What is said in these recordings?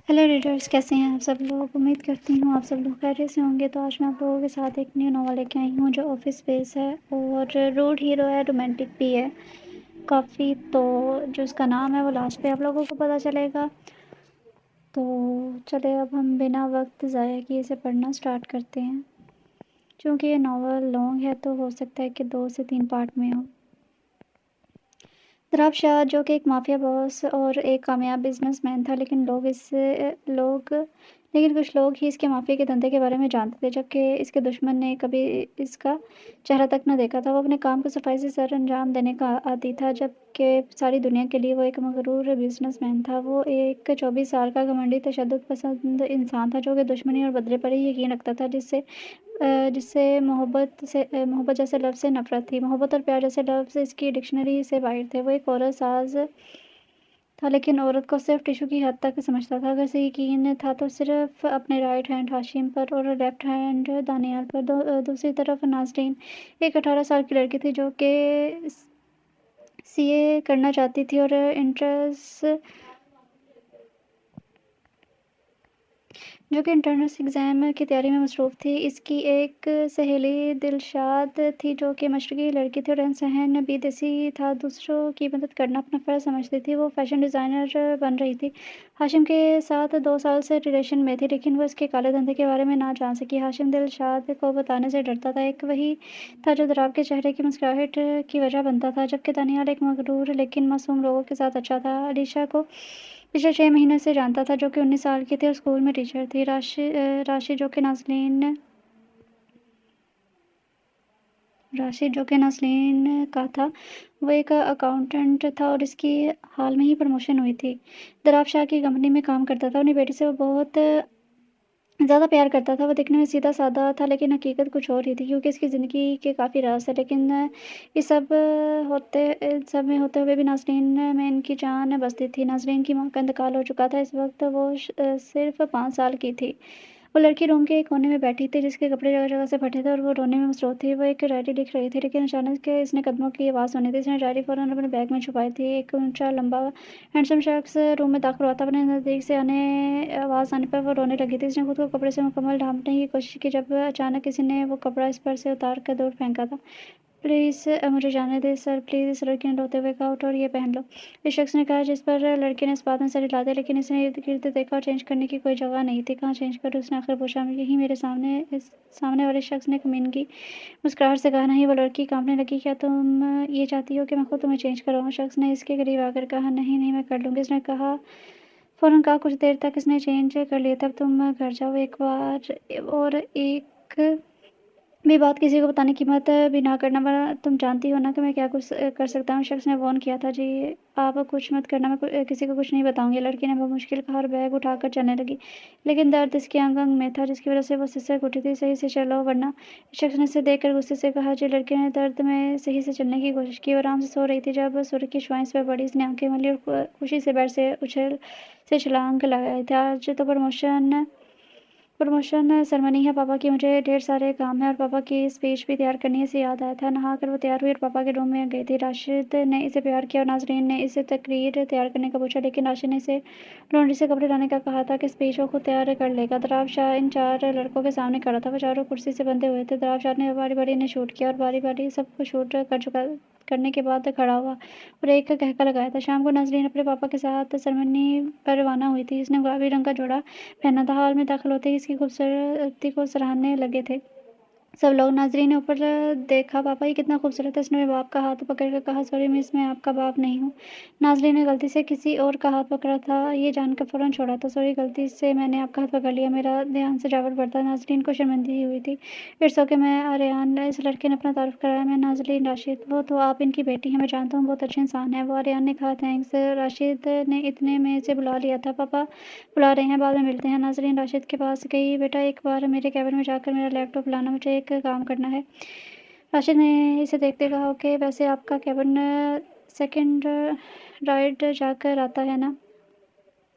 Hello readers, कैसे हैं आप सब लोग। उम्मीद करती हूँ आप सब लोग खैरियत से होंगे। तो आज मैं आप लोगों के साथ एक न्यू नॉवल लेके आई हूँ जो ऑफिस स्पेस है और रूड हीरो है, रोमांटिक भी है काफ़ी। तो जो इसका नाम है वो लास्ट पे आप लोगों को पता चलेगा। तो चले अब हम बिना वक्त ज़ाया किए इसे पढ़ना स्टार्ट करते हैं। क्योंकि ये नॉवल लॉन्ग है तो हो सकता है कि 2 से 3 पार्ट में हो। तराब शाह जो कि एक माफिया बॉस और एक कामयाब बिजनेसमैन था, लेकिन कुछ लोग ही इसके माफिया के धंधे के बारे में जानते थे, जबकि इसके दुश्मन ने कभी इसका चेहरा तक न देखा था। वो अपने काम को सफाई से सर अंजाम देने का आदी था, जबकि सारी दुनिया के लिए वो एक मगरूर बिजनेसमैन था। वो एक 24 साल का घमंडी तशद्दुद पसंद इंसान था जो कि दुश्मनी और बदले पर ही यकीन रखता था, जिससे मोहब्बत जैसे लफ्ज़ से नफ़रत थी। मोहब्बत और प्यार जैसे लफ्ज़ इसकी डिक्शनरी से बाहर थे। वो एक औरत साज़ था, लेकिन औरत को सिर्फ़ टिश्यू की हद तक समझता था। अगर उसे यकीन था तो सिर्फ़ अपने राइट हैंड हाशिम पर और लेफ़्ट हैंड दानियाल पर। दूसरी तरफ नाज़रीन एक 18 साल की लड़की थी जो कि सीए करना चाहती थी और इंट्रेंस एग्ज़ाम की तैयारी में मसरूफ़ थी। इसकी एक सहेली दिलशाद थी जो कि मशरक़ी लड़की थी और रहन-सहन भी देसी था। दूसरों की मदद करना अपना फ़र्ज़ समझती थी। वो फ़ैशन डिज़ाइनर बन रही थी। हाशिम के साथ 2 साल से रिलेशन में थी, लेकिन वो इसके काले धंधे के बारे में ना जान सकी। हाशिम दिलशाद को बताने से डरता था। एक वही था जो दराब के चेहरे की मुस्कुराहट की वजह बनता था, जबकि दानियाल एक मगरूर लेकिन मासूम लोगों के साथ अच्छा था। अलीशा को पिछले 6 महीने से जानता था, जो कि 19 साल की थी और स्कूल में टीचर थी। राशि जो कि नाज़नीन का था, वो एक अकाउंटेंट था और इसकी हाल में ही प्रमोशन हुई थी। दराब शाह की कंपनी में काम करता था। अपनी बेटी से वो बहुत ज़्यादा प्यार करता था। वो दिखने में सीधा-सादा था, लेकिन हकीकत कुछ और ही थी, क्योंकि इसकी ज़िंदगी के काफ़ी राज़ थे। लेकिन सब में होते हुए भी नाज़रीन में इनकी जान बसती थी। नाज़रीन की माँ का इंतकाल हो चुका था। इस वक़्त वो सिर्फ़ 5 साल की थी। वो लड़की रूम के एक कोने में बैठी थी, जिसके कपड़े जगह-जगह से फटे थे और वो रोने में मसरूफ़ थी। वो एक डायरी लिख रही थी, लेकिन अचानक इसने कदमों की आवाज़ सुनी थी। इसने डायरी फ़ौरन अपने बैग में छुपाई थी। एक ऊँचा, लंबा, हैंडसम शख्स रूम में दाखिल हुआ था। अपने नज़दीक से आवाज़ आने पर वो रोने लगी थी। उसने खुद को कपड़े से मुकम्मल ढाँपने की कोशिश की, जब अचानक किसी ने वो कपड़ा इस पर से उतार कर दूर फेंका था। प्लीज़ मुझे जाने दें सर, प्लीज़, इस लड़की ने रोते हुए कहा। उठो और ये पहन लो। इस शख्स ने कहा, जिस पर लड़के ने इस बात में सर हिला दिया, लेकिन इसने इर्द-गिर्द देखा और चेंज करने की कोई जगह नहीं थी। कहाँ चेंज करूँ? उसने आखिर पूछा। यहीं मेरे सामने। इस सामने वाले शख्स ने कमीनगी मुस्कुराहट से कहा। नहीं। वो लड़की काँपने लगी। क्या तुम ये चाहती हो कि मैं खुद तुम्हें चेंज करवाऊँ? शख्स ने इसके करीब आकर कहा। नहीं, नहीं, मैं कर लूँगी। उसने फ़ौरन कहा। कुछ देर तक इसने चेंज कर लिया। तब तुम घर जाओ। एक बार और एक भी बात किसी को बताने की हिम्मत भी ना करना, वरना तुम जानती हो ना कि मैं क्या कुछ कर सकता हूँ। शख्स ने वार्न किया था। जी, आप कुछ मत करना, मैं किसी को कुछ नहीं बताऊँगी। लड़की ने मुश्किल कहा और बैग उठाकर चलने लगी, लेकिन दर्द इसके अंग-अंग में था, जिसकी वजह से वो सिसक उठी थी। सही से चलो, वरना। शख्स ने इसे देखकर गुस्से से कहा। जी, लड़की ने दर्द में सही से चलने की कोशिश की। वो आराम से सो रही थी जब सूर्य की शुआएं इस पर पड़ी। इसने आंखें मली और खुशी से बेड से उछल से छलांग लगाई थी। आज तो प्रमोशन सेरेमनी है पापा की। मुझे ढेर सारे काम हैं और पापा की स्पीच भी तैयार करनी है। इसे याद आया था। नहाकर वो तैयार हुई और पापा के रूम में गई थी। राशिद ने इसे प्यार किया और नाज़रीन ने इसे तकरीर तैयार करने का पूछा, लेकिन राशिद ने इसे लॉन्ड्री से कपड़े लाने का कहा था कि स्पीच वो खुद तैयार कर लेगा। दराब शाह इन 4 लड़कों के सामने खड़ा था। वो चारों कुर्सी से बंधे हुए थे। दराब शाह ने बारी-बारी इन्हें शूट किया और बारी-बारी सबको शूट करने के बाद खड़ा हुआ और एक कहका लगाया था। शाम को नाज़रीन अपने पापा के साथ सेरेमनी पर रवाना हुई थी। इसने गुलाबी रंग का जोड़ा पहना था। हॉल में दाखिल होते ही इसकी खूबसूरती को सराहने लगे थे सब लोग। नाज़रीन ने ऊपर देखा। पापा, ये कितना खूबसूरत है। उसने मेरे बाप का हाथ पकड़कर कहा। सॉरी मिस, मैं आपका बाप नहीं हूँ। नाज़रीन ने गलती से किसी और का हाथ पकड़ा था, ये जानकर फ़ौरन छोड़ा था। सॉरी, गलती से मैंने आपका हाथ पकड़ लिया। मेरा ध्यान सजावट पर था। नाज़रीन को शर्मिंदगी हुई थी। इट्स ओके, मैं आर्यान। इस लड़के ने अपना तारुफ कराया। मैं नाज़रीन राशिद। वो तो आप इनकी बेटी हैं। मैं जानता हूँ, बहुत अच्छे इंसान है वो। आर्यान ने कहा। थैंक्स। राशिद ने इतने में इसे बुला लिया था। पापा बुला रहे हैं, बाद में मिलते हैं। नाज़रीन राशिद के पास गई। बेटा, एक बार मेरे कैबिन में जाकर मेरा लैपटॉप लाना, मुझे एक काम करना है। राशिद ने इसे देखते कहा। ओके, वैसे आपका कैबिन सेकंड राइट जाकर आता है ना?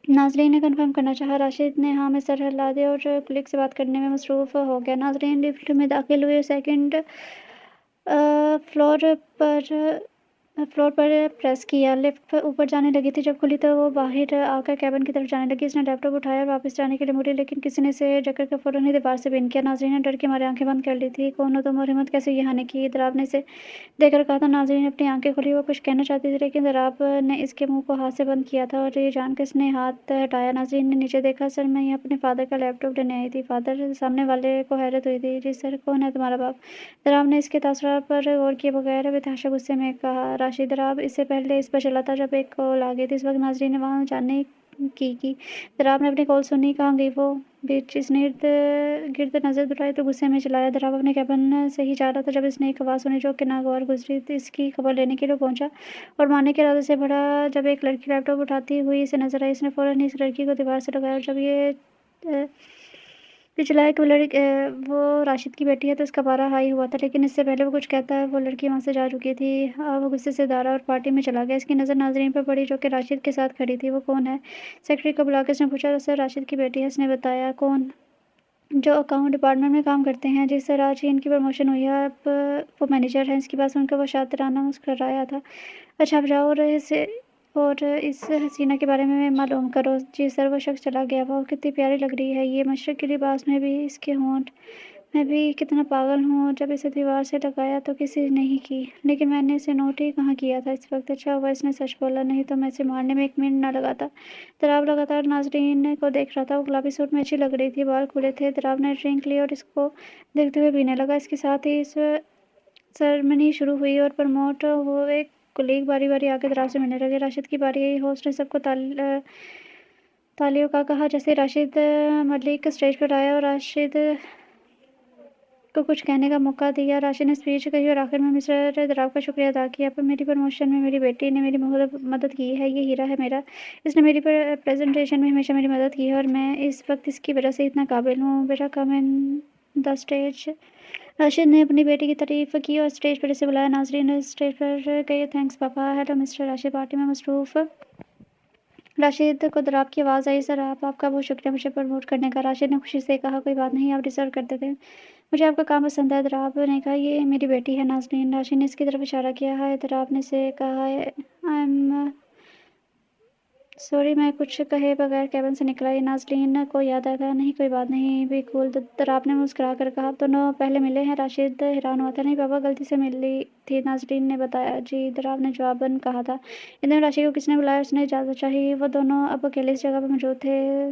नाज़रीन ने कंफर्म करना चाहा। राशिद ने हाँ में सर हिला दिया और क्लिक से बात करने में मसरूफ़ हो गया। नाज़रीन लिफ्ट में दाखिल हुए। सेकंड फ्लोर पर फ्लोर पर प्रेस किया। लिफ्ट ऊपर जाने लगी थी। जब खुली तो वो बाहर आकर कैबिन की तरफ जाने लगी। उसने लैपटॉप उठाया और वापस जाने के लिए मुड़ी, लेकिन किसी ने इसे जकड़ कर फ़ौरन ही दीवार से पिन किया। नाज़रीन ने डर के मारे आँखें बंद कर ली थी। कौन हो तुम और हिम्मत कैसे हुई यहाँ आने की? दराब ने इसे देखकर कहा था। नाज़रीन ने अपनी आँखें खोली। वो कुछ कहना चाहती थी, लेकिन दराब ने इसके मुँह को हाथ से बंद किया था और ये जानकर इसने हाथ हटाया। नाज़रीन ने नीचे देखा। सर, मैं यहाँ अपने फ़ादर का लैपटॉप लेने आई थी। फ़ादर? सामने वाले को हैरत हुई थी। जी सर, कौन है तुम्हारा बाप? दराब ने इसके तासुरात पर गौर किए बगैर बेतहाशा गुस्से में कहा। राशिद। दराब इससे पहले इस पर चला था जब एक कॉल आ गई थी। इस वक्त नाज़रीन ने वहाँ जाने की। दराब ने अपनी कॉल सुनी। कहाँ गई वो? बीच इसने इर्द गिर्द नज़र दौड़ाई तो गुस्से में चिल्लाया। दराब अपने कैबिन से ही जा रहा था जब इसने एक आवाज़ सुनी जो कि नागवार गुजरी। तो इसकी खबर लेने के लिए पहुंचा और मारने के इरादे से बढ़ा। जब एक लड़की लैपटॉप उठाती हुई इसे नजर आई, इसने फ़ौरन ही इस लड़की को दीवार से लगाया और जब ये चिल्लाया कि वो राशिद की बेटी है तो इसका पारा हाई हुआ था, लेकिन इससे पहले वो कुछ कहता है वो लड़की वहाँ से जा चुकी थी। वो गुस्से से दारा और पार्टी में चला गया। इसकी नज़र नाजरीन पर पड़ी जो कि राशिद के साथ खड़ी थी। वो कौन है? सेक्रेटरी को बुलाकर उसने पूछा। सर, राशिद की बेटी है। इसने बताया। कौन? जो अकाउंट डिपार्टमेंट में काम करते हैं। जी सर, आज ही इनकी प्रमोशन हुई है। अब वो मैनेजर हैं। इसकी बात सुनकर वो शातिराना मुस्कुराया था। अच्छा, आप जाओ और इस हसीना के बारे में मालूम करो। जी सर। वो शख्स चला गया। वाह, कितनी प्यारी लग रही है ये। मशरक़ के लिबास में भी इसके होंठ। मैं भी कितना पागल हूँ। जब इसे दीवार से लगाया तो किसी नहीं की, लेकिन मैंने इसे नोट ही कहाँ किया था इस वक्त। अच्छा हुआ इसने सच बोला, नहीं तो मैं इसे मारने में 1 मिनट ना लगाता। दराब लगातार नाजरीन को देख रहा था। वो गुलाबी सूट में अच्छी लग रही थी। बाल खुले थे। दराब ने ड्रिंक ली और इसको देखते हुए पीने लगा। इसके साथ ही इस सेरेमनी शुरू हुई और प्रमोट वो एक कुलीग बारी बारी आके दराब से मिलने लगे। राशिद की बारी आई। होस्ट ने सबको तालियों का कहा। जैसे राशिद मलिक स्टेज पर आया और राशिद को कुछ कहने का मौका दिया, राशिद ने स्पीच कही और आखिर में मिस्टर दराब का शुक्रिया अदा किया। पर मेरी प्रमोशन में मेरी बेटी ने मेरी बहुत मदद की है। ये हीरा है मेरा। इसने मेरी प्रेजेंटेशन में हमेशा मेरी मदद की है और मैं इस वक्त इसकी वजह से इतना काबिल हूँ। बेटा, कम इन द स्टेज। राशिद ने अपनी बेटी की तारीफ की और स्टेज पर इसे बुलाया। नाजरीन ने स्टेज पर गए। थैंक्स पापा। Hello mister. राशिद पार्टी में मसरूफ। राशिद को दराब की आवाज़ आई। सर, आपका बहुत शुक्रिया मुझे प्रमोट करने का। राशिद ने खुशी से कहा। कोई बात नहीं, आप डिजर्व करते थे। मुझे आपका काम पसंद है। दराब ने कहा। ये मेरी बेटी है नाज़रीन। राशिद ने इसकी तरफ इशारा किया है। दराब ने से कहा। I am sorry. मैं कुछ कहे बगैर कैबिन से निकला। ये नाज़रीन को याद आया था। नहीं, कोई बात नहीं, बी कूल। दराब ने मुस्कुरा कर कहा। आप दोनों पहले मिले हैं? राशिद हैरान हुआ था। नहीं पापा, गलती से मिली थी, नाज़रीन ने बताया। जी, दराब ने जवाबन कहा था। इतने में राशिद को किसने बुलाया? उसने इजाज़त चाहिए। वो दोनों अब अकेले इस जगह पर मौजूद थे।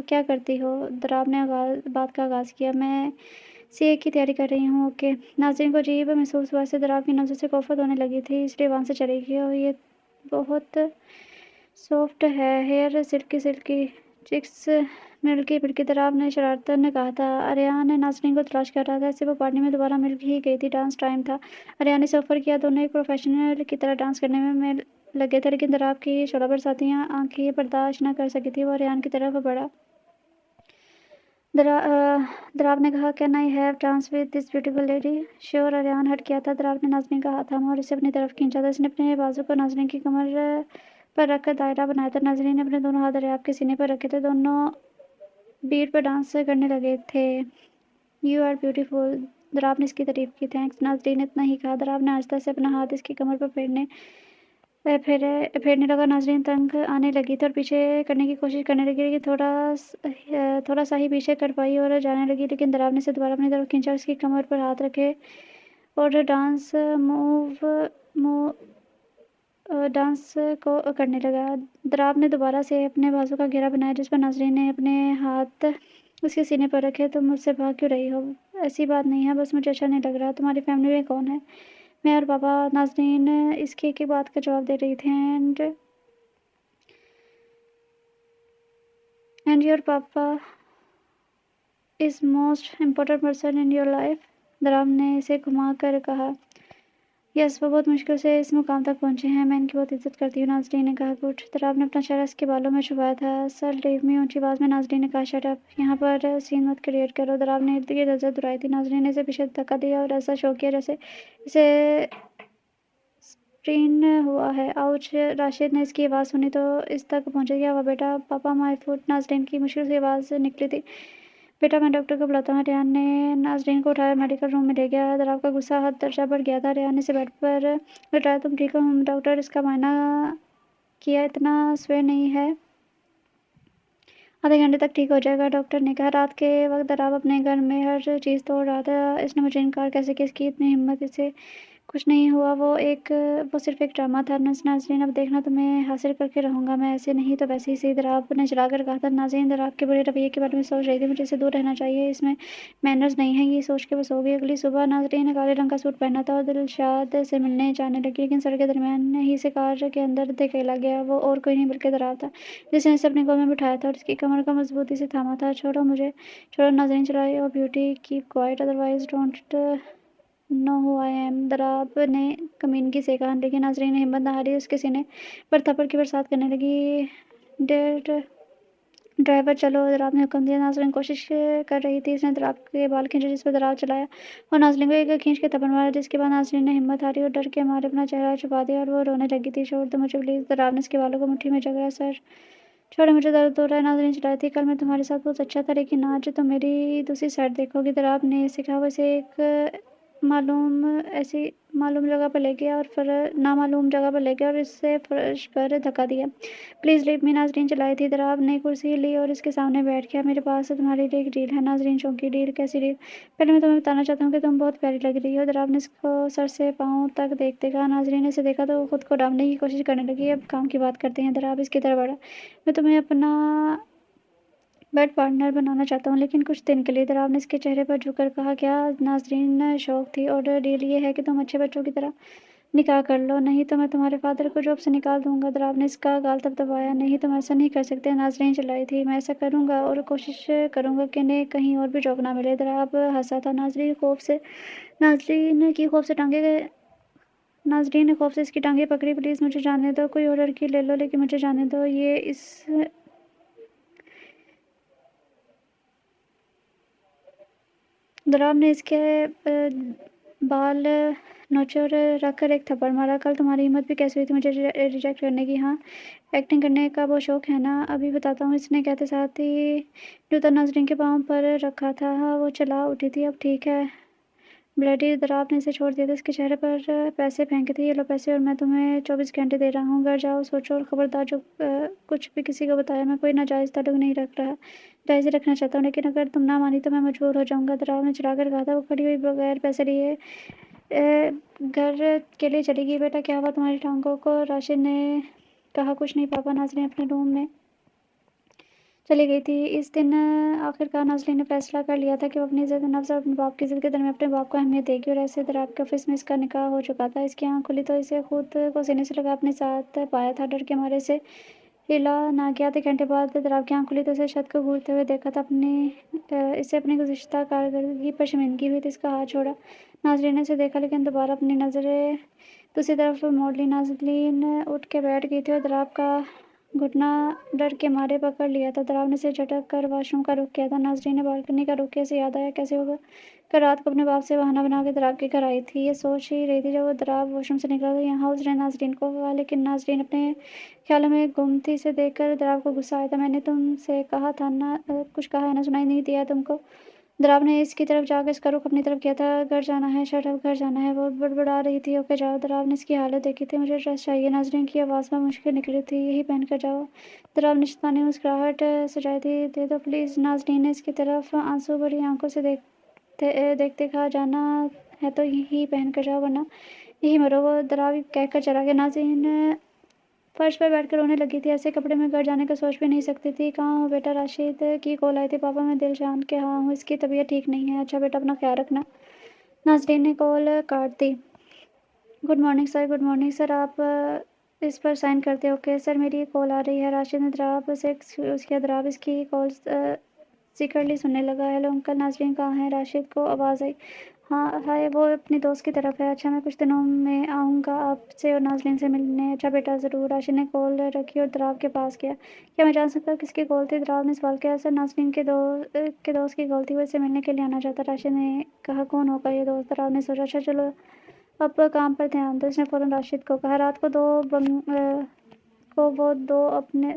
क्या करती हो? दराब ने बात का आगाज़ किया। मैं सीए की तैयारी कर रही हूँ। ओके। नाज़रीन को अजीब महसूस हुआ। से दराब की नज़र से कोफत होने लगी थी, इसलिए वहाँ से चली गई। और ये बहुत सॉफ्ट है। Hair silky silky. Cheeks milky pilky. Darab ने शरारतन कहा था। अरियान ने नाज़रीन को तलाश कर रहा था। ऐसे वो पार्टी में दोबारा मिल ही गई थी। डांस टाइम था। अरियान ने से ऑफर किया। दोनों एक प्रोफेशनल की तरह डांस करने में लगे थे, लेकिन दराब की शोला बरसातियाँ आंखें बर्दाश्त न कर सकी थी। वो अरियान की तरफ बढ़ा। दराब ने कहा। Can I have dance with this beautiful lady? Sure. Ariyan हट किया था। दराब ने नाज़रीन का हाथ थामा और इसे अपनी तरफ खींचा था। इसने अपने बाजू को नाज़रीन की कमर पर रखकर दायरा बनाया था। नाज़रीन ने अपने दोनों हाथ दरियाब के सीने पर रखे थे। दोनों बीट पर डांस करने लगे थे। You are beautiful. दराब ने इसकी तारीफ की। थैंक्स। नाज़रीन ने इतना ही कहा। दराब ने आहिस्ता से अपना हाथ इसकी कमर पर फेरने लगा। नाज़रीन तंग आने लगी थी और पीछे करने की कोशिश करने लगी, लेकिन थोड़ा सा ही पीछे कर पाई और जाने लगी। लेकिन दराब ने इसे दोबारा अपनी तरफ खींचा, उसकी कमर पर हाथ रखे और डांस को करने लगा। दराब ने दोबारा से अपने बाजू का घेरा बनाया, जिस पर नाज़रीन ने अपने हाथ उसके सीने पर रखे। तुम मुझसे भाग क्यों रही हो? ऐसी बात नहीं है, बस मुझे अच्छा नहीं लग रहा। तुम्हारी फैमिली में कौन है? मैं और पापा। नाज़रीन इसकी एक एक बात का जवाब दे रही थी। And your papa is most important person in your life? Darab ने इसे घुमा कर कहा। यस, वो बहुत मुश्किल से इस मुकाम तक पहुंचे हैं। मैं इनकी बहुत इज्जत करती हूँ। नाज़रीन ने कहा। कुछ। दराब ने अपना चेहरा इसके बालों में छुपाया था। Sir, leave me. ऊंची आवाज़ में नाज़रीन ने कहा। Shut up. यहाँ पर सीन मत क्रिएट करो। दराब ने इर्द गिर्द नजर दौड़ाई थी। नाज़रीन ने इसे पीछे धक्का दिया और ऐसा शो किया जैसे इसे स्प्रेन हुआ है। आउच। राशिद ने इसकी आवाज़ सुनी तो इस तक पहुंचे। क्या हुआ बेटा? पापा, माय फुट। नाज़रीन की मुश्किल से आवाज़ निकली थी। बेटा मैं डॉक्टर को बुलाता हूँ। रेहान ने नाजरीन को उठाया मेडिकल रूम में ले गया। दराब का गुस्सा हद दर्जा बढ़ गया था। रेहान ने से बेड पर लेटाया। तुम ठीक हो? डॉक्टर इसका मायना किया, इतना स्वेर नहीं है, आधे घंटे तक ठीक हो जाएगा, डॉक्टर ने कहा। रात के वक्त दराब अपने घर में हर चीज़ तोड़ रहा था। इसने मुझे इनकार कैसे किया? इसकी इतनी हिम्मत, इसे कुछ नहीं हुआ। वो सिर्फ एक ड्रामा था। नाज़रीन अब देखना, तुम्हें हासिल करके रहूँगा मैं, ऐसे नहीं तो वैसे ही सही, दराब ने चलाकर कहा था। नाज़रीन दराब के बुरे रवैये के बारे में सोच रही थी। मुझे इससे दूर रहना चाहिए, इसमें मैनर्स नहीं है, ये सोच के वो सो गई। अगली सुबह नाज़रीन ने काले रंग का सूट पहना था और दिलशाद से मिलने जाने लगी, लेकिन सड़क के दरमियान ही से कार के अंदर धकेला गया। वो और कोई नहीं बल्कि दराब था, जिसने इसे अपने गोद में बिठाया था और इसकी कमर को मजबूती से थामा था। छोड़ो मुझे, छोड़ो। नाज़रीन चिल्लाई। Oh beauty, keep quiet, otherwise don't know who I am, Darab ने कमीनगी से कहा, लेकिन नाज़रीन ने हिम्मत न हारी। उसके सीने पर थप्पड़ की बरसात करने लगी। डेट ड्राइवर चलो, दराब ने हुक्म दिया। नाज़रीन कोशिश कर रही थी। इसने दराब के बाल खींचे, जिस पर दराब चलाया और नाज़रीन को एक खींच के थप्पड़ मारा, जिसके बाद नाज़रीन ने हिम्मत हारी और डर के मारे अपना चेहरा छुपा दिया और वो रोने लगी थी। छोड़ दो मुझे प्लीज़, दराब ने उसके बालों को मुट्ठी में जकड़ा। सर छोड़ो मुझे, दर्द हो रहा है, नाज़रीन चिल्लाई थी। कल मैं तुम्हारे साथ बहुत अच्छा था, लेकिन आज तुम मेरी दूसरी साइड देखोगी, दराब ने सिखा। वो इसे एक ऐसी मालूम जगह पर ले गया और फिर नामालूम जगह पर ले गया और इससे फर्श पर धक्का दिया। प्लीज़ लीव मी, नाज़रीन चिल्लाई थी। दराब ने कुर्सी ली और इसके सामने बैठ गया। मेरे पास तुम्हारे लिए एक डील है। नाज़रीन चौंकी। डील? कैसी डील? पहले मैं तुम्हें बताना चाहता हूँ कि तुम बहुत प्यारी लग रही हो, दराब ने इसको सर से पाँव तक देखते कहा। नाज़रीन ने इसे देखा तो खुद को डांटने की कोशिश करने लगी। अब काम की बात करते हैं, दराब इसकी तरफ बढ़ा। मैं तुम्हें अपना बेड पार्टनर बनाना चाहता हूँ, लेकिन कुछ दिन के लिए, दराब ने इसके चेहरे पर झुककर कहा। क्या? नाज़रीन शौक थी। और डील ये है कि तुम अच्छे बच्चों की तरह निकाह कर लो, नहीं तो मैं तुम्हारे फादर को जॉब से निकाल दूंगा, दराब ने इसका गाल थपथपाया। नहीं, तुम ऐसा नहीं कर सकते, नाज़रीन चिल्लाई थी। मैं ऐसा करूंगा और कोशिश करूंगा कि इन्हें कहीं और भी जॉब ना मिले, दराब हंसा था। नाज़रीन की खौफ से टांगे गए। नाज़रीन ने खौफ से इसकी टांगें पकड़ी। प्लीज़ मुझे जाने दो, कोई और लड़की ले लो, लेकिन मुझे जाने दो। ये इस दराब ने इसके बाल नोचे और रखकर एक थप्पड़ मारा। कल तुम्हारी हिम्मत भी कैसे हुई थी मुझे रिजेक्ट करने की? हाँ, एक्टिंग करने का वो शौक है ना? अभी बताता हूँ, इसने कहते साथ ही जूता नाज़रीन के पाँव पर रखा था। हाँ, वो चला उठी थी। अब ठीक है ब्लडी, दराब ने इसे छोड़ दिया था। इसके चेहरे पर पैसे फेंके थे। ये लो पैसे, और मैं तुम्हें 24 घंटे दे रहा हूँ, घर जाओ, सोचो, और खबरदार जो कुछ भी किसी को बताया। मैं कोई नाजायज़ ताल्लुक नहीं रख रहा, जायज़ ही रखना चाहता हूँ, लेकिन अगर तुम ना मानी तो मैं मजबूर हो जाऊँगा, दराब ने चिल्लाकर कहा था। वो खड़ी हुई बगैर पैसे लिए घर के लिए चली गई। बेटा क्या हुआ तुम्हारी टांगों को? राशिद ने कहा। कुछ नहीं पापा, नाज़रीन अपने रूम में चली गई थी। इस दिन आखिरकार नाज़रीन ने फैसला कर लिया था कि वो अपनी इज़्ज़त नफ्स और अपने बाप की इज़्ज़त के दरमियान अपने बाप को अहमियत देगी, और ऐसे दराब के ऑफिस में इसका निकाह हो चुका था। इसकी आँख खुली तो इसे खुद को सीने से लगा अपने साथ पाया था। डर के मारे से हिला ना गया। आधे घंटे बाद दराब की आँख खुली तो इसे छत को घूरते हुए देखा था। इसे अपनी गुज़िश्ता कारकर्दगी पर शर्मिंदगी हुई तो इसका हाथ छोड़ा। नाज़रीन ने इसे देखा, लेकिन दोबारा अपनी नज़रें दूसरी तरफ मोड़ ली। नाज़रीन उठ के बैठ गई थी और दराब का घुटना डर के मारे पकड़ लिया था। दराब ने इसे झटक कर वॉशरूम का रुख किया था। नाज़रीन ने बालकनी का रुख किया। इसे याद आया कैसे होगा कल रात को अपने बाप से बहाना बना के दराब के घर आई थी। ये सोच ही रही थी जब वो दराब वॉशरूम से निकला तो यहाँ उसने नाज़रीन को कहा, लेकिन नाज़रीन अपने ख्यालों में गुम थी। इसे देखकर दराब को गुस्सा आया था। मैंने तुमसे कहा था ना, कुछ कहा है ना, सुनाई नहीं दिया तुमको? दराब ने इसकी तरफ जाकर इसका रुख अपनी तरफ किया था। घर जाना है, शट अप, घर जाना है, वो बड़बड़ा रही थी। ओके जाओ। दराब ने इसकी हालत देखी थी। मुझे ड्रेस चाहिए, नाज़रीन की आवाज़ में मुश्किल निकली थी। यही पहन कर जाओ। दराब ने शैतानी मुस्कुराहट सजाई थी। दे दो प्लीज़। नाज़रीन ने इसकी तरफ आंसू भरी आंखों से देखते कहा, जाना है तो यही पहन कर जाओ, वरना यही मरो। वो दराब कहकर चला गया। नाज़रीन फर्श पर बैठकर रोने लगी थी। ऐसे कपड़े में घर जाने का सोच भी नहीं सकती थी। कहाँ हो बेटा? राशिद की कॉल आई थी। पापा मैं दिलशान के हाँ हूँ, इसकी तबीयत ठीक नहीं है। अच्छा बेटा, अपना ख्याल रखना। नाज़रीन ने कॉल काट दी। Good morning sir. Good morning sir, आप इस पर साइन करते हो? ओके सर, मेरी कॉल आ रही है। राशिद ने दराब से एक्सक्यूज़ किया। दराब इसकी कॉल सीक्रेटली सुनने लगा। हेलो अंकल, नाज़रीन कहाँ है? राशिद को आवाज़ आई। हाँ हाय, वो अपनी दोस्त की तरफ है। अच्छा मैं कुछ दिनों में आऊँगा आपसे और नाज़रीन से मिलने। अच्छा बेटा ज़रूर। राशिद ने कॉल रखी और दराब के पास गया। क्या मैं जान सकता हूँ किसकी कॉल थी? दराब ने सवाल किया। सर नाज़रीन के दोस्त की कॉल थी, वो इससे मिलने के लिए आना चाहता। राशिद ने कहा कौन होगा ये दोस्त? दराब ने सोचा। अच्छा चलो अब काम पर ध्यान दो। इसने फ़ौरन राशिद को कहा। रात को वो दो अपने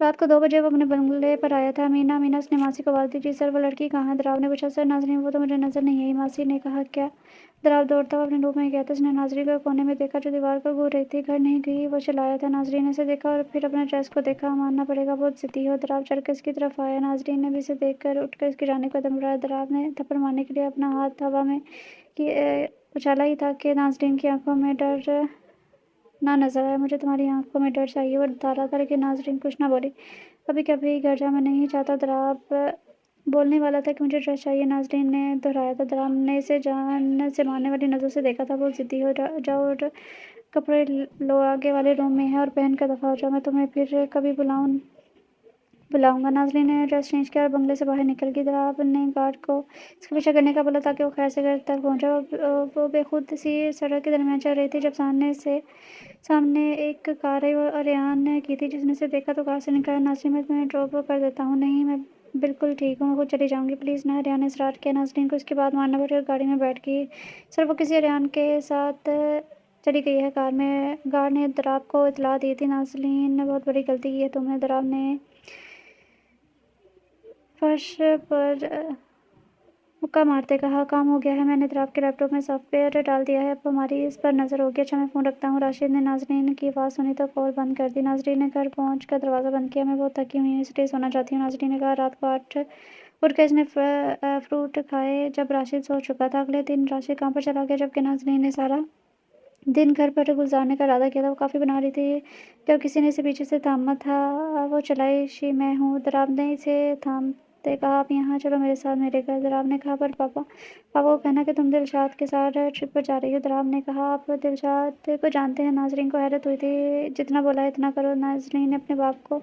रात को 2 बजे वो अपने बंगले पर आया था। मीना उसने मासी को आवाज़ दी। जी सर, वो लड़की कहाँ है? दराव ने पूछा। सर, नाज़रीन वो तो मुझे नज़र नहीं आई, मासी ने कहा। क्या? दराव दौड़ता हुआ अपने रूम में गया था। उसने नाज़रीन को कोने में देखा जो दीवार पर घूर रही थी। घर नहीं गई, वो चिल्लाया था। नाज़रीन ने उसे देखा और फिर अपने ड्रेस को देखा। मानना पड़ेगा बहुत ज़िद्दी हो। दराव चढ़कर इसकी तरफ आया। नाज़रीन ने भी इसे देखकर उठकर इसकी जानिब कदम बढ़ाया। दराव ने थप्पड़ मारने के लिए अपना हाथ हवा में उछाला ही था कि नाज़रीन की आंखों में डर ना नजर आया। मुझे तुम्हारी आंखों में डर चाहिए, वो बता रहा था, लेकिन नाज़रीन कुछ ना बोली। कभी कभी घर जा, मैं नहीं चाहता। दराव बोलने वाला था कि मुझे ड्रेस चाहिए, नाज़रीन ने दोहराया था। दराव ने इसे जान से मारने वाली नज़रों से देखा था। बहुत ज़िद्दी हो। जाओ और कपड़े लो, आगे वाले रूम में है, और पहन कर दफ़ा हो जाओ। मैं तुम्हें फिर कभी बुलाऊंगा। नाज़रीन ने ड्रेस चेंज किया और बंगले से बाहर निकल गई। दराव ने गार्ड को इसका पीछा करने का बोला ताकि वो खैर से घर तक पहुंचा। वो बेखुद सी सड़क के दरमियान चल रही थी जब सामने एक कार आई और रेहान की थी। जिसने उसे देखा तो कार से निकला। नाज़रीन, मैं तुम्हें ड्रॉप कर देता हूँ। नहीं, मैं बिल्कुल ठीक हूँ, मैं खुद चली जाऊँगी, प्लीज़ ना। रेहान ने इसरार किया। नाज़रीन को इसकी बात मानना पड़ी और गाड़ी में बैठ गई। सर, वो किसी रेहान के साथ चली गई है कार में। गार्ड ने दराव को इतला दी थी। नाज़रीन ने बहुत बड़ी गलती की है तुमने। दराव ने फर्श पर मुक्का मारते कहा। काम हो गया है, मैंने दराव के लैपटॉप में सॉफ्टवेयर डाल दिया है, अब हमारी इस पर नज़र होगी। अच्छा, मैं फ़ोन रखता हूँ। राशिद ने नाज़रीन की आवाज़ सुनी तो कॉल बंद कर दी। नाज़रीन ने घर पहुँच कर दरवाज़ा बंद किया। मैं बहुत थकी हुई हूँ, इसलिए सोना चाहती हूँ। नाज़रीन ने कहा। रात को 8 उठ कर इसने फ्रूट खाए जब राशिद सो चुका था। अगले दिन राशिद काम पर चला गया, जबकि नाज़रीन ने सारा दिन घर पर गुजारने का इरादा किया था। वो काफ़ी बना रही थी जब किसी ने इसे पीछे से थामा था। वो चलाई मैं हूँ। दराव ने इसे थामते कहा। आप यहाँ चलो मेरे साथ, मेरे घर। दराव ने कहा, पर पापा को कहना कि तुम दिलशाद के साथ ट्रिप पर जा रही हो। दराव ने कहा, आप दिलशाद को जानते हैं? नाज़रीन को हैरत हुई थी। जितना बोला है इतना करो। नाज़रीन ने अपने बाप को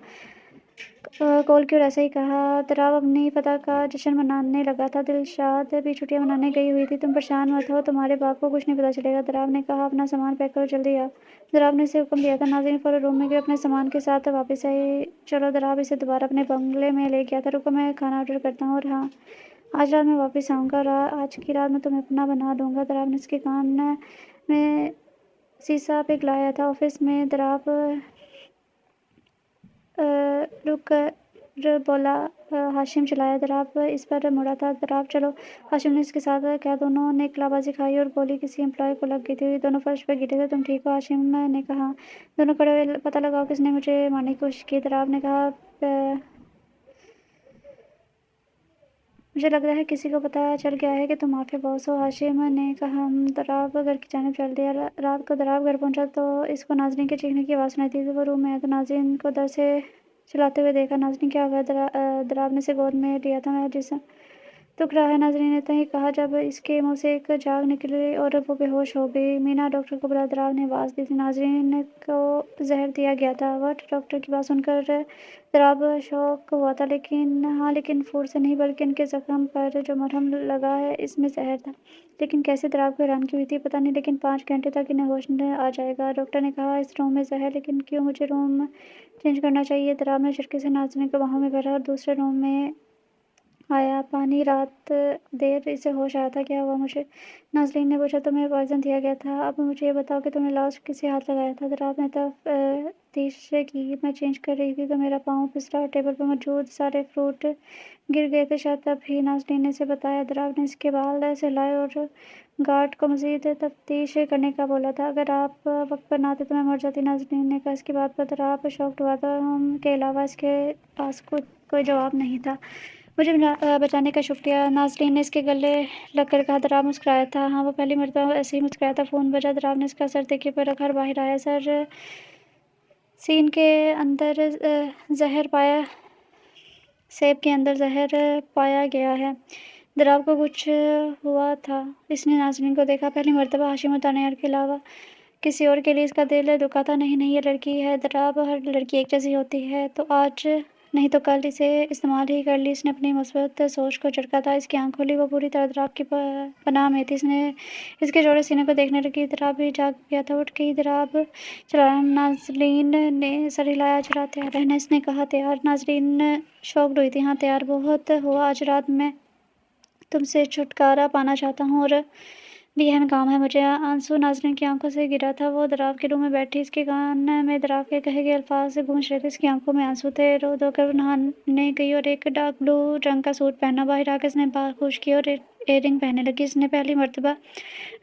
कॉल की और ऐसा ही कहा। दराव अपनी पता का जश्न मनाने लगा था। दिलशाद भी छुट्टियां मनाने गई हुई थी। तुम परेशान मत हो, तुम्हारे बाप को कुछ नहीं पता चलेगा। दराव ने कहा। अपना सामान पैक करो, जल्दी आओ। दराव ने इसे हुक्म दिया था। नाज़रीन फौरन रूम में गई, अपने सामान के साथ वापस आई। चलो। दराव इसे दोबारा अपने बंगले में ले गया था। रुको, मैं खाना ऑर्डर करता हूँ, और हाँ, आज रात मैं वापस आऊँगा और आज की रात मैं तुम्हें अपना बना दूँगा। दराव ने उसके कान में शीशा पिघलाया था। ऑफिस में दराव रुक कर बोला। हाशिम चलाया। दराव इस पर मुड़ा था। दराव चलो। हाशिम ने इसके साथ क्या। दोनों ने कलाबाजी खाई और गोली किसी एम्प्लॉय को लग गई थी। दोनों फर्श पर गिरे थे। तुम ठीक हो? हाशिम ने कहा। दोनों खड़े हुए। पता लगाओ किसने मुझे मारने की कोशिश की। दराव ने कहा। मुझे लग रहा है किसी को पता चल गया है कि तुम माफिया बॉस हो। हाशिम ने कहा। हम दराव घर की जानिब चल दिया। रात को दराव घर पहुंचा तो इसको नाज़रीन के चीखने की आवाज़ सुनाई थी। वो रूम में आया तो नाज़रीन को दर से चिल्लाते हुए देखा। नाज़रीन, क्या हुआ? दराव ने इसे गोद में लिया था। मैं जिस दुख रहा है, नाज़रीन ने तय कहा जब इसके मुंह से एक झाग निकली और वो बेहोश हो गई। मीना, डॉक्टर को बुला। दराव ने आवाज़ दी थी। नाज़रीन को जहर दिया गया था। वह डॉक्टर की बात सुनकर दराव शौक हुआ था, लेकिन फूड से नहीं, बल्कि इनके जख्म पर जो मरहम लगा है इसमें जहर था। लेकिन कैसे? दराव को हैरानगी हुई थी। पता नहीं, लेकिन 5 घंटे तक इन्हें होश आ जाएगा। डॉक्टर ने कहा। इस रूम में जहर? लेकिन क्यों? मुझे रूम चेंज करना चाहिए। दराव ने झटके से नाज़रीन को बाहों में भरा और दूसरे रूम में आया। पानी, रात देर इसे होश आया था। क्या हुआ मुझे? नाज़रीन ने पूछा। तुम्हें पॉइजन दिया गया था। अब मुझे ये बताओ कि तुमने लाश किसे हाथ लगाया था? दराव ने तफ्तीश की। मैं चेंज कर रही थी तो मेरा पाँव फिसला और टेबल पर मौजूद सारे फ्रूट गिर गए थे। शायद तभी। नाज़रीन ने इसे बताया। दराव ने इसके बाल सहलाए और गार्ड को मज़ीद तफ्तीश करने का बोला था। अगर आप वक्त पर ना आते तो मैं मर जाती, नाज़रीन ने कहा। इसकी बात पर दराव शॉक्ड हुआ था। हम के अलावा इसके पास कोई जवाब नहीं था। मुझे बचाने का शुक्रिया, नाज़रीन ने इसके गले लगकर कहा। दराव मुस्कुराया था। हाँ, वो पहली मरतबा ऐसे ही मुस्कुराया था। फ़ोन बजा। दराव ने इसका सर तेखे पर रखा और बाहर आया। सर, सीन के अंदर जहर पाया सेब के अंदर जहर पाया गया है। दराव को कुछ हुआ था। इसने नाज़रीन को देखा। पहली मरतबा हाशिम तानियार के अलावा किसी और के लिए इसका दिल दुखा था। नहीं, ये लड़की है दराव, हर लड़की एक जैसी होती है, तो आज नहीं तो कल इसे इस्तेमाल ही कर ली। इसने अपनी मुस्बत सोच को झटका था। इसकी आँख खुली। वो पूरी तरह दराव की पनाह में थी। इसने इसके चौड़े सीने को देखने लगी। दराव भी जाग गया था। उठ गई। दराव चला। नाज़रीन ने सर हिलाया। आज रात तैयार रहना, इसने कहा। तैयार? नाज़रीन शॉक्ड हुई थी। हाँ, तैयार बहुत हुआ। आज रात मैं तुमसे छुटकारा पाना चाहता हूँ और بھی اہم کام ہے مجھے۔ آنسو ناظرین کی آنکھوں سے گرا تھا۔ وہ دراف کے روم میں بیٹھی، اس کے کان میں دراف کے کہے گئے الفاظ گونج رہے تھے۔ اس کی آنکھوں میں آنسو تھے۔ رو دھو کر وہ نہانے گئی اور ایک ڈارک بلو رنگ کا سوٹ پہنا۔ باہر آ کے اس نے بال خشک کیے اور ایئر رنگ پہننے لگی۔ اس نے پہلی مرتبہ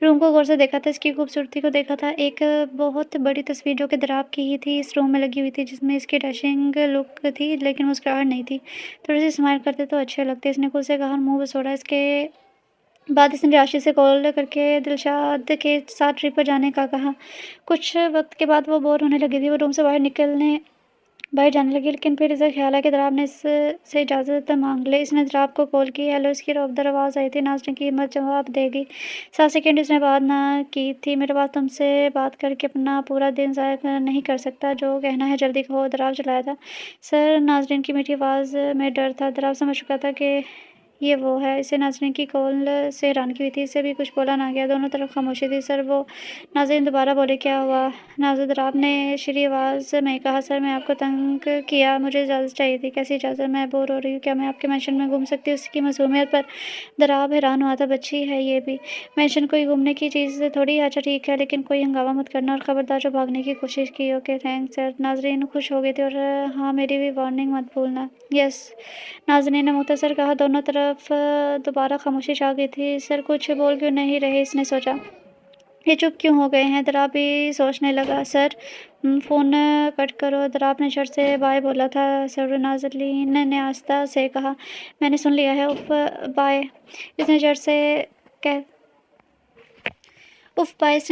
روم کو غور سے دیکھا تھا، اس کی خوبصورتی کو دیکھا تھا۔ ایک بہت بڑی تصویر جو کہ دراف کی ہی تھی اس روم میں لگی ہوئی تھی، جس میں اس کی ڈیشنگ لک تھی لیکن مسکراہٹ نہیں تھی۔ تھوڑی سی اسمائل کرتے تو اچھے لگتے، اس نے خود سے کہا اور منہ بسوڑا۔ اس کے بعد اس نے راشد سے کال کر کے دلشاد کے ساتھ ٹرپ پر جانے کا کہا۔ کچھ وقت کے بعد وہ بور ہونے لگی تھی۔ وہ روم سے باہر جانے لگی، لیکن پھر اسے خیال ہے کہ دراف نے اس سے اجازت مانگ لے۔ اس نے دراف کو کال کی۔ ہیلو، اس کی رعبدار آواز آئی تھی۔ ناظرین کی ہمت جواب دے گی۔ 7 سیکنڈ اس نے بات نہ کی تھی۔ میرے پاس تم سے بات کر کے اپنا پورا دن ضائع نہیں کر سکتا، جو کہنا ہے جلدی کہو۔ دراف چلایا تھا۔ سر، ناظرین کی میٹھی آواز میں ڈر تھا۔ دراف سمجھ چکا تھا کہ یہ وہ ہے۔ اسے ناظرین کی کال سے حیرانگی ہوئی تھی۔ اس سے بھی کچھ بولا نہ گیا۔ دونوں طرف خاموشی تھی۔ سر، وہ ناظرین دوبارہ بولے، کیا ہوا؟ دراف نے شری آواز میں کہا، سر، میں آپ کو تنگ کیا؟ مجھے اجازت چاہیے تھی۔ کیسی اجازت؟ میں بور ہو رہی ہوں، کیا میں آپ کے مینشن میں گھوم سکتی ہوں؟ اس کی معصومیت پر دراف حیران ہوا تھا۔ بچی ہے یہ بھی؟ مینشن کوئی گھومنے کی چیز تھوڑی ہے۔ اچھا ٹھیک ہے، لیکن کوئی ہنگامہ مت کرنا، اور خبردار جو بھاگنے کی کوشش کی۔ اوکے، تھینکس سر۔ ناظرین خوش ہو گئی تھی۔ اور ہاں، میری بھی وارننگ مت بھولنا۔ یس، ناظرین نے مختصر کہا۔ دونوں طرف دوبارہ خاموشی چھا گئی تھی۔ سر کچھ بول کیوں نہیں رہے؟ اس نے سوچا۔ یہ چپ کیوں ہو گئے ہیں؟ دراف بھی سوچنے لگا۔ سر، فون کٹ کرو۔ دراف نے جھٹ سے بائے بولا تھا۔ سر، ناظرین نے آہستہ سے کہا، میں نے سن لیا ہے۔ اف بائے، اس نے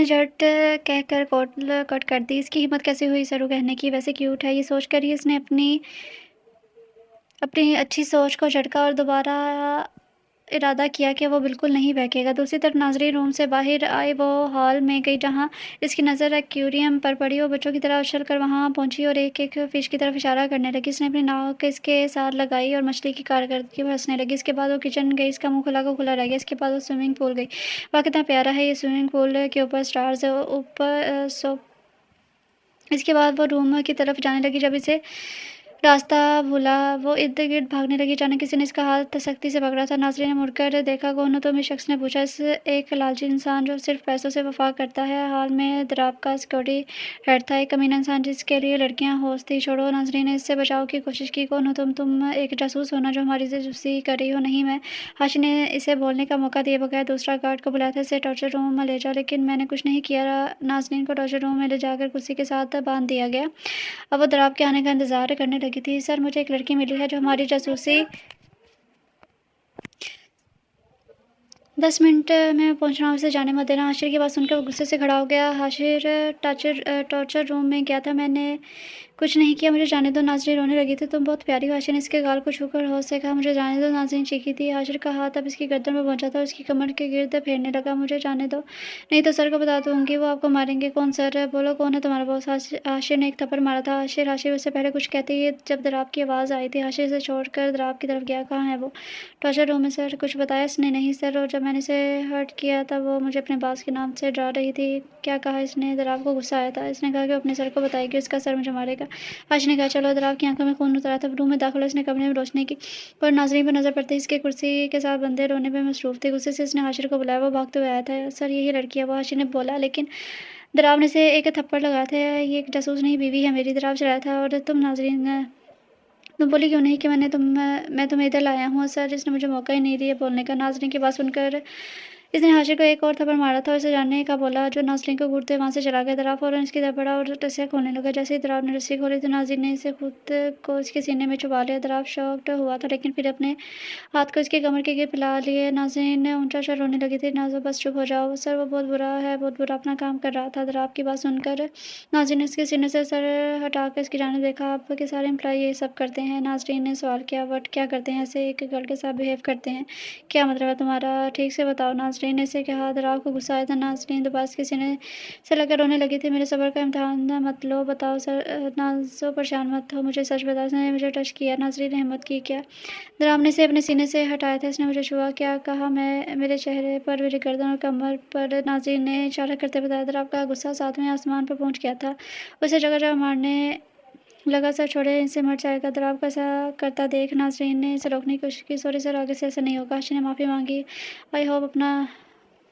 جھٹ کہہ کر کال کٹ کر دی۔ اس کی ہمت کیسے ہوئی سر کہنے کی؟ ویسے کیوٹ ہے۔ یہ سوچ کر ہی اس نے اپنی اچھی سوچ کو جھٹکا اور دوبارہ ارادہ کیا کہ وہ بالکل نہیں بہکے گا۔ دوسری طرف ناظرین روم سے باہر آئی۔ وہ ہال میں گئی جہاں اس کی نظر ایکویریم پر پڑی۔ وہ بچوں کی طرح اچھل کر وہاں پہنچی اور ایک ایک فش کی طرف اشارہ کرنے لگی۔ اس نے اپنی ناک اس کے ساتھ لگائی اور مچھلی کی کارکردگی پر ہنسنے لگی۔ اس کے بعد وہ کچن گئی۔ اس کا منہ کھلا کا کھلا رہ گیا۔ اس کے بعد وہ سوئمنگ پول گئی۔ واہ، کتنا پیارا ہے یہ سوئمنگ پول کے اوپر سٹارز اس کے بعد وہ روم کی طرف جانے لگی۔ جب اسے راستہ بھولا، وہ ارد گرد بھاگنے لگی۔ اچانک کسی نے اس کا ہاتھ سختی سے پکڑا تھا۔ ناظرین نے مڑ کر دیکھا۔ کون ہو تم؟ اس شخص نے پوچھا۔ ایک لالچی انسان جو صرف پیسوں سے وفا کرتا ہے۔ حال میں دراف کا سیکورٹی ہیڈ تھا، ایک کمینہ انسان جس کے لیے لڑکیاں ہوس تھیں۔ چھوڑو، ناظرین نے اس سے بچاؤ کی کوشش کی۔ کون ہو تم؟ تم ایک جاسوس ہو نا جو ہماری جاسوسی کر رہی ہو؟ نہیں، میں۔ ہاشی نے اسے بولنے کا موقع دیے بغیر دوسرا گارڈ کو بلایا تھا۔ اسے ٹارچر روم میں لے جاؤ۔ لیکن میں نے کچھ نہیں کیا۔ ناظرین کو ٹارچر روم میں لے جا کر کرسی کے ساتھ باندھ دیا گیا۔ اب وہ دراف کے آنے کا انتظار کرنے لگی تھی۔ سر، مجھے ایک لڑکی ملی ہے جو ہماری جاسوسی 10 منٹ میں پہنچ رہا ہوں، اسے جانے مت دینا۔ حاشر کی بات سن کر وہ غصے سے کھڑا ہو گیا۔ حاشر ٹارچر روم میں گیا تھا، میں نے کچھ نہیں کیا، مجھے جانے دو۔ ناظرین رونے لگی تھی۔ تم بہت پیاری ہو، حاشر نے اس کے گال کو چھو کر ہوش سے کہا۔ مجھے جانے دو، ناظرین چیخی تھی۔ حاشر کا ہاتھ اب اس کی گردن پر پہنچا تھا اور اس کی کمر کے گرد پھیرنے لگا۔ مجھے جانے دو، نہیں تو سر کو بتا دوں گی، وہ آپ کو ماریں گے۔ کون سر؟ بولو، کون ہے تمہارا باس؟ حاشر نے ایک تھپڑ مارا تھا۔ حاشر اس سے پہلے کچھ کہتی ہے جب دراف کی آواز آئی تھی۔ حاشر اسے چھوڑ کر دراف کی طرف گیا۔ کہاں ہے وہ؟ ٹارچر روم میں سر۔ کچھ بتایا اس نے؟ نہیں سر، اور جب میں نے اسے ہرٹ کیا تھا وہ مجھے اپنے باس کے نام سے ڈرا رہی تھی۔ کیا کہا اس نے؟ دراف کو غصہ آیا تھا۔ اس نے کہا کہ وہ اپنے سر کو بتائے گی، اس کا سر مجھے مارے گا۔ حاشر نے کہا، چلو۔ دراف کی آنکھوں میں خون اتر آیا تھا۔ روم میں داخل ہوا۔ اس نے کمرے میں روشنی کی اور ناظرین پر نظر پڑتے ہی اس کے کرسی کے ساتھ بندے رونے میں مصروف تھے۔ غصے سے اس نے حاشر کو بلایا۔ وہ بھاگتے ہوئے آیا تھا۔ سر، یہی لڑکی ہے وہ، حاشر نے بولا، لیکن دراف نے اسے ایک تھپڑ لگایا تھا۔ یہ ایک جاسوس نہیں، بیوی ہے میری، دراف چلایا تھا۔ اور تم؟ ناظرین تم بولی کیوں نہیں کہ میں تمہیں ادھر لایا ہوں؟ سر، اس نے مجھے موقع ہی نہیں دیا بولنے کا۔ ناظرین کی بات سن کر اس نے حاشر کو ایک اور تھپڑ مارا تھا اور اسے جانے کا بولا، جو ناظرین کو گھورتے وہاں سے چلا گیا۔ دراف فوراً اس کی طرف بڑھا اور رسیاں کھولنے لگا۔ جیسے ہی دراف نے رسی کھولی تو ناظرین نے اسے خود کو اس کے سینے میں چھپا لیا۔ دراف شاکڈ ہوا تھا، لیکن پھر اپنے ہاتھ کو اس کی کمر کے گرد پھیلا لیے۔ ناظرین اونچا چڑھ رونے لگی تھی۔ نازو، بس چپ ہو جاؤ۔ سر، وہ بہت برا ہے، بہت برا اپنا کام کر رہا تھا۔ دراف کی بات سن کر ناظرین نے اس کے سینے سے سر ہٹا کر اس کی جانب دیکھا۔ آپ کے سارے امپلائی یہی سب کرتے ہیں؟ ناظرین نے سوال کیا۔ وٹ؟ کیا کرتے ہیں؟ ایسے ایک گرل کے ساتھ بیہیو کرتے ہیں؟ کیا مطلب ہے تمہارا؟ ٹھیک سے بتاؤ، ناظرین نے اسے کہا۔ دراف کو غصہ آیا تھا۔ ناظرین دوبارہ اس کے سینے سے لگ کر رونے لگی تھی۔ میرے صبر کا امتحان مت لو، بتاؤ سر۔ نازو، پریشان مت ہو، مجھے سچ بتاؤ، اس نے مجھے ٹچ کیا۔ ناظرین نے ہمت کی۔ کیا؟ دراف نے اسے اپنے سینے سے ہٹایا تھا۔ اس نے مجھے چھوا۔ کیا کہا؟ میرے چہرے پر، میری گردن اور کمر پر، ناظرین نے اشارہ کرتے بتایا۔ دراف کا غصہ 7ویں آسمان پر پہنچ گیا تھا۔ اسے جگہ جگہ مارنے لگا۔ سر چھوڑے، اس سے مر جائے گا۔ دراف کو ایسا کرتا دیکھ ناظرین نے اسے روکنے کی کوشش کی۔ سوری سر، آگے سے ایسا نہیں ہوگا۔ حاشر نے معافی مانگی۔ آئی ہوپ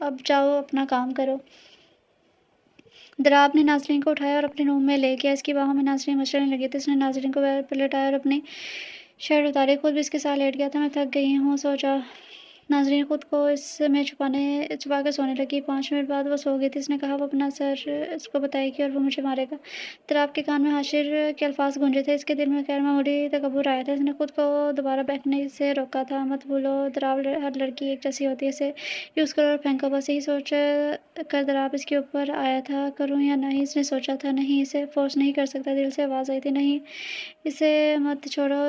اب جاओ اپنا کام کرو۔ دراب نے ناظرین کو اٹھایا اور اپنے روم میں لے گیا۔ اس کی باہوں میں ناظرین مچلنے لگی تھی۔ اس نے ناظرین کو بیڈ پر لٹایا اور اپنی شرٹ اتاری۔ خود بھی اس کے ساتھ لیٹ گیا تھا۔ میں تھک گئی ہوں، سو جا۔ ناظرین خود کو اس میں چھپا کر سونے لگی۔ 5 منٹ بعد وہ سو گئی تھی۔ اس نے کہا وہ اپنا سر اس کو بتائے گی اور وہ مجھے مارے گا۔ دراب کے کان میں حاشر کے الفاظ گونجے تھے۔ اس کے دل میں غیر معمولی تکبر آیا تھا۔ اس نے خود کو دوبارہ بہکنے سے روکا تھا۔ مت بھولو دراب، ہر لڑکی ایک جیسی ہوتی ہے، اسے یوز کرو اور پھینکو بس۔ یہی سوچ کر دراب اس کے اوپر آیا تھا۔ کروں یا نہیں؟ اس نے سوچا تھا۔ نہیں، اسے فورس نہیں کر سکتا۔ دل سے آواز آئی تھی، نہیں اسے مت چھوڑو۔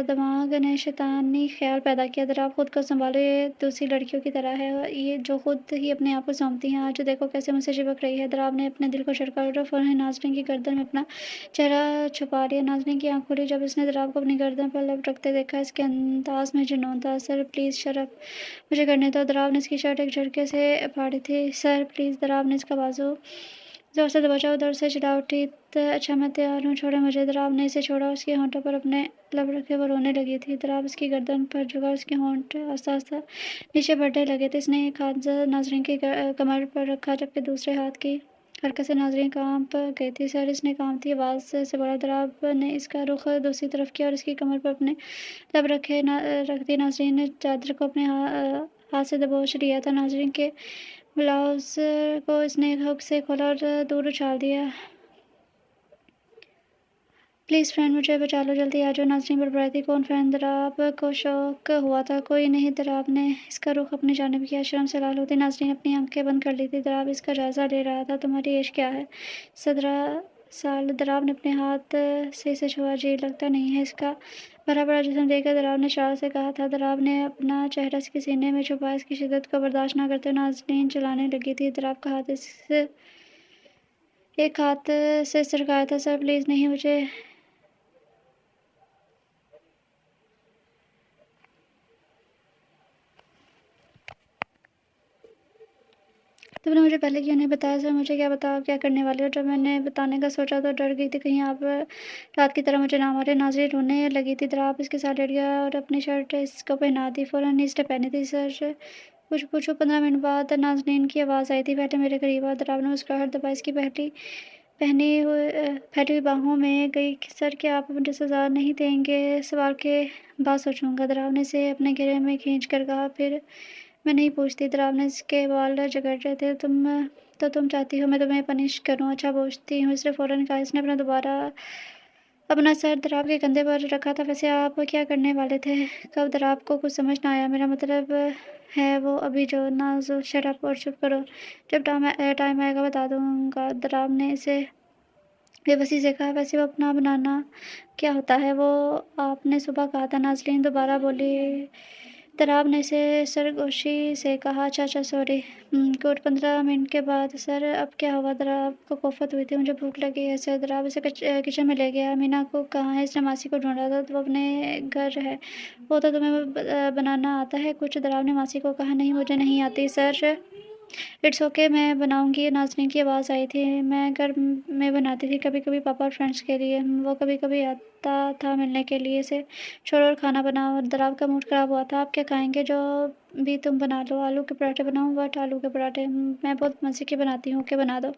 دماغ نے شیطانی خیال پیدا کیا، دراب خود کو سنبھالو، یہ دوسری لڑکیوں کی طرح ہے، یہ جو خود ہی اپنے آپ کو سونپتی ہیں۔ آج دیکھو کیسے مجھ سے چپک رہی ہے۔ دراب نے اپنے دل کو جھٹکا اور فوراً ناظرین کی گردن میں اپنا چہرہ چھپا لیا۔ ناظرین کی آنکھ کھلی جب اس نے دراب کو اپنی گردن پر لب رکھتے دیکھا۔ اس کے انداز میں جنون تھا۔ سر پلیز شٹ اپ، مجھے کرنے دو۔ دراب نے اس کی شرٹ ایک جھٹکے سے پھاڑی تھی۔ Sir please. دراب نے اس کا بازو زور سے دبوچا، وہ درد سے چلا اٹھی۔ اچھا میں تیار ہوں، چھوڑیں مجھے۔ دراب نے اسے چھوڑا، اس کے ہونٹوں پر اپنے لب رکھے، وہ رونے لگی تھی۔ دراب اس کی گردن پر جھکا اور اس کے ہونٹ آہستہ آہستہ نیچے بڑھنے لگے تھے۔ اس نے ایک ہاتھ ناظرین کی کمر پر رکھا جبکہ دوسرے ہاتھ کی حرکت سے ناظرین کانپ گئی تھی۔ سر، اس نے کانپتی آواز سے بولا۔ دراب نے اس کا رخ دوسری طرف کیا اور اس کی کمر پر اپنے لب رکھ دی۔ ناظرین نے چادر کو اپنے ہاتھ سے دبوچ لیا تھا۔ ناظرین کے بلاؤز کو اس نے ہک سے کھولا اور دور اچھال دیا۔ پلیز فرینڈ، مجھے بچا لو، جلدی آ جاؤ۔ ناظرین بڑبڑائی تھی۔ کون فرینڈ؟ دراب کو شوق ہوا تھا۔ کوئی نہیں۔ دراب نے اس کا رخ اپنی جانب کیا، شرم سے لال ہوتی ناظرین اپنی آنکھیں بند کر لی تھی۔ دراب اس کا جائزہ لے رہا تھا۔ تمہاری ایج کیا ہے؟ 17 سال۔ دراب نے اپنے ہاتھ سے اسے چھوا۔ جی، لگتا نہیں ہے۔ اس کا بھرا پڑا جسم دیکھ کر دراب نے شرارت سے کہا تھا۔ دراب نے اپنا چہرہ اس کے سینے میں چھپایا، اس کی شدت کو برداشت نہ کرتے ہوئے ناظرین چلانے لگی تھی۔ دراب کا ہاتھ ایک ہاتھ سے سرکایا تھا۔ سر پلیز نہیں، مجھے تم نے مجھے پہلے کیوں نہیں بتایا؟ سر مجھے کیا بتاؤ، آپ کیا کرنے والے ہو؟ جب میں نے بتانے کا سوچا تو ڈر گئی تھی کہیں آپ رات کی طرح مجھے نہ مارے۔ ناظرین رونے لگی تھی۔ دراب اس کے ساتھ لیٹ گیا اور اپنی شرٹ اس کو پہنا دی۔ فوراً اس نے پہنی تھی۔ سر کچھ پوچھو۔ 15 منٹ بعد ناظرین کی آواز آئی تھی، پہلے میرے قریب آؤ۔ دراب نے مسکراہٹ دبائی اس کی پھیلی ہوئی باہوں میں گئی۔ سر کیا آپ مجھے سزا نہیں دیں گے؟ سوال کے بعد سوچوں گا۔ دراب نے اسے اپنے گھیرے میں کھینچ کر کہا۔ پھر میں نہیں پوچھتی۔ دراب نے اس کے بال جگڑ رہے تھے۔ تم چاہتی ہو میں تمہیں پنش کروں؟ اچھا پوچھتی ہوں، اس نے فوراً کہا۔ اس نے اپنا سر دراب کے کندھے پر رکھا تھا۔ ویسے آپ کیا کرنے والے تھے؟ کب؟ دراب کو کچھ سمجھ نہ آیا۔ میرا مطلب ہے وہ ابھی جو نازو شٹ اپ اور چپ کرو، جب ٹائم آئے گا بتا دوں گا۔ دراب نے اسے بے بسی سے کہا۔ ویسے وہ اپنا بنانا کیا ہوتا ہے؟ وہ آپ نے صبح کہا تھا۔ ناظرین دوبارہ بولی۔ دراب نے اسے سرگوشی سے کہا۔ اچھا سوری۔ گڈ۔ 15 منٹ کے بعد سر اب کیا ہوا؟ دراب کو کوفت ہوئی تھی۔ مجھے بھوک لگی ہے سر۔ دراب اسے کچن میں لے گیا۔ مینا کو کہاں ہے؟ اس نے ماسی کو ڈھونڈا تھا۔ وہ اپنے گھر ہے۔ وہ تو تمہیں بنانا آتا ہے کچھ؟ دراب نے ماسی کو کہا۔ نہیں، مجھے نہیں آتی سر۔ اٹس اوکے، میں بناؤں گی۔ ناظرین کی آواز آئی تھی۔ میں گھر میں بناتی تھی، کبھی کبھی پاپا اور فرینڈس کے لیے۔ وہ کبھی کبھی آتا تھا ملنے کے لیے۔ اسے چھوڑو اور کھانا بناؤ۔ دراب کا موڈ خراب ہوا تھا۔ آپ کیا کھائیں گے؟ جو بھی تم بنا لو۔ آلو کے پراٹھے بناؤں؟ وٹ؟ آلو کے پراٹھے میں بہت مزے کے بناتی ہوں۔ اوکے، بنا دو۔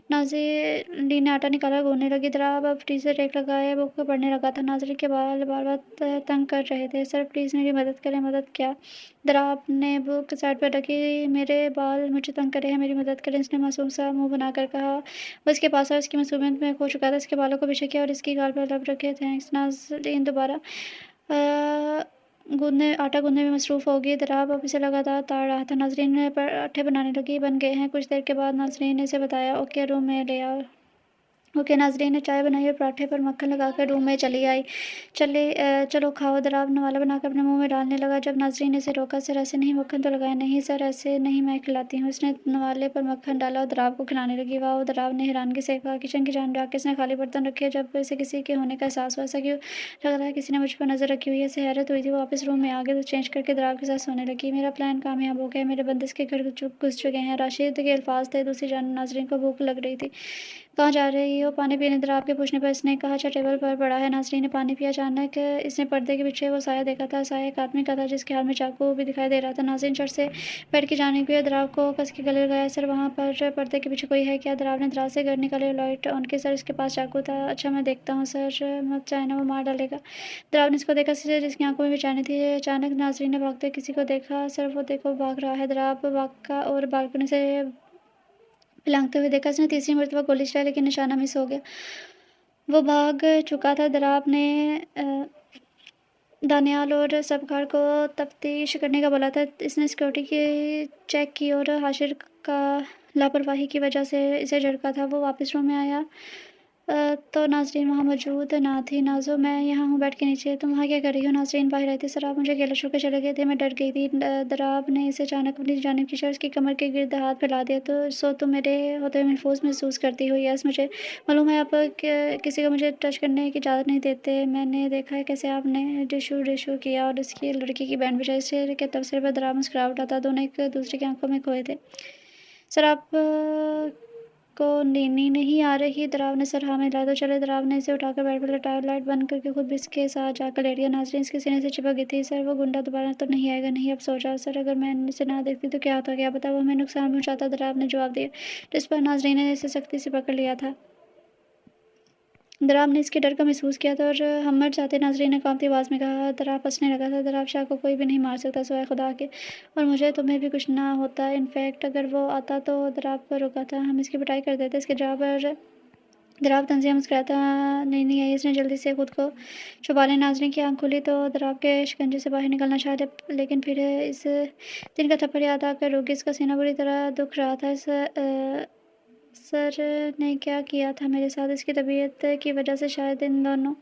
ناظرین نے آٹا نکالا اور گوندنے لگی۔ دراب اب ٹیچر ٹیک لگائے بک پڑھنے لگا تھا۔ ناظرین کے بال بار بار تنگ کر رہے تھے۔ سر پلیز میری مدد کریں۔ مدد کیا؟ دراب نے بک سائڈ پر رکھی۔ میرے بال مجھے تنگ کر رہے ہیں، میری مدد کریں، اس نے معصوم سا منہ بنا کر کہا۔ وہ اس کے پاس آیا، اس کی معصومیت میں کھو چکا تھا۔ اس کے بالوں کو پیچھے کیا اور اس کی گال پر لب رکھے۔ تھینکس۔ ناظرین دوبارہ آٹا گوندنے میں مصروف ہوگی۔ دراب اب اسے لگاتار تاڑ رہا تھا۔ ناظرین پراٹھے بنانے لگی۔ بن گئے ہیں۔ کچھ دیر کے بعد ناظرین نے اسے بتایا۔ اوکے، روم میں لے آؤ۔ اوکے۔ ناظرین نے چائے بنائی اور پراٹھے پر مکھن لگا کر روم میں چلی آئی۔ چلو کھاؤ۔ دراب نوالا بنا کر اپنے منہ میں ڈالنے لگا جب ناظرین نے اسے روکا۔ سر ایسے نہیں، مکھن تو لگائیں۔ نہیں سر، ایسے نہیں، میں کھلاتی ہوں۔ اس نے نوالے پر مکھن ڈالا اور دراب کو کھلانے لگی۔ واہ، دراب نے حیرانگی سے کہا۔ کچن کی جانب جا کے اس نے خالی برتن رکھے جب اسے کسی کے ہونے کا احساس ہوا۔ ایسا کیوں لگ رہا ہے کسی نے مجھ پر نظر رکھی ہوئی ہے؟ اسے حیرت ہوئی تھی۔ وہ واپس روم میں آ گئی، چینج کر کے دراب کے ساتھ سونے لگی۔ میرا پلان کامیاب ہو گیا، میرے بندے اس کے گھر گھس چکے ہیں، راشد کے الفاظ تھے۔ دوسری جانب ناظرین کو بھوک لگ رہی تھی۔ کہاں جا رہی ہو؟ پانی پینے دراپ کے پوچھنے پر اس نے کہا اچھا ٹیبل پر پڑا ہے۔ ناظرین نے پانی پیا۔ اچانک اس نے پردے کے پیچھے وہ سایہ دیکھا تھا۔ سایہ ایک آدمی کا تھا جس کے ہاتھ میں چاقو بھی دکھائی دے رہا تھا۔ ناظرین جھٹ سے بیٹھ کے جانے گئی اور دراپ کو کس کے گلے لگایا۔ سر وہاں پر پردے کے پیچھے کوئی ہے کیا؟ دراپ نے دراز سے گن نکالی اور لائٹ آن کی۔ سر اس کے پاس چاقو تھا۔ اچھا میں دیکھتا ہوں۔ سر مت جانا، وہ مار ڈالے گا۔ دراپ نے اس کو دیکھا جس کی آنکھوں میں بے چینی تھی۔ اچانک ناظرین نے بھاگتے کسی کو دیکھا۔ سر وہ دیکھو بھاگ رہا ہے۔ دراپ بھاگا اور بالکنی سے پھلانگتے ہوئے دیکھا۔ اس نے تیسری مرتبہ گولی چلائی لیکن نشانہ مس ہو گیا۔ وہ بھاگ چکا تھا۔ دراپ نے دانیال اور سبکار کو تفتیش کرنے کا بولا تھا۔ اس نے سیکورٹی کی چیک کی اور حاشر کا لاپرواہی کی وجہ سے اسے جھڑکا تھا۔ وہ واپس روم میں آیا تو ناظرین وہاں موجود نہ تھی۔ نازو میں یہاں ہوں، بیٹھ کے نیچے۔ تم وہاں کیا کر رہی ہو؟ ناظرین باہر آئی تھی۔ سر آپ مجھے اکیلا چھوڑ کر چلے گئے تھے، میں ڈر گئی تھی۔ دراپ نے اسے اچانک اپنی جانب کھینچا اور اس کی کمر کے گرد ہاتھ پھیلا دیا۔ سو تم میرے ہوتے ہوئے محفوظ محسوس کرتی ہو؟ یس مجھے معلوم ہے، آپ کسی کو مجھے ٹچ کرنے کی اجازت نہیں دیتے۔ میں نے دیکھا ہے کیسے آپ نے ڈشو کیا اور اس کی لڑکی کی بینڈ بجائی۔ اس کے تبصرے پر دراپ مسکرا اٹھا تھا۔ دونوں ایک دوسرے کی آنکھوں میں کھوئے تھے۔ سر آپ کو نیند نہیں آ رہی؟ دراپ نے سر ہاں میں ہلایا۔ تو چلے۔ دراپ نے اسے اٹھا کر بیڈ پر لٹایا اور لائٹ بند کرکے خود بھی اس کے ساتھ جا کر لیٹ گیا۔ ناظرین اس کے سینے سے چپک گئی تھی۔ سر وہ گنڈا دوبارہ تو نہیں آئے گا؟ نہیں، اب سو جاؤ۔ سر اگر میں اسے نہ دیکھتی تو کیا ہوتا؟ کیا پتا وہ ہمیں نقصان پہنچاتا، دراپ نے جواب دیا۔ جس پر ناظرین نے اسے سختی سے پکڑ لیا تھا۔ دراپ نے اس کے ڈر کا محسوس کیا تھا اور ہم مر جاتے، ناظرین نے کانپتی آواز میں کہا۔ دراپ ہنسنے لگا تھا۔ دراپ شاہ کو کوئی بھی نہیں مار سکتا سوائے خدا کے، اور مجھے۔ تمہیں بھی کچھ نہ ہوتا۔ ان فیکٹ اگر وہ آتا تو دراپ رکا تھا، ہم اس کی پٹائی کر دیتے۔ اس کے جواب پر دراپ طنزیہ مسکراتا نہیں آئی۔ اس نے جلدی سے خود کو چھپا لیا۔ ناظرین کی آنکھ کھلی تو دراپ کے شکنجے سے باہر نکلنا چاہا، لیکن پھر اس دن کا تھپڑ یاد آ کر رک گئی۔ اس کا سینہ بری طرح دکھ رہا تھا۔ سر نے کیا کیا تھا میرے ساتھ؟ اس کی طبیعت کی وجہ سے شاید ان دنوں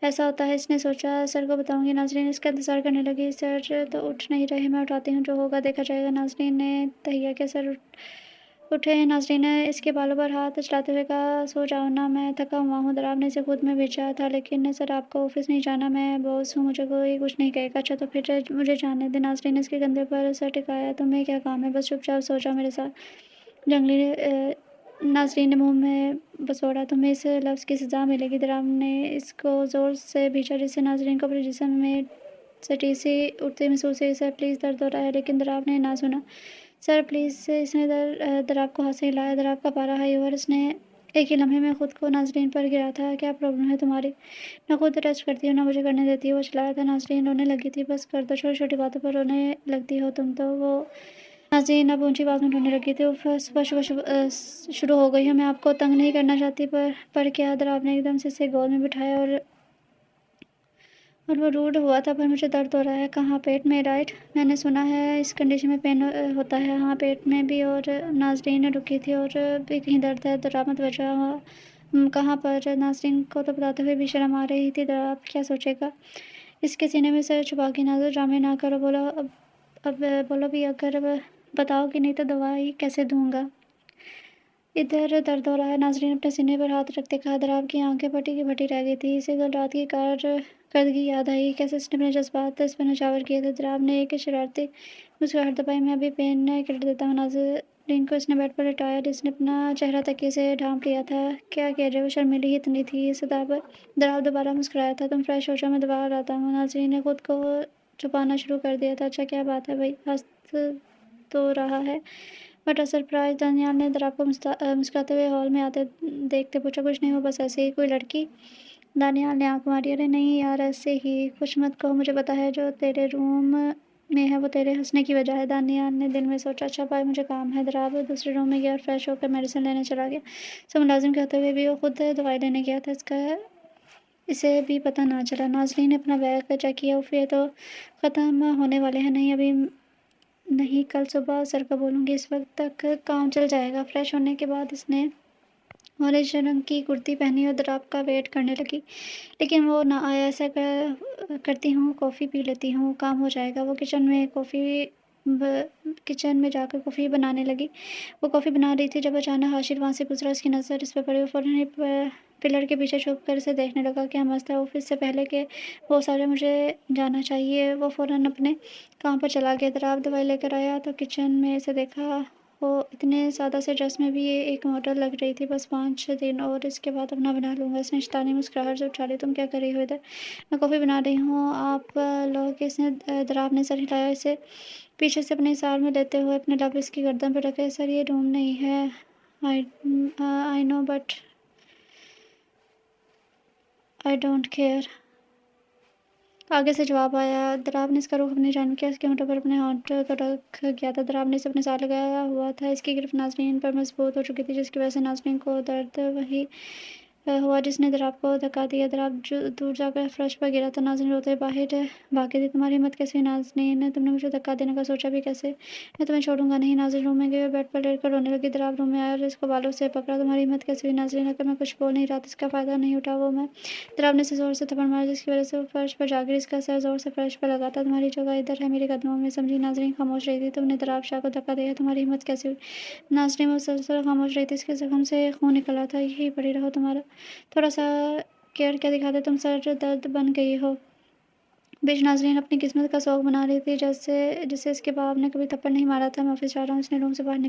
ایسا ہوتا ہے، اس نے سوچا۔ سر کو بتاؤں گی؟ ناظرین اس کا انتظار کرنے لگی۔ سر تو اٹھ نہیں رہے، میں اٹھاتی ہوں، جو ہوگا دیکھا جائے گا۔ ناظرین نے تہیہ کیا۔ سر اٹھے ہیں؟ ناظرین نے اس کے بالوں پر ہاتھ چلاتے ہوئے کہا۔ سو جاؤ نا، میں تھکا ہوا ہوں۔ دراپ نے اسے خود میں بھیجا تھا، لیکن سر آپ کو آفس نہیں جانا، میں باس ہوں، مجھے کوئی کچھ نہیں کہے گا۔ اچھا تو پھر مجھے جانے دیں۔ ناظرین نے اس کے کندھے پر سر ٹکایا۔ تمہیں کیا کام ہے؟ بس چپ چاپ سو جاؤ میرے ساتھ۔ ناظرین نے منہ میں بسوڑا۔ تمہیں اس لفظ کی سزا ملے گی۔ دراپ نے اس کو زور سے بھینچا جس سے ناظرین کو اپنے جسم میں سٹی سی اٹھتی محسوس ہوئی۔ سر پلیز، درد ہو رہا ہے۔ لیکن دراپ نے نہ سنا۔ Sir please. اس نے دراپ کو ہاتھ سے ہلایا۔ دراپ کا پارا ہائی ہوا اور اس نے ایک ہی لمحے میں خود کو ناظرین پر گرا تھا۔ کیا پرابلم ہے تمہاری؟ نہ خود ٹچ کرتی ہو نہ مجھے کرنے دیتی ہو، وہ چلایا تھا۔ ناظرین رونے لگی تھی۔ بس کر دو، چھوٹی چھوٹی باتوں پر رونے لگتی ہو تم تو۔ وہ ناظرین اب اونچی آواز میں رونے لگی تھی۔ صبح شروع ہو گئی ہو، میں آپ کو تنگ نہیں کرنا چاہتی، پر کیا؟ دراپ نے ایک دم سے اسے گود میں بٹھایا اور وہ روڈ ہوا تھا۔ پر مجھے درد ہو رہا ہے۔ کہاں؟ پیٹ میں، رائٹ؟ میں نے سنا ہے اس کنڈیشن میں پین ہوتا ہے۔ ہاں، پیٹ میں بھی۔ اور ناظرین رکی تھی۔ اور بھی کہیں درد ہے؟ دراپ متوجہ ہوا۔ کہاں پر؟ ناظرین کو تو بتاتے ہوئے بھی شرم آ رہی تھی۔ دراپ کیا سوچے گا؟ اس کے سینے میں سر چھپا کے ناظر ڈرامے نہ کرو، بولو اب بولو بھی، اگر بتاؤ کہ نہیں تو دوائی کیسے دوں گا؟ ادھر درد ہو رہا ہے۔ ناظرین اپنے سینے پر ہاتھ رکھتے کہا۔ دراپ کی آنکھیں پھٹی کی پھٹی رہ گئی تھی۔ اسے کل رات کی کارکردگی یاد آئی، کیسے اس نے اپنے جذبات اس پر نچھاور کیے تھے۔ دراپ نے ایک شرارتی مسکراہٹ دبائی۔ میں ابھی پین کلر دیتا ہوں۔ ناظرین کو اس نے بیڈ پر لٹایا اور اس نے اپنا چہرہ تکیے سے ڈھانپ لیا تھا۔ کیا کہہ رہے ہو؟ شرمیلی ہی اتنی تھی اس ادا پر۔ دراپ دوبارہ مسکرایا تھا۔ تم فریش ہو جاؤ، میں دوبارہ لاتا ہوں۔ ناظرین نے خود کو چھپانا شروع کر دیا تھا۔ اچھا کیا بات ہے بھائی، ہنس تو رہا ہے؟ But surprise! دانیال نے دراپ کو مسکراتے ہوئے ہال میں آتے دیکھتے پوچھا۔ کچھ نہیں، وہ بس ایسے ہی کوئی لڑکی۔ دانیال نے آنکھ ماری۔ ارے نہیں یار، ایسے ہی کچھ مت کہو، مجھے پتا ہے جو تیرے روم میں ہے وہ تیرے ہنسنے کی وجہ ہے۔ دانیال نے دل میں سوچا۔ اچھا بھائی، مجھے کام ہے۔ دراپ دوسرے روم میں گیا اور فریش ہو کر میڈیسن لینے چلا گیا۔ سب ملازم کے ہوتے ہوئے بھی وہ خود دوائی لینے گیا تھا، اسے بھی پتہ نہ چلا۔ ناظرین نے اپنا بیگ چیک کیا۔ اف، یہ تو ختم ہونے والے ہیں۔ نہیں ابھی نہیں، کل صبح سر کو بولوں گی، اس وقت تک کام چل جائے گا۔ فریش ہونے کے بعد اس نے اورنج رنگ کی کرتی پہنی اور دراپ کا ویٹ کرنے لگی، لیکن وہ نہ آیا۔ ایسا کرتی ہوں، کافی پی لیتی ہوں، کام ہو جائے گا۔ وہ کچن میں جا کر کافی بنانے لگی۔ وہ کافی بنا رہی تھی جب اچانک حاشر وہاں سے گزرا۔ اس کی نظر اس پر پڑی۔ وہ فوراً پلر کے پیچھے چھپ کر اسے دیکھنے لگا۔ کیا مست ہے، آفس سے پہلے کہ وہ سارے مجھے جانا چاہیے۔ وہ فوراً اپنے کام پر چلا گیا۔ دراپ دوائی لے کر آیا تو کچن میں اسے دیکھا کو اتنے سادہ سے ڈریس میں بھی یہ ایک ماڈل لگ رہی تھی۔ بس 5 دن اور اس کے بعد اپنا بنا لوں گا۔ اس نے شیطانی مسکراہٹ سے اچھالی۔ تم کیا کر رہی ہو ادھر؟ میں کافی بنا رہی ہوں۔ آپ لوگ؟ اس نے ڈراو نے سر ہلایا، اسے پیچھے سے اپنے حصار میں لیتے ہوئے اپنے لب اس کی گردن پر رکھے۔ سر یہ روم نہیں ہے۔ آئی نو بٹ آئی ڈونٹ کیئر، آگے سے جواب آیا۔ دراو نے اس کا رخ اپنی جانب کیا، اس کے ہونٹوں پر اپنے ہونٹ کو رکھ گیا تھا۔ دراو نے اسے اپنے ساتھ لگایا ہوا تھا۔ اس کی گرفت نازنین پر مضبوط ہو چکی تھی، جس کی وجہ سے نازنین کو درد وہی ہوا جس نے دراو کو دھکا دیا۔ دراو دور جا کر فرش پر گرا تو نازنین روتے ہوئے باہر بھاگی تھی۔ تمہاری ہمت کیسے ہوئی نازنین؟ تم نے مجھے دھکا دینے کا سوچا بھی کیسے؟ میں تمہیں چھوڑوں گا نہیں۔ نازنین روم میں گئی اور بیڈ پر لیٹ کر رونے لگی۔ دراو روم میں آیا اور اس کو بالوں سے پکڑا۔ تمہاری ہمت کیسے ہوئی نازنین؟ اگر میں کچھ بول نہیں رہا تو اس کا فائدہ نہیں اٹھا وہ میں؟ دراو نے اسے زور سے تھپڑ مارا، جس کی وجہ سے وہ فرش پر جا گری۔ اس کا سر زور سے فرش پر لگا تھا۔ تمہاری جگہ ادھر ہے، میرے قدموں میں، سمجھی؟ نازنین خاموش رہی تھی۔ تم نے دراو شاہ کو دھکا دیا، تمہاری ہمت کیسے ہوئی؟ نازنین مسلسل خاموش رہی تھی، اس کے زخم سے خون نکل رہا تھا۔ یہیں پڑی رہو، تمہارا تھوڑا سا کیئر کیا دکھاتے، تم سر درد بن گئی ہو۔ بیچ نازنین اپنی قسمت کا سوگ منا رہی تھی، جسے اس کے باپ نے کبھی تھپڑ نہیں مارا تھا۔ میں آفس جا رہا ہوں۔ اس نے روم سے باہر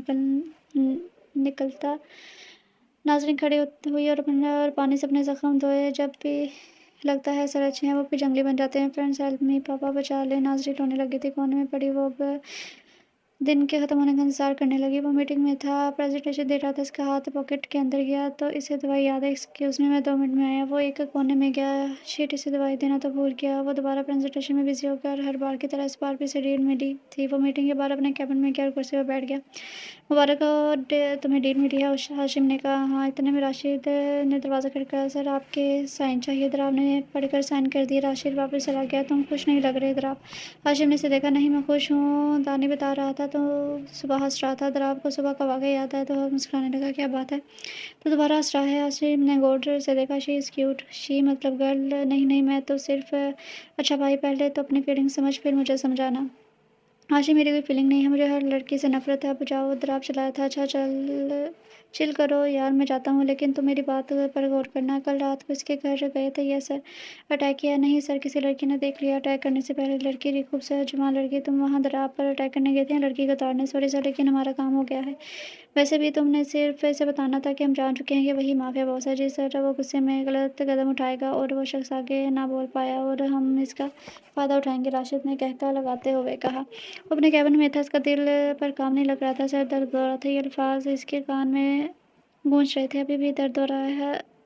نکلتا نازنین کھڑی ہوئی اور پانی سے اپنے زخم دھوئے۔ جب بھی لگتا ہے سر اچھے ہیں، وہ پھر جنگلی بن جاتے ہیں۔ فرینڈز ہیلپ می، پاپا بچا لیں۔ نازنین رونے لگی تھی، کونے میں پڑی۔ وہ اب دن کے ختم ہونے کا انتظار کرنے لگی۔ وہ میٹنگ میں تھا، پریزنٹیشن دے رہا تھا۔ اس کا ہاتھ پاکٹ کے اندر گیا تو اسے دوائی یاد آئی۔ ایکسکیوز می، میں 2 منٹ میں آیا۔ وہ ایک کونے میں گیا۔ شٹ، اسے دوائی دینا تو بھول گیا۔ وہ دوبارہ پریزنٹیشن میں بزی ہو گیا اور ہر بار کی طرح اس بار بھی اسے ڈیل ملی تھی۔ وہ میٹنگ کے بعد اپنے کیبن میں گیا اور کرسی پر بیٹھ گیا۔ مبارک ہو، تمہیں ڈیل ملی ہے، ہاشم نے کہا۔ ہاں، اتنے میں راشد نے دروازہ کھٹکھٹایا۔ سر، آپ کے سائن چاہیے۔ دراو نے پڑھ کر سائن کر دیے۔ راشد واپس چلا گیا۔ تم خوش نہیں لگ رہے دراو۔ ہاشم نے اسے دیکھا۔ نہیں، میں خوش ہوں، دانی بتا رہا تھا تو صبح ہنس رہا تھا۔ دراو کو صبح کا واقعہ یاد آیا تو وہ مسکرانے لگا۔ کیا بات ہے؟ تو دوبارہ ہنس رہا ہے؟ ہاشم نے غور سے دیکھا۔ شی از کیوٹ۔ شی مطلب گرل؟ نہیں، میں تو صرف اچھا بھائی، پہلے تو اپنی فیلنگ سمجھ، پھر مجھے سمجھانا۔ ہاشم، میری کوئی فیلنگ نہیں ہے، مجھے ہر لڑکی سے نفرت ہے۔ اب جاؤ۔ دراو چلایا تھا۔ اچھا، چل کرو یار، میں جاتا ہوں، لیکن تم میری بات پر غور کرنا۔ کل رات کو اس کے گھر گئے تھے؟ یس سر۔ اٹیک کیا؟ نہیں سر، کسی لڑکی نے دیکھ لیا۔ اٹیک کرنے سے پہلے لڑکی کی خوبصورت جوان لڑکی، تم وہاں دراو پر اٹیک کرنے گئے تھے یا لڑکی کو اتارنے؟ سوری سر، لیکن ہمارا کام ہو گیا ہے۔ ویسے بھی تم نے صرف اسے بتانا تھا کہ ہم جان چکے ہیں کہ وہی مافیا باس ہے۔ جی سر۔ وہ غصے میں غلط قدم اٹھائے گا اور وہ شخص آگے نہ بول پایا اور ہم اس کا فائدہ اٹھائیں گے، راشد نے قہقہہ لگاتے ہوئے کہا۔ وہ اپنے کیبن میں تھا، اس کا دل پر کام نہیں لگ رہا تھا، سر درد ہو رہا تھا۔ یہ الفاظ اس کے کان میں گونج رہے تھے۔ ابھی بھی درد ہو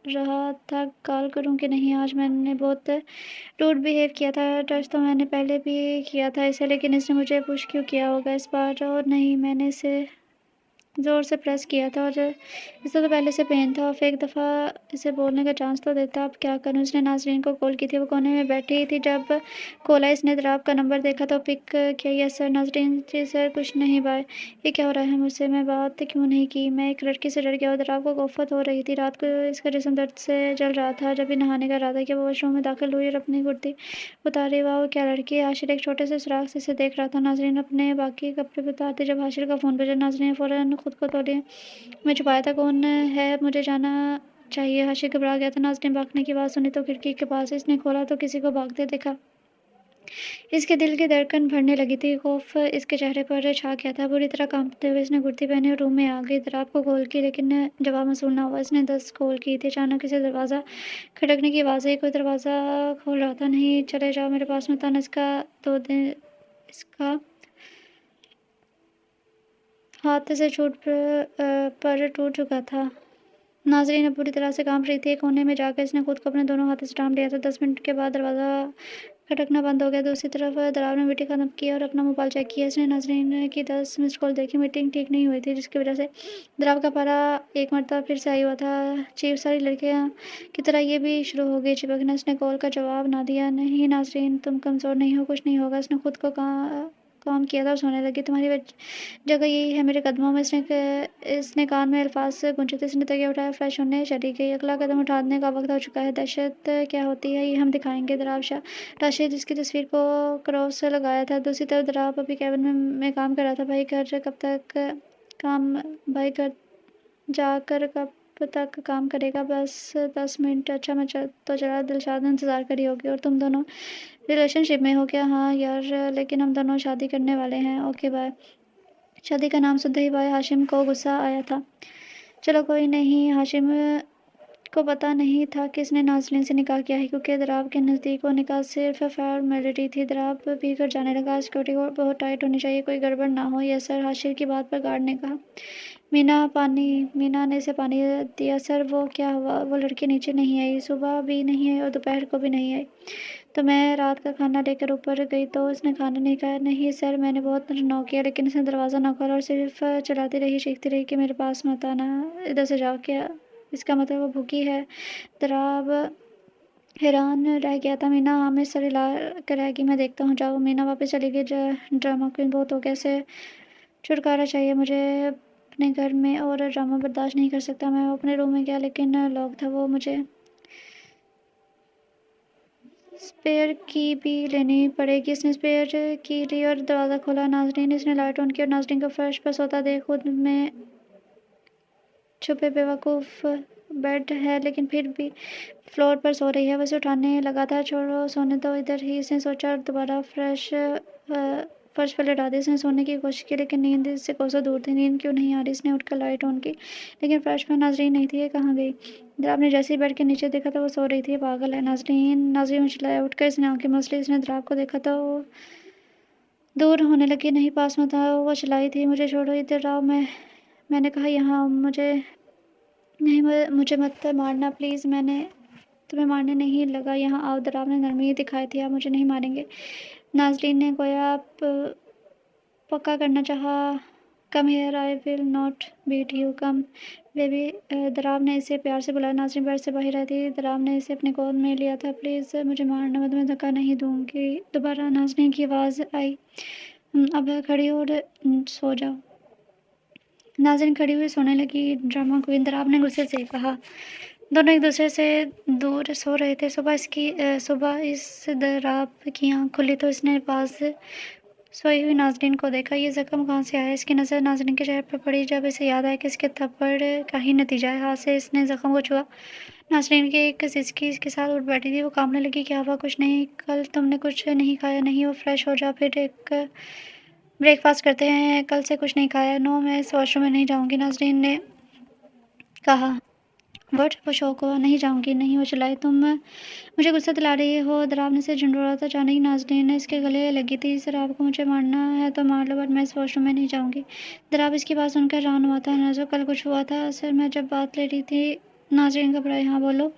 رہا تھا؟ کال کروں کہ نہیں؟ آج میں نے بہت روڈ بیہیو کیا تھا۔ ٹچ تو میں نے پہلے بھی کیا تھا اسے، لیکن اس نے مجھے پش کیوں کیا ہوگا اس بار؟ اور نہیں، میں نے اسے زور سے پریس کیا تھا اور اسے تو پہلے سے پین تھا۔ ایک دفعہ اسے بولنے کا چانس تو دیتا۔ اب کیا کروں؟ اس نے نازنین کو کال کی تھی، وہ کونے میں بیٹھی تھی۔ جب کال آئی، اس نے دراو کا نمبر دیکھا تو پک کیا۔ یس سر۔ نازنین، جی سر، کچھ نہیں، بائے۔ یہ کیا ہو رہا ہے مجھ سے؟ میں بات کیوں نہیں کی؟ میں ایک لڑکی سے ڈر گیا ہوں۔ دراو کو کوفت ہو رہی تھی۔ رات کو اس کا جسم درد سے جل رہا تھا۔ جب بھی نہانے کا ارادہ کیا، وہ واش روم میں داخل ہوئی اور اپنی کرتی اتاری۔ واہ، کیا لڑکی ہے! ہاشم ایک چھوٹے سے سراغ سے اسے دیکھ رہا تھا۔ نازنین اپنے باقی کپڑے بھی اتارتی جب ہاشم کا فون بجا۔ نازنین نے فوراً خود کو تولیے میں چھپایا تھا۔ کون ہے؟ مجھے جانا چاہیے۔ ہاشم گھبرا گیا تھا۔ نازنین نے بھاگنے کی آواز سنی تو کھڑکی کے پاس اس نے کھولا تو کسی کو بھاگتے دیکھا۔ اس کے دل کی دھڑکن بڑھنے لگی تھی، خوف اس کے چہرے پر چھا گیا تھا۔ بری طرح کانپتے ہوئے اس نے کرتی پہنی اور روم میں آ گئی۔ دراو کو کال کی لیکن جواب موصول نہ ہوا۔ اس نے 10 کال کی تھی۔ اچانک اسے دروازہ کھٹکنے کی آواز آئی۔ کوئی دروازہ کھول رہا تھا۔ نہیں، چلے جاؤ، میرے پاس مت آنا۔ اس کا ہاتھ سے چھوٹ پر ٹوٹ چکا تھا۔ نازنین اب بری طرح سے کانپ رہی تھی۔ ایک کونے میں جا کر اس نے خود کو اپنے دونوں ہاتھوں سے ڈھانپ لیا تھا۔ 10 منٹ کے بعد دروازہ کھٹکنا بند ہو گیا۔ دوسری طرف دراو نے میٹنگ ختم کی اور اپنا موبائل چیک کیا۔ اس نے نازنین کی 10 مسڈ کال دیکھی۔ میٹنگ ٹھیک نہیں ہوئی تھی، جس کی وجہ سے دراو کا پارا ایک مرتبہ پھر سے ہائی ہوا تھا۔ چیف، ساری لڑکیاں کی طرح یہ بھی شروع ہو گئی چپکنا۔ اس نے کال کا جواب نہ دیا۔ نہیں نازنین، تم کمزور نہیں ہو، کچھ نہیں ہوگا۔ اس نے خود کو کام کیا تھا اور سونے لگی۔ تمہاری جگہ یہی ہے، میرے قدموں میں۔ اس نے کان میں الفاظ گونجے تھے۔ اس نے تکیہ اٹھایا، فریش ہونے چلی گئی۔ اگلا قدم اٹھانے کا وقت ہو چکا ہے۔ دہشت کیا ہوتی ہے یہ ہم دکھائیں گے، دراو شاہ۔ راشد جس کی تصویر کو کراس لگایا تھا۔ دوسری طرف دراو ابھی کیبن میں کام کر رہا تھا۔ بھائی گھر جا کر کب تک کام کرے گا؟ بس 10 منٹ۔ اچھا، میں تو چلا۔ دلشاد انتظار کر رہی ہوگی۔ اور تم دونوں ریلیشن شپ میں ہو کیا؟ ہاں یار، لیکن ہم دونوں شادی کرنے والے ہیں۔ Okay, bye. शादी का नाम सुनते ही भाई हाशिम को गुस्सा आया था। चलो कोई नहीं, हाशिम को पता नहीं था कि इसने नाज़रीन से निकाह किया है, क्योंकि दराब के नज़दीक वो निकाह सिर्फ फॉर्मेलिटी थी। दराब पी कर जाने लगा। सिक्योरिटी को बहुत टाइट होनी चाहिए, कोई गड़बड़ ना हो, यह सर हाशिर की बात पर गार्ड ने कहा। मीना ने इसे पानी दिया। सर वो क्या हुआ? वो लड़की नीचे नहीं आई, सुबह भी नहीं आई और दोपहर को भी नहीं आई। तो मैं रात का खाना लेकर ऊपर गई तो उसने खाना नहीं खाया। नहीं सर, मैंने बहुत नॉक किया लेकिन इसने दरवाज़ा ना खोला और सिर्फ चिल्लाती रही, चीखती रही कि मेरे पास मत आना, इधर से जाओ। क्या इसका मतलब वो भूखी है? दराब हैरान रह गया था। मीना हाँ में सर हिला कर रहेगी, मैं देखता हूँ, जाओ। मीना वापस चली गई। ड्रामा क्वीन बहुत हो गया, इसे छुटकारा चाहिए मुझे अपने घर में, और ड्रामा बर्दाश्त नहीं कर सकता। मैं अपने रूम में गया लेकिन लॉक था। वो मुझे स्पेयर की भी लेनी पड़ेगी। इसने स्पेयर की ली और दरवाज़ा खोला। नाजरीन, इसने लाइट ऑन की और नाजरीन को फर्श पर सोता देख खुद में छुपे बेवकूफ़। बेड है लेकिन फिर भी फ्लोर पर सो रही है। वैसे उठाने लगा था, छोड़ो सोने दो इधर ही, इसने सोचा, और दोबारा फर्श पर लेटा दी। इसने सोने की कोशिश की लेकिन नींद इससे कोसों दूर थी। नींद क्यों नहीं आ रही? इसने उठकर लाइट ऑन की लेकिन फर्श पर नाजरीन नहीं थी। ये कहाँ गई? दराब ने जैसे ही बेड के नीचे देखा तो वो सो रही थी। पागल है। नाजरीन, नाजरीन चिल्लाया। उठकर इसने आंखें मसली। इसने दराब को देखा तो वो दूर होने लगी। नहीं, पास मत आओ, वो चिल्लाई थी। मुझे छोड़ो, इधर आओ। मैंने कहा यहाँ मुझे नहीं, मुझे मत मारना प्लीज़, मैंने तुम्हें मारने नहीं लगा, यहाँ आओ। दराब ने नरमी दिखाई थी। आप मुझे नहीं मारेंगे? नाजरीन ने गोया पक्का करना चाहा। Come here, I will not beat you, come baby. Darab ने इसे प्यार से बुलाया। नाजरीन बेड से बाहर आई थी। दराब ने इसे अपने गोद में लिया था। प्लीज़ मुझे मारना मत, मैं धक्का नहीं दूंगी दोबारा। नाजरीन की आवाज़ आई। अब खड़ी हो और सो जाओ। नाज़रीन खड़ी हुई सोने लगी। ड्रामा क्वीन, दराब ने गुस्से से कहा। दोनों एक दूसरे से दूर सो रहे थे। सुबह इस दराब की आँख खुली तो इसने पास सोई हुई नाज़रीन को देखा। ये ज़ख्म कहाँ से आया? इसकी नज़र नाज़रीन के चेहरे पर पड़ी। जब इसे याद आया कि इसके थप्पड़ का ही नतीजा है, हाथ से इसने ज़ख्म को छुआ। नाज़रीन की एक सिसकी के साथ उठ बैठी थी। वो कांपने लगी। क्या हुआ? कुछ नहीं। कल तुमने कुछ नहीं खाया? नहीं। वो फ्रेश हो जा, फिर एक ब्रेकफास्ट करते हैं। कल से कुछ नहीं खाया। नो, मैं इस वॉशरूम में नहीं जाऊँगी, नाज़रीन ने कहा। वट? वो शौक हुआ। नहीं जाऊँगी। नहीं, वो चिल्लाई। तुम मुझे गुस्सा दिला रही हो। दराब ने सिर झंडोरा था। अचानक नाज़रीन ने इसके गले लगी थी। सर आपको मुझे मारना है तो मार लो, बट मैं इस वॉशरूम में नहीं जाऊँगी। दराब इसकी बात सुनकर हैरान हुआ था। नज़र, कल कुछ हुआ था? सर मैं जब बात ले रही थी। नाज़रीन घबराई। हाँ बोलो।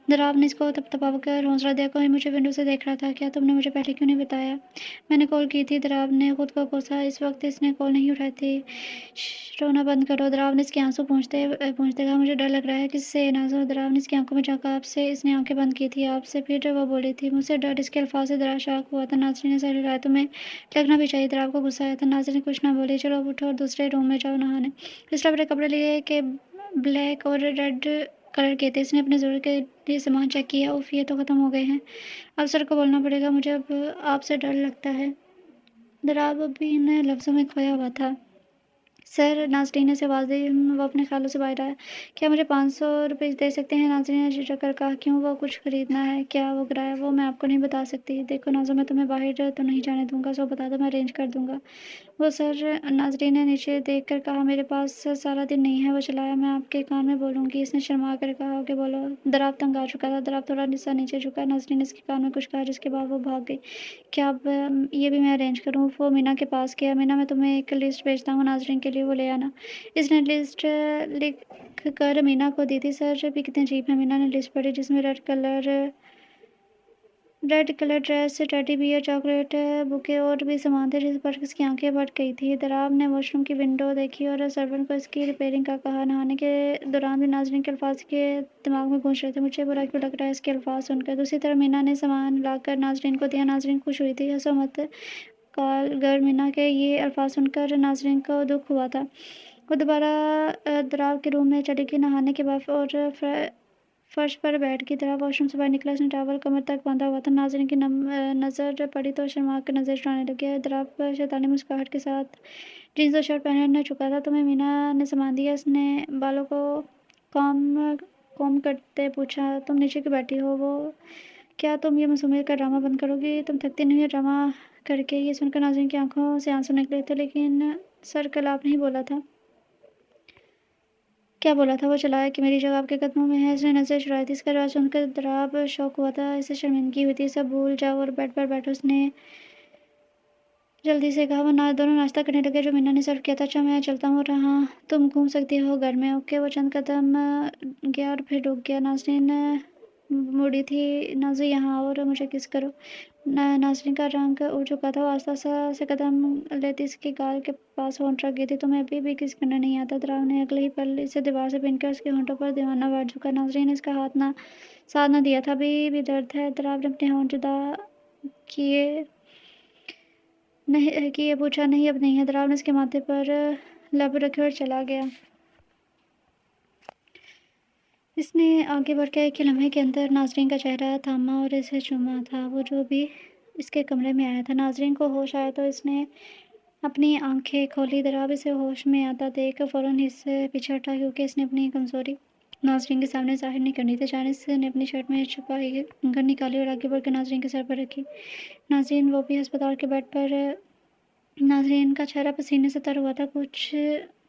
दराब ने इसको थपथपाकर हौसला दिया। कोई मुझे विंडो से देख रहा था। क्या तुमने मुझे पहले क्यों नहीं बताया? मैंने कॉल की थी। दराब ने खुद को कोसा। इस वक्त इसने कॉल नहीं उठाई थी। रोना बंद करो। दराब ने इसके आंसू पूछते पूछते कहा। मुझे डर लग रहा है। किससे? नाज़ो। दराब ने इसकी आंखों में झांका। आपसे। इसने आंखें बंद की थी। आपसे? फिर वो बोली थी। मुझसे डर? इसके अल्फाज से दराब शॉक हुआ था। नाज़रीन ने सर हिलाया। तुम्हें लगना भी चाहिए। दराब को गुस्सा आया था। नाज़रीन कुछ ना बोली। चलो अब उठो और दूसरे रूम में जाओ नहाने। इसने अपने कपड़े लिए कि ब्लैक और रेड कलर के थे। इसने अपने ज़रूरत के लिए सामान चेक किया। उफ, ये तो ख़त्म हो गए हैं। अब सर को बोलना पड़ेगा। मुझे अब आपसे डर लगता है। दराब अब भी इन लफ्ज़ों में खोया हुआ था। सर, नाज़रीन ने से आवाज़ दी। वो अपने ख्यालों से बाहर आया। क्या मुझे 500 रुपये दे सकते हैं? नाज़रीन ने झिझक कर कहा। क्यों? वो कुछ खरीदना है क्या? वो किराया? वो मैं आपको नहीं बता सकती। देखो नाज़ो, मैं तुम्हें बाहर तो नहीं जाने दूंगा, सो बता दो, मैं अरेंज कर दूंगा। वो सर, नाज़रीन ने नीचे देख कर कहा। मेरे पास सारा दिन नहीं है। वो चलाया। मैं आपके कान में बोलूँगी। इसने शर्मा कर कहा। ओके बोलो। दराब तंग आ चुका था। दराब थोड़ा सा नीचे झुका। नाज़रीन ने इसके कान में कुछ कहा जिसके बाद वो भाग गई। क्या अब ये भी मैं अरेंज करूँ? वो मीना के पास गया। मीना, मैं तुम्हें एक लिस्ट भेजता हूँ नाज़रीन के लिए, वो ले आना। इसने लिस्ट लिख कर मीना को दी थी। सर भी कितने अजीब है। मीना ने लिस्ट पढ़ी जिसमें red colour dress, teddy bear, chocolate bouquet और भी सामान थे, जिस पर इसकी आंखें फट गई थी। दराब ने वॉशरूम की विंडो देखी और सर्वेंट को इसकी रिपेयरिंग का कहा। नहाने के दौरान भी नाज़रीन के अल्फाज के दिमाग में गूंज रहे थे। मुझे बुरा क्यों लग रहा है इसके अल्फाज सुनकर। दूसरी तरफ मीना ने सामान लाकर नाज़रीन को दिया। नाज़रीन खुश हुई थी। हंसो मत कालगर। मीना के ये अल्फाज सुनकर नाज़रीन को दुख हुआ था। वो दोबारा दराब के रूम में चली गई नहाने के बाद और फर्श पर बैठ की तरह वॉशरूम से बाहर निकला। उसने टॉवल कमर तक बांधा हुआ था। नाज़रीन की नज़र पड़ी तो शर्मा कर नज़र चुराने लगे। दराब शैतानी मुस्कुराहट के साथ जीन्स और शर्ट पहन चुका था। तुम्हें मीना ने सामान दिया? उसने बालों को कॉम कॉम करते पूछा। तुम नीचे क्यों बैठी हो? वो क्या तुम ये मासूमियत का ड्रामा बंद करोगी? तुम थकती नहीं हो ड्रामा करके? ये सुनकर नाज़रीन की आंखों से आंसू निकले थे, लेकिन सर कल आपने ही बोला था। क्या बोला था? वो चिल्लाया कि मेरी जगह आपके कदमों में है। इसने नज़र चुराई थी। इसका जवाब सुनकर दराब शौक हुआ था। इसे शर्मिंदगी हुई थी। सब भूल जाओ और बेड पर बैठो। उसने जल्दी से कहा। वो दोनों नाश्ता करने लगे जो मीना ने सर्व किया था। अच्छा मैं चलता हूँ, रहा तुम घूम सकती हो घर में। ओके। वो चंद कदम गया और फिर रुक गया। नाज़रीन मुड़ी थी। नाज़ी यहाँ आओ और मुझे किस करो। नाज़रीन का रंग उड़ चुका था। वो आस्ता से कदम लेती इसकी गाल के पास होंठ रख गई थी। तुम्हें अभी भी किस करना नहीं आता? दराव ने अगले ही पल इसे दीवार से पीनकर उसके होंठों पर दीवाना वार झुका। नाज़रीन ने इसका साथ न दिया था। अभी भी दर्द है? दराव ने अपने होंठ जुदा किए नहीं कि ये पूछा। नहीं अब नहीं है। दराव ने उसके माथे पर लब रखे और चला गया। इसने आगे बढ़कर एक ही लम्हे के अंदर नाज़रीन का चेहरा थामा और इसे चूमा था। वो जो भी इसके कमरे में आया था। नाज़रीन को होश आया तो इसने अपनी आंखें खोली। दराव इसे होश में आता देख फ़ौरन इससे पीछे हटा क्योंकि इसने अपनी कमज़ोरी नाज़रीन के सामने ज़ाहिर नहीं करनी थी। अचानक ने अपनी शर्ट में छुपाई गन निकाली और आगे बढ़कर नाज़रीन के सर पर रखी। नाज़रीन वो भी अस्पताल के बेड पर। नाज़रीन का चेहरा पसीने से तर हुआ था। कुछ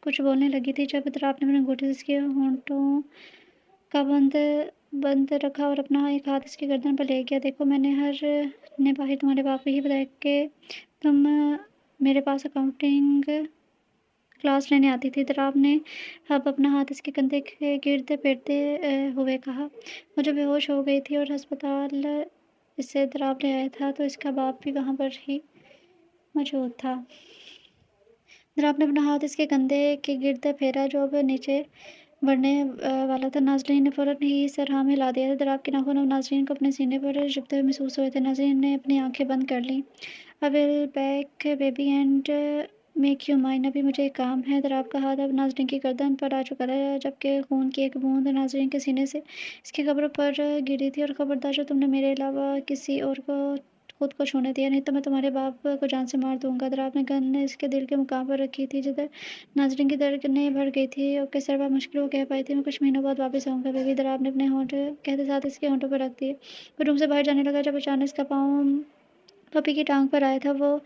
कुछ बोलने लगी थी जब दराव ने अपने अंगूठे से इसके होंठों का बंद रखा और अपना एक हाथ इसकी गर्दन पर ले गया। देखो मैंने हर ने बाहर तुम्हारे बाप को ही बताया कि तुम मेरे पास अकाउंटिंग क्लास लेने आती थी। दराव ने अब अपना हाथ इसके कंधे के गिर्द फेरते हुए कहा। वो जब बेहोश हो गई थी और अस्पताल इसे दराव ले आया था तो इसका बाप भी वहाँ पर ही मौजूद था। दराव ने अपना हाथ इसके कंधे के गिर्द फेरा जो अब नीचे बढ़ने वाला था। नाज़रीन ने फ़ौरन ही सर हाँ में हिला दिया था। दराव के नाखून अब नाज़रीन को अपने सीने पर चुभते हुए महसूस हुए थे। नाज़रीन ने अपनी आंखें बंद कर लीं। I will back baby and make you mine. अभी मुझे एक काम है। दराव का हाथ अब नाज़रीन की गर्दन पर आ चुका था जबकि खून की एक बूंद नाज़रीन के सीने से इसकी कब्र पर गिरी थी। और खबरदार जो तुमने मेरे अलावा किसी और को खुद को छूने दिया नहीं तो मैं तुम्हारे बाप को जान से मार दूंगा। दराव ने गन इसके दिल के मुकाम पर रखी थी जिधर नाज़रीन की धड़कनें भर गई थी। Okay sir. वह मुश्किल वो कह पाई थी। मैं कुछ महीनों बाद वापस आऊँगा बेबी। दराव ने अपने होंठ कहते साथ इसके होंठों पर रख दिए। वो रूम से बाहर जाने लगा जब अचानक इसका पाँव पपी की टांग पर आया था। वो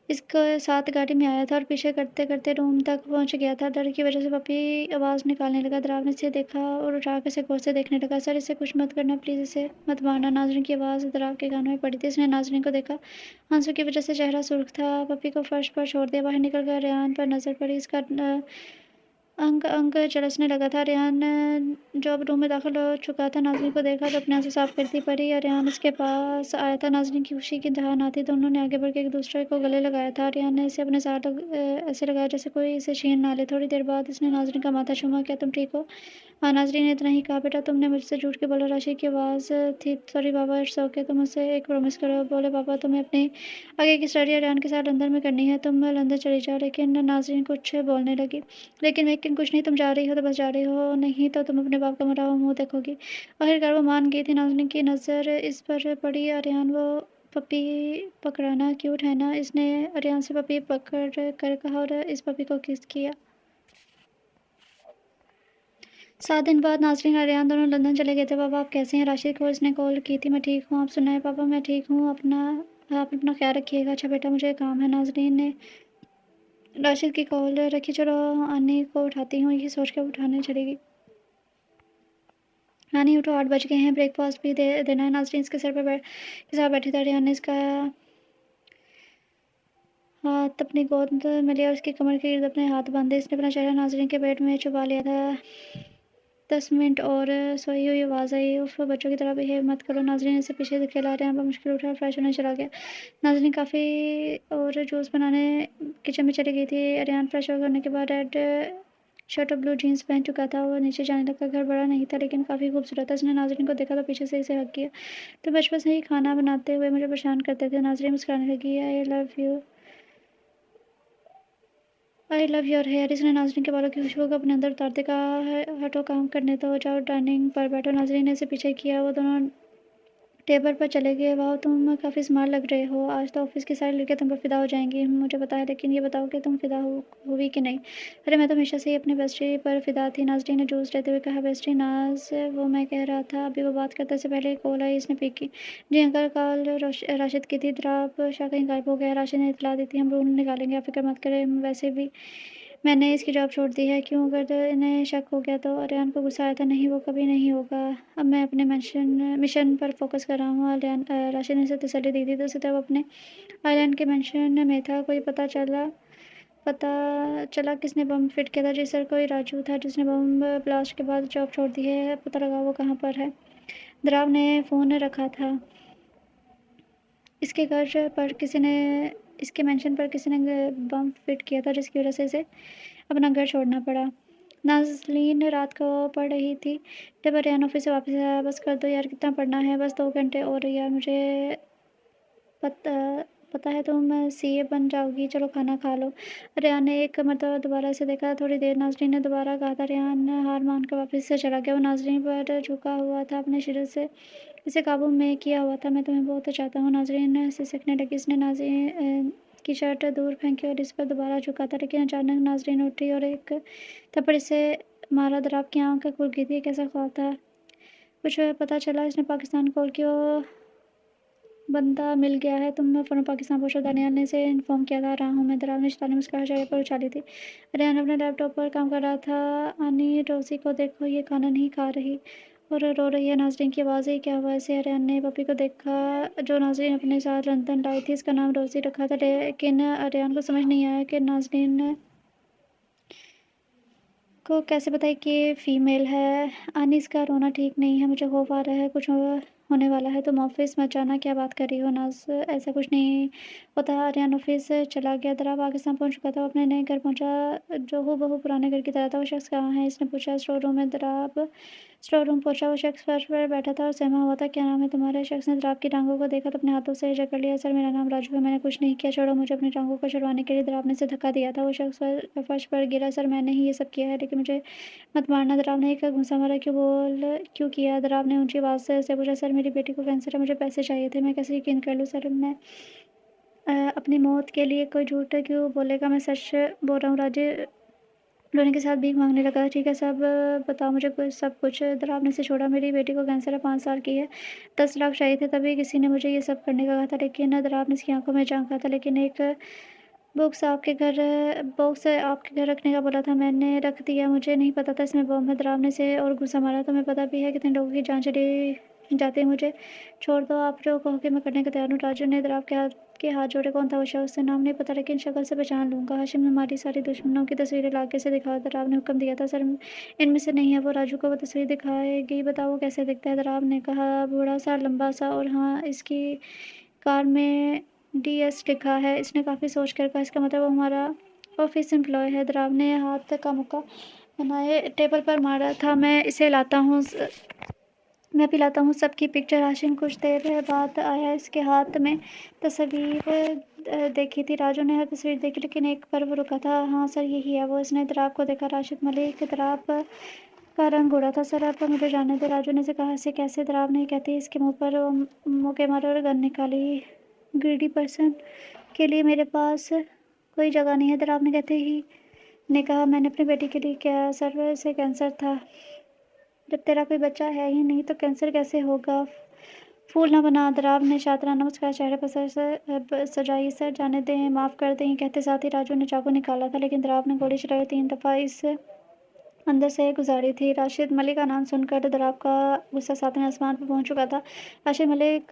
इसके साथ गाड़ी में आया था और पीछे करते करते रूम तक पहुंच गया था। डर की वजह से पपी आवाज़ निकालने लगा। दराव ने इसे देखा और उठाकर इसे गौर से देखने लगा। सर इसे कुछ मत करना प्लीज़, इसे मत मारना। नाज़रीन की आवाज़ दराव के कानों में पड़ी थी। इसने नाज़रीन को देखा। आंसू की वजह से चेहरा सुर्ख था। पपी को फर्श पर छोड़ दिया। बाहर निकल कर रेहान पर नज़र पड़ी। इसका अंग अंग झुलसने लगा था। रेहान जो अब रूम में दाखिल हो चुका था नाज़रीन को देखा तो अपने आंसू साफ करती पड़ी। रेहान इसके पास आया था। नाज़रीन की खुशी की इंतहा न थी। दोनों ने आगे बढ़ के एक दूसरे को गले लगाया था। रेहान ने इसे अपने साथ ऐसे लगाया जैसे कोई इसे छीन ना ले। थोड़ी देर बाद इसने नाज़रीन का माथा चूमा। क्या तुम ठीक हो? हाँ। नाज़रीन ने इतना ही कहा। बेटा तुमने मुझसे झूठ के बोला। राशि की आवाज़ थी। सॉरी पापा इट्स ओके। तुम मुझसे एक प्रॉमिस करो। बोले पापा तुम्हें अपनी आगे की स्टडी रेहान के साथ लंदन में करनी है। तुम लंदन चली जाओ। लेकिन नाज़रीन कुछ बोलने लगी। लेकिन कुछ नहीं। तुम जा रही हो तो बस जा रही हो, नहीं तो तुम अपने बाप का मरा हुआ मुँह देखोगी। आखिरकार वो मान गई थी। नाज़रीन की नज़र इस पर पड़ी। रेहान वो पपी पकड़ाना क्यूट है ना? इसने रेहान से पपी पकड़ कर कहा और इस पपी को किस किया। 7 दिन बाद नाज़रीन और रेहान दोनों लंदन चले गए थे। पापा आप कैसे हैं? राशिद को इसने कॉल की थी। मैं ठीक हूँ, आप सुनाएं? पापा मैं ठीक हूँ। आप अपना ख्याल रखिएगा। अच्छा बेटा मुझे काम है। नाज़रीन ने राशिद की कॉल रखी। चलो अन्नी को उठाती हूँ, ये सोच कर उठाने चली गई। नानी उठो, 8 बज गए हैं, ब्रेकफास्ट भी देना है। नाज़रीन इसके सर पर के साथ बैठी था। रेहान ने इसका हाथ अपनी गोद में लिया और उसकी कमर के गिर्द अपने हाथ बांधे। इसने अपना चेहरा नाज़रीन के पेट में छुपा लिया था। 10 मिनट और सोई हुई आवाज़ आई। उफ बच्चों की तरह बिहेव मत करो। नाज़रीन इसे पीछे से खिला रहे हैं। मुश्किल उठा फ्रेश होने चला गया। नाज़रीन काफ़ी और जूस बनाने किचन में चली गई थी। रेहान फ्रेश होने के बाद रेड शर्ट और ब्लू जीन्स पहन चुका था। वो नीचे जाने लगा। घर बड़ा नहीं था लेकिन काफ़ी खूबसूरत था। उसने नाज़रीन को देखा तो पीछे से इसे हक किया। तो बचपन से ही खाना बनाते हुए मुझे परेशान करते थे। नाज़रीन मुस्कुराने लगी। I love your hair. इसने नाज़रीन के बालों की खुशबू को अपने अंदर उतारते कहा। हटो काम करने दो, जाओ डाइनिंग पर बैठो। नाज़रीन ने इसे पीछे किया। वो दोनों टेबल पर चले गए। वाह, तुम काफ़ी स्मार्ट लग रहे हो। आज तो ऑफिस की सारी लड़कियां तुम पर फिदा हो जाएंगी। मुझे पता है, लेकिन ये बताओ कि तुम फिदा हुई कि नहीं। अरे मैं तो हमेशा से ही अपनी बेस्टी पर फिदा थी, नाज़रीन ने जूझ लेते हुए कहा। बेस्टी नाज, वो मैं कह रहा था, अभी वो बात करते से पहले कॉल आई, इसने पिक की। जी अंकल, कॉल राशिद की थी। द्राब शाह कहीं गायब हो गया। राशिद ने इतला दी थी, हम रूम निकालेंगे, आप फिक्र मत करें। वैसे भी मैंने इसकी जॉब छोड़ दी है। क्यों, अगर इन्हें शक हो गया तो? अरियान को गुस्सा आया था। नहीं, वो कभी नहीं होगा। अब मैं अपने मिशन पर फोकस कर रहा हूँ। राशिद ने उसे तसल्ली दी थी। दूसरी तरफ अपने आइलैंड के मिशन में था। कोई पता चला किसने बम फिट किया था। जी सर, कोई राजू था जिसने बम ब्लास्ट के बाद जॉब छोड़ दी है। पता लगा वो कहाँ पर है। द्राव ने फ़ोन रखा था। इसके घर पर किसी ने इसके मेंशन पर किसी ने बम फिट किया था, जिसकी वजह से इसे अपना घर छोड़ना पड़ा। नाज़नीन रात को पढ़ रही थी जब रेहान ऑफिस से वापस आया। बस कर दो यार, कितना पढ़ना है, बस 2 घंटे और यार। मुझे पता पता है तुम सीए बन जाओगी, चलो खाना खा लो। रेहान ने एक मरतबा दोबारा से देखा। थोड़ी देर नाज़रीन ने दोबारा कहा था। रेहान हार मान कर वापस से चला गया। वो नाज़रीन पर झुका हुआ था, अपने शरीर से इसे काबू में किया हुआ था। मैं तुम्हें बहुत चाहता हूँ। नाज़रीन सिसकने लगी। इसने नाज़रीन की शर्ट दूर फेंकी और इस पर दोबारा झुका था, लेकिन अचानक नाज़रीन उठी और एक थप्पड़ से मारा। दराब की आंख खुल गई थी। कैसा ख्वाब था? कुछ पता चला? इसने पाकिस्तान कॉल की। बंदा मिल गया है। तुम फ़ौरन पाकिस्तान पहुंचो, दानियाल ने इसे इन्फॉर्म किया था। रहा हूँ मैं। दराब ने शैतानी मुस्कुराहट चेहरे पर उछाली थी। रेहान अपने लैपटॉप पर काम कर रहा था। आनी, रोज़ी को देखो, ये खाना नहीं खा रही और रो रही है। नाज़रीन की आवाज़ ही क्या हुआ इसे? रेहान ने पपी को देखा जो नाज़रीन अपने साथ लंदन लाई थी। इसका नाम रोज़ी रखा था, लेकिन रेहान को समझ नहीं आया कि नाज़रीन को कैसे बताए कि ये फ़ीमेल है। अनीस का रोना ठीक नहीं है, मुझे खौफ आ रहा है, कुछ होने वाला है। तुम ऑफिस मत जाना। क्या बात कर रही हो नाज़? ऐसा कुछ नहीं होता। आर्यन ऑफिस चला गया। दरा पाकिस्तान पहुंच चुका था। वो अपने नए घर पहुंचा जो हूबहू पुराने घर की तरह था। वो शख्स कहाँ है? इसने पूछा। स्टोर रूम में। दराब स्टोर रूम पहुंचा। वो शख्स फर्श पर बैठा था और सहमा हुआ था। क्या नाम है तुम्हारे? शख्स ने दराब की टांगों को देखा तो अपने हाथों से जकड़ लिया। सर, मेरा नाम राजू है, मैंने कुछ नहीं किया, छोड़ो मुझे। अपनी टांगों को छुड़वाने के लिए दराब ने उसे धक्का दिया था। वो शख्स फर्श पर गिरा। सर, मैंने ही ये सब किया है, लेकिन मुझे मत मारना। दराब ने एक घूंसा मारा। क्यों किया? दराब ने ऊंची आवाज़ से पूछा। सर, मेरी बेटी को कैंसर है, मुझे पैसे चाहिए थे। मैं कैसे यकीन कर लूँ सर? मैं अपनी मौत के लिए कोई झूठ क्यों बोलेगा? मैं सच बोल रहा हूँ। राजे रोने के साथ भीख मांगने लगा। ठीक है, सब बताओ मुझे, कुछ सब कुछ। दराब ने इसे छोड़ा। मेरी बेटी को कैंसर है, 5 साल की है, 10 लाख चाहिए थे, तभी किसी ने मुझे ये सब करने का कहा था। लेकिन दराब ने इसकी आंखों में झांका था। लेकिन एक बॉक्स आपके घर रखने का बोला था, मैंने रख दिया। मुझे नहीं पता था इसमें बम है। दराब ने से और घुसा मारा। तुम्हें पता भी है कितने लोगों की जान चली जाती है? मुझे छोड़ दो, आप जो कहोगे मैं करने को तैयार हूँ। राजू ने दराब के हाथ जोड़े। कौन था वो शख्स? उससे नाम नहीं पता, लेकिन शक्ल से पहचान लूंगा। हाशिम ने हमारी सारी दुश्मनों की तस्वीरें लाके से दिखा। दराब ने हुक्म दिया था। सर, इनमें से नहीं है वो। राजू को वो तस्वीर दिखाएगी। बताओ वो कैसे दिखता है? दराब ने कहा। बूढ़ा सा, लंबा सा, और हाँ, इसकी कार में डीएस लिखा है। इसने काफ़ी सोच कर कहा। इसका मतलब वो हमारा ऑफिस एम्प्लॉय है। दराब ने हाथ का मुक्का बनाए टेबल पर मारा था। मैं पिलाता हूँ सबकी पिक्चर। हाशिम कुछ देर बाद आया। इसके हाथ में तस्वीर देखी थी। राजू ने हर तस्वीर देखी, लेकिन एक पर वो रुका था। हाँ सर, यही है वो। इसने दराब को देखा। राशिद मलिक। दराब का रंग गोरा था। सर, अब मुझे जाने दे। राजू ने से कहा। इसे कैसे? दराब नहीं कहती। इसके मुंह पर मुके मारे और गन निकाली। ग्रीडी पर्सन के लिए मेरे पास कोई जगह नहीं है। दराब ने कहते ही ने कहा। मैंने अपनी बेटी के लिए क्या? सर, से कैंसर था। जब तेरा कोई बच्चा है ही नहीं तो कैंसर कैसे होगा? फूल ना बना। दराब ने शातराना मुस्कुराहट चेहरे पर सजाई। सर, जाने दें, माफ़ कर दें। कहते साथ ही राजू ने चाकू निकाला था, लेकिन दराब ने गोली चलाई। 3 दफ़ा इस अंदर से गुजारी थी। राशिद मलिक का नाम सुनकर दराब का गुस्सा सातवें आसमान पर पहुंच चुका था। राशिद मलिक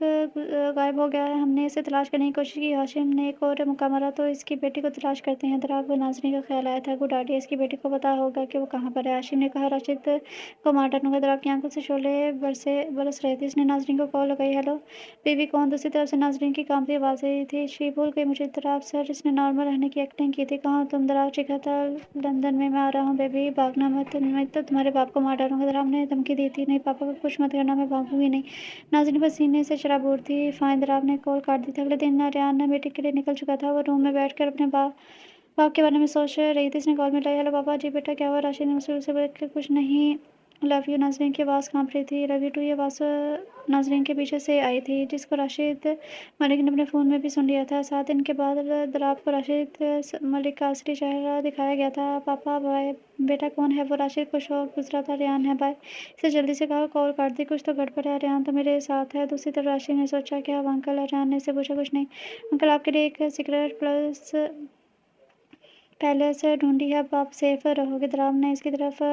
गायब हो गया है, हमने इसे तलाश करने की कोशिश की। हाशिम ने एक और मुक्का मारा। तो इसकी बेटी को तलाश करते हैं। दराब को नाज़रीन का ख्याल आया था। गुड आइडिया, इसकी बेटी को पता होगा कि वो कहाँ पर है। हाशिम ने कहा। राशिद को मार डालूंगा। दराब की आंखों से शोले बरस रहे थे। इसने नाज़रीन को कॉल लगाई। हेलो बेबी, कौन? दूसरी तरफ से नाज़रीन की कांपती आवाज़ आई थी। शी भूल गई मुझे। दराब सर, इसने नॉर्मल रहने की एक्टिंग की थी। कहाँ हो तुम? दराब चीखा था। लंदन में। मैं आ रहा हूँ बेबी, भागना मत, मैं तो तुम्हारे बाप को मार डालूंगा। दराब ने धमकी दी थी। नहीं पापा को कुछ मत करना, मैं भागूंगी नहीं। नाज़रीन पसीने से शराबोर थी। फाइन। दराब ने कॉल काट दी थी। अगले दिन रेहान बेटी के लिए निकल चुका था। वो रूम में बैठकर अपने बाप के बारे में सोच रही थी। इसने कॉल मिलाई। हेलो पापा जी। बेटा क्या हुआ? राशिद ने मुझसे बोला कि कुछ नहीं, लव यू नाज़रीन की आवाज़ काँप रही थी। लव यू टू ये आवाज़ नाज़रीन के पीछे से आई थी, जिसको राशिद मलिक ने अपने फ़ोन में भी सुन लिया था। 7 दिन के बाद दराब को राशिद मलिक का असली चेहरा दिखाया गया था। पापा बाय, बेटा कौन है वो? राशिद को शौक गुजरा था। रेहान है बाय। इसे जल्दी से कहा कॉल काट दी, कुछ तो गड़बड़ है। रेहान तो मेरे साथ है। दूसरी तरफ राशिद ने सोचा क्या हुआ अंकल? रेहान ने इसे पूछा। कुछ नहीं अंकल, आपके लिए एक सिगरेट प्लस पहले से ढूंढी है, अब आप सेफ रहोगे। दराब ने इसकी तरफ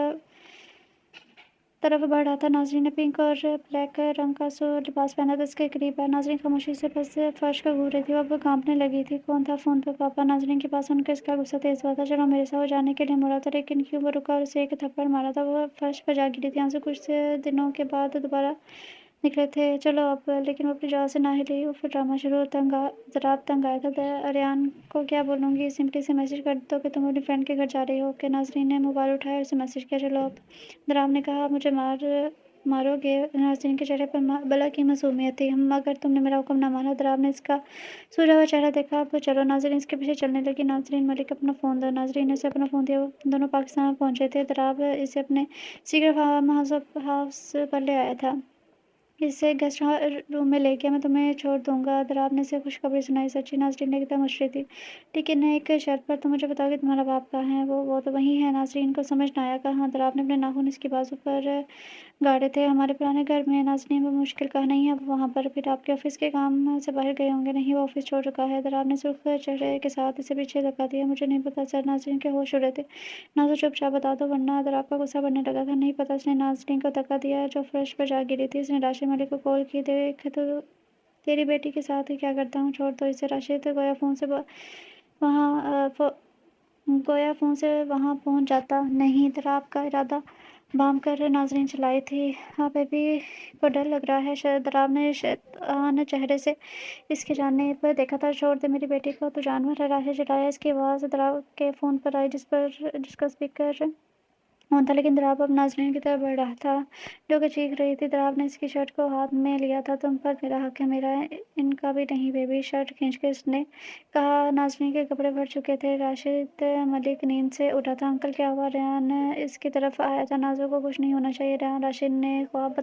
बढ़ रहा था। नाज़रीन ने पिंक और ब्लैक रंग का लिबास पहना था। इसके करीब है। नाज़रीन खामोशी से बस फर्श को घूर रही थी। वो अब कांपने लगी थी। कौन था फ़ोन पर? पापा। नाज़रीन के पास सुनकर इसका गुस्सा तेज हुआ था। चलो मेरे साथ। वो जाने के लिए मुड़ा था, लेकिन क्यों? वो रुका और उसे एक थप्पड़ मारा था। वो फर्श पर जा गिरी थी। आंसू कुछ दिनों के बाद दोबारा निकले थे। चलो अब। लेकिन वो अपनी जगह से ना हिली। वो फिर ड्रामा शुरू। ज़रा तंग आया था। अरियान को क्या बोलूँगी? सिंपली से मैसेज कर दो कि तुम अपनी फ्रेंड के घर जा रही हो। ओके। नाज़रीन ने मोबाइल उठाया और उसे मैसेज किया। चलो अब। दराब ने कहा, मुझे मारोगे? नाज़रीन के चेहरे पर बला की मासूमियत थी। अगर तुमने मेरा हुक्म ना माना। दराब ने इसका सूझा हुआ चेहरा देखा। अब चलो। नाज़रीन इसके पीछे चलने लगी। नाज़रीन मलिक, अपना फ़ोन दो। नाज़रीन ने उसे अपना फ़ोन दिया। दोनों पाकिस्तान पहुँचे थे। दराब इसे अपने सीक्रेट फार्म हाउस पर ले आया था। इसे गेस्ट रूम में ले गया। मैं तुम्हें छोड़ दूँगा। दराब ने उसे खुशखबरी सुनाई। सच्ची? नाज़रीन ने एकदम मुस्कुराई थी। लेकिन एक शर्त पर। तुम मुझे बताओ कि तुम्हारा बाप कहाँ है? वो तो वहीं है। नाज़रीन को समझ ना आया। कहाँ? दराब ने अपने नाखून इसकी बाजू पर गाड़े थे। हमारे पुराने घर में। नाज़नीन वो मुश्किल कहा नहीं है अब वहाँ पर। फिर आपके ऑफिस के काम से बाहर गए होंगे। नहीं, वो ऑफिस छोड़ चुका है। दराब ने सुर्ख चेहरे के साथ इसे पीछे धक्का दिया। मुझे नहीं पता सर। नाज़रीन के होश उड़ रहे थे। नाज़ो चुपचाप बता दो, वरना दराब का गुस्सा बढ़ने लगा था। नहीं पता। उसने नाज़रीन को धक्का दिया जो फर्श पर जा गिरी थी। उसने राशिद मलिक को कॉल की। देख तो तेरी बेटी के साथ ही क्या करता हूँ, छोड़ दो इसे। राशिद वहाँ गोया फ़ोन से वहाँ पहुँच जाता। नहीं, दराब का इरादा बाम कर नाज़रीन चलाई थी। हाँ बेबी को डर लग रहा है शायद। दराब ने शैतान चेहरे से इसके जानिब देखा था। छोड़ दे मेरी बेटी को, तू जानवर है। राशिद चिल्लाया। इसकी आवाज़ दराब के फ़ोन पर आई, जिसका स्पीकर ऑन था। लेकिन दराब अब नाज़रीन की तरफ बढ़ रहा था, जो कि चीख रही थी। दराब ने इसकी शर्ट को हाथ में लिया था। तुम पर मेरा हक है, मेरा इनका भी नहीं बेबी। शर्ट खींचकर इसने कहा। नाज़रीन के कपड़े भर चुके थे। राशिद मलिक नींद से उठा था। अंकल क्या हुआ? रेहान इसकी तरफ आया था। नाज़ो को कुछ नहीं होना चाहिए। रेहान। राशिद ने ख्वाब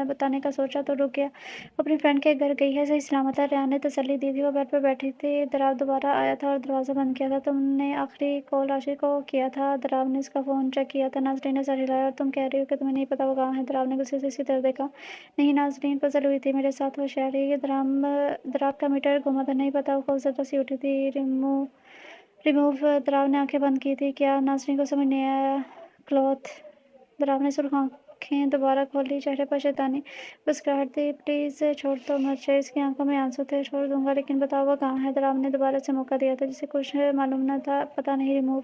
बताने का सोचा तो रुक गया। वो अपनी फ्रेंड के घर गई है, सही सलामत है। रेहान ने तसल्ली दी थी। वो बेड पर बैठी थी। दराब दोबारा आया था और दरवाज़ा बंद किया था। तुमने आखिरी कॉल राशिद को किया था? दराब ने इसका फ़ोन चेक किया था। नाज़रीन ने सर हिलाया। और तुम कह रही हो कि तुम्हें नहीं पता वो कहाँ है? दराब ने गुस्से से इसकी तरफ देखा। नहीं। नाज़रीन पजल हुई थी। मेरे साथ वो शहर है। ये दराब का मीटर घुमा था। नहीं पता। वो खौफजदा सी उठी थी। रिमूव। दराब ने आंखें बंद की थी। क्या? नाज़रीन को समझ नहीं आया। क्लॉथ। दराब ने सुर्ख आंखें दोबारा खोली। चेहरे पर शैतानी मुस्कुराहट थी। प्लीज़ छोड़ दो मुझे। इसकी आंखों में आंसू थे। छोड़ दूंगा, लेकिन बताओ वो कहाँ है? दराब ने दोबारा से मौका दिया था, जिसे कुछ मालूम न था। पता नहीं। रिमूव।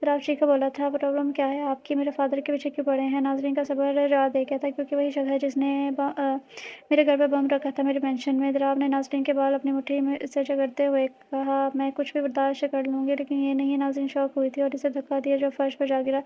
दराब चीखकर बोला था। प्रॉब्लम क्या है आपकी? मेरे फादर के पीछे क्यों पड़े हैं? नाज़रीन का सबर जवाब दे गया था। क्योंकि वही शख्स है जिसने मेरे घर पर बम रखा था, मेरे मेंशन में। दराब ने नाज़रीन के बाल अपनी मुट्ठी में से जकड़ते हुए कहा। मैं कुछ भी बर्दाश्त कर लूँगी, लेकिन ये नहीं। नाज़रीन शॉक हुई थी और इसे धक्का दिया जो फर्श पर जा गिरा।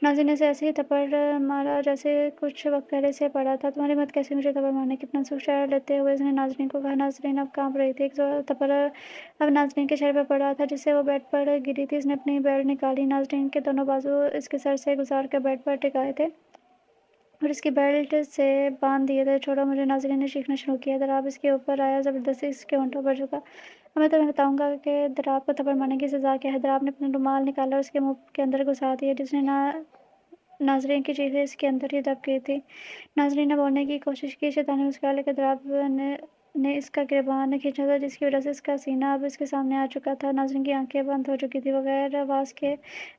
नाज़रीन ने उसे ऐसे ही थप्पड़ मारा जैसे कुछ वक्त पहले से पड़ा था। तुम्हारी हिम्मत कैसी मुझे थप्पड़ मारने की? अपना सुख चैन लेते हुए उसने नाज़रीन को कहा। नाज़रीन अब कांप रही थी। एक जोर थप्पड़ अब नाज़रीन के चेहरे पर पड़ा था, जिससे वो बेड पर गिरी थी। उसने अपनी बेल्ट निकाली। नाज़रीन के दोनों बाजू इसके सर से गुजार कर बेड पर टिकाए थे और इसकी बेल्ट से बांध दिए थे। छोड़ो मुझे। नाज़रीन ने चीखना शुरू किया। दराब इसके ऊपर आया, ज़बरदस्ती इसके होंठों पर झुका। अब मैं तुम्हें बताऊंगा कि दराब को थप्पड़ मारने की सज़ा क्या है। दराब ने अपना रुमाल निकाला और उसके मुंह के अंदर घुसा दिया, जिसने नाज़रीन की चीखें इसके अंदर ही दब गई थी। नाज़रीन ने बोलने की कोशिश की। शैतानी मुस्कुरा लेकर दराब ने इसका गिरबान खींचा था, जिसकी वजह से इसका सीना अब इसके सामने आ चुका था। नाज़रीन की आंखें बंद हो चुकी थी। बगैर आवाज़ के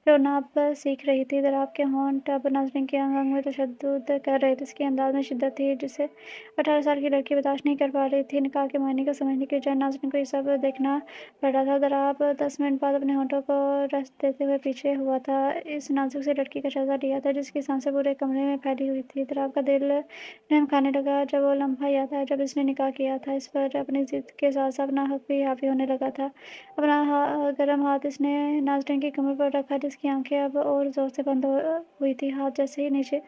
रोना अब सीख रही थी। दराब के होंठ अब नाज़रीन के अंग अंग में तशद्दुद कर रहे थे। इसके अंदाज में शिद्दत थी, जिसे 18 साल की लड़की बर्दाश्त नहीं कर पा रही थी। निकाह के मायने को समझने के बजाय नाज़रीन को ये सब देखना पड़ रहा था। दराब 10 मिनट बाद अपने होंठों को रस देते हुए पीछे हुआ था। इस नाजुक सी लड़की का जायज़ा लिया था, जिसकी सांसें पूरे कमरे में फैली हुई थी। दराब का दिल रहम खाने लगा जब वो लम्हा याद आया जब इसने निकाह किया था। इस पर अपनी ज़िद के साथ साथ अपना हक भी हावी होने लगा था। अपना गर्म हाथ इसने नाज़रीन की कमर पर रखा, जिसकी आंखें अब और ज़ोर से बंद हुई थी। हाथ जैसे ही नीचे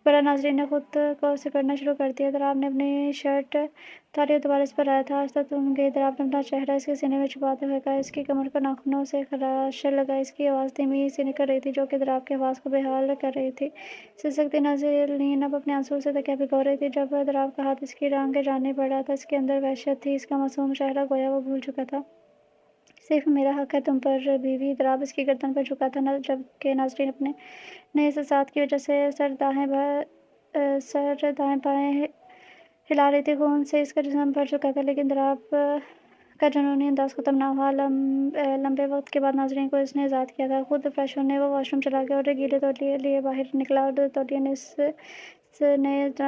बढ़ा, नाज़रीन ने खुद को सिकुड़ना शुरू कर दिया। दराब ने अपनी शर्ट तालियों दोबारा इस पर आया था। आज तक तुम गई। दराब ने अपना चेहरा इसके सीने में छुपाते हुए कहा। इसकी कमर पर नाखूनों से खराश लगा। इसकी आवाज़ धीमी सी निकल रही थी जो कि दराब की आवाज़ को बेहाल कर रही थी। सिसकती नाज़नीन अब अपने आंसू से तकिया भिगो रही थी जब दराब का हाथ इसकी टांग के जाने पड़ा था। इसके अंदर वहशत थी। इसका मासूम चेहरा गोया वो भूल चुका था। सिर्फ मेरा हक है तुम पर बीवी। दराब इसकी गर्दन पर झुका था जबकि नाज़रीन अपने नए एहसास की वजह से सर दाएं बाएं हिला रही थी। खून से इसका जिस्म भर चुका था लेकिन दराब का जुनूनी अंदाज खत्म ना हुआ। लंबे वक्त के बाद नाज़रीन को इसने आज़ाद किया था। खुद फ्रेश होने वो वॉशरूम चला गया और गीले तौलिए लिए बाहर निकला और तौलिए ने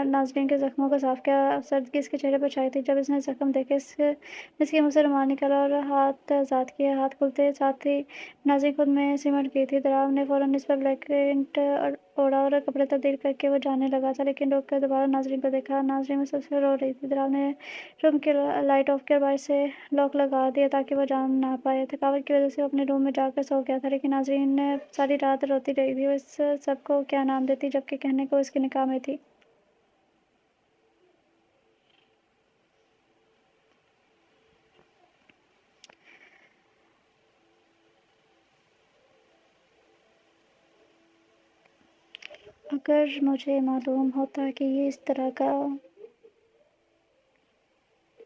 नाज़रीन के ज़ख्मों को साफ किया। सर्दगी इसके चेहरे पर छाई थी जब इसने ज़ख्म देखे। इसके मुँह से रुमाल निकाला और हाथ आज़ाद किया। हाथ खुलते साथ ही नाज़रीन खुद में सिमट गई थी। दराब ने फ़ौरन इस पर ब्लैंकेट ओढ़ा और कपड़े तब्दील करके वो जाने लगा था लेकिन रुक कर दोबारा नाज़रीन को देखा। नाज़रीन मुसलसल रो रही थी। दराब ने रूम की लाइट ऑफ कर बाहर से लॉक लगा दिया ताकि वो जान ना पाए। थकावट की वजह से वो अपने रूम में जाकर सो गया था लेकिन नाज़रीन सारी रात रोती रही थी। वो इस सब को क्या नाम देती जबकि कहने को इसके निकाह में थी। अगर मुझे मालूम होता कि ये इस तरह का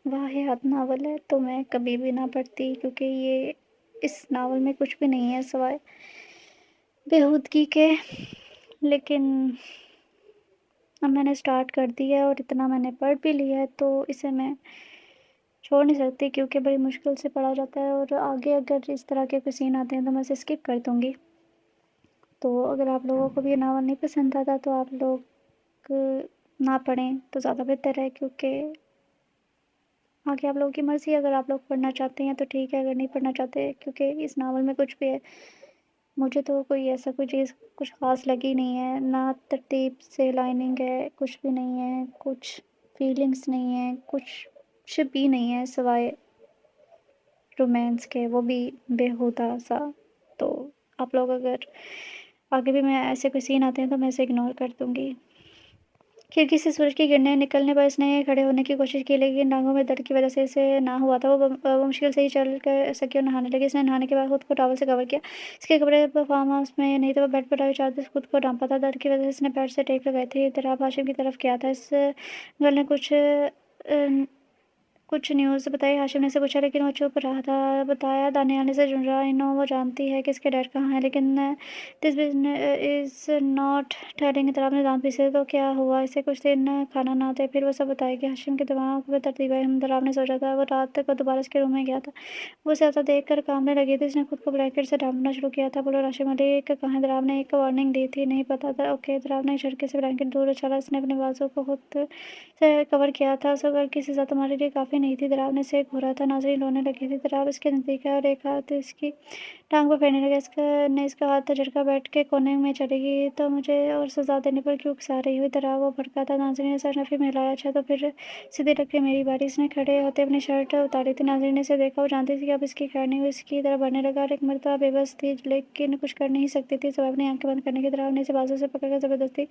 वाहियात नावल है तो मैं कभी भी ना पढ़ती क्योंकि ये इस नावल में कुछ भी नहीं है सिवाय बेहूदगी के। लेकिन अब मैंने स्टार्ट कर दिया है और इतना मैंने पढ़ भी लिया है तो इसे मैं छोड़ नहीं सकती क्योंकि बड़ी मुश्किल से पढ़ा जाता है और आगे अगर इस तरह के कोई सीन आते हैं तो मैं इसे स्किप कर दूँगी। तो अगर आप लोगों को भी ये नावल नहीं पसंद आता तो आप लोग ना पढ़ें तो ज़्यादा बेहतर है क्योंकि आगे आप लोगों की मर्ज़ी है। अगर आप लोग पढ़ना चाहते हैं तो ठीक है, अगर नहीं पढ़ना चाहते क्योंकि इस नावल में कुछ भी है मुझे तो कोई ऐसा कोई चीज़ कुछ ख़ास लगी नहीं है। ना तरतीब से लाइनिंग है, कुछ भी नहीं है, कुछ फीलिंग्स नहीं है, कुछ भी नहीं है सिवाय रोमांस के, वो भी बेहुदा सा। तो आप लोग अगर आगे भी मैं ऐसे कोई सीन आते हैं तो मैं इसे इग्नोर कर दूँगी। खिड़की से सूरज की किरणें निकलने पर इसने खड़े होने की कोशिश की लेकिन टांगों में दर्द की वजह से इसे ना हुआ था। वो मुश्किल से ही चल कर सकी और नहाने लगी। इसने नहाने के बाद खुद को टॉवल से कवर किया। इसके कपड़े फार्म हाउस में नहीं थे। वो बेड पर आई चादर से खुद को ढांपा था। दर्द की वजह से इसने पैर से टेक लगाई थी। दराब हाशिम की तरफ किया था। इस गर्ल ने कुछ न्यूज़ बताई। हाशिम ने से पूछा लेकिन वो चुप रहा था। बताया दानियानी से जुड़ रहा नो वो जानती है कि इसके डैड कहाँ हैं लेकिन this is not telling. Dorab ने दांत पीसे तो क्या हुआ, इसे कुछ दिन खाना ना थे फिर वो सब बताएगी। हाशिम के दिमाग में तरतीब आई। दराब ने सोचा था वो रात को दोबारा इसके रूम में गया था। वो उसे आता देख कर कांपने लगी थी। इसने खुद को ब्लैंकेट से ढांपना शुरू किया था। बोलो हाशिम मलिक कहाँ है। दराब ने एक वार्निंग दी थी। नहीं पता था। ओके। दराब ने झटके से ब्लैंकेट दूर उछाला। इसने अपने बाजू को खुद से कवर किया था। सो घर की सज़ा तुम्हारे लिए काफ़ी नहीं थी। दराब ने सिर घूरा था। नाज़रीन रोने लगी थी। दराब इसके नज़दीक आया और एक हाथ इसकी टांग पर फेरने लगा। इसका हाथ झटका बैठ के कोने में चली गई। तो मुझे और सज़ा देने पर क्यों उकसा रही हुई। दराब वो भड़का था। नाज़रीन ने सर नफ़ी में हिलाया। अच्छा तो फिर सीधी रख के मेरी बारी। इसने खड़े होते अपनी शर्ट उतारी थी। नाज़रीन ने इसे देखा। वो जानती थी कि अब इसकी खैर नहीं। वो इसकी तरफ बढ़ने लगा और एक मर्तबा बेबस थी लेकिन कुछ कर नहीं सकती थी सिवाय अपनी आंखें बंद करने की। दराब ने इसे बाजू से पकड़कर ज़बरदस्ती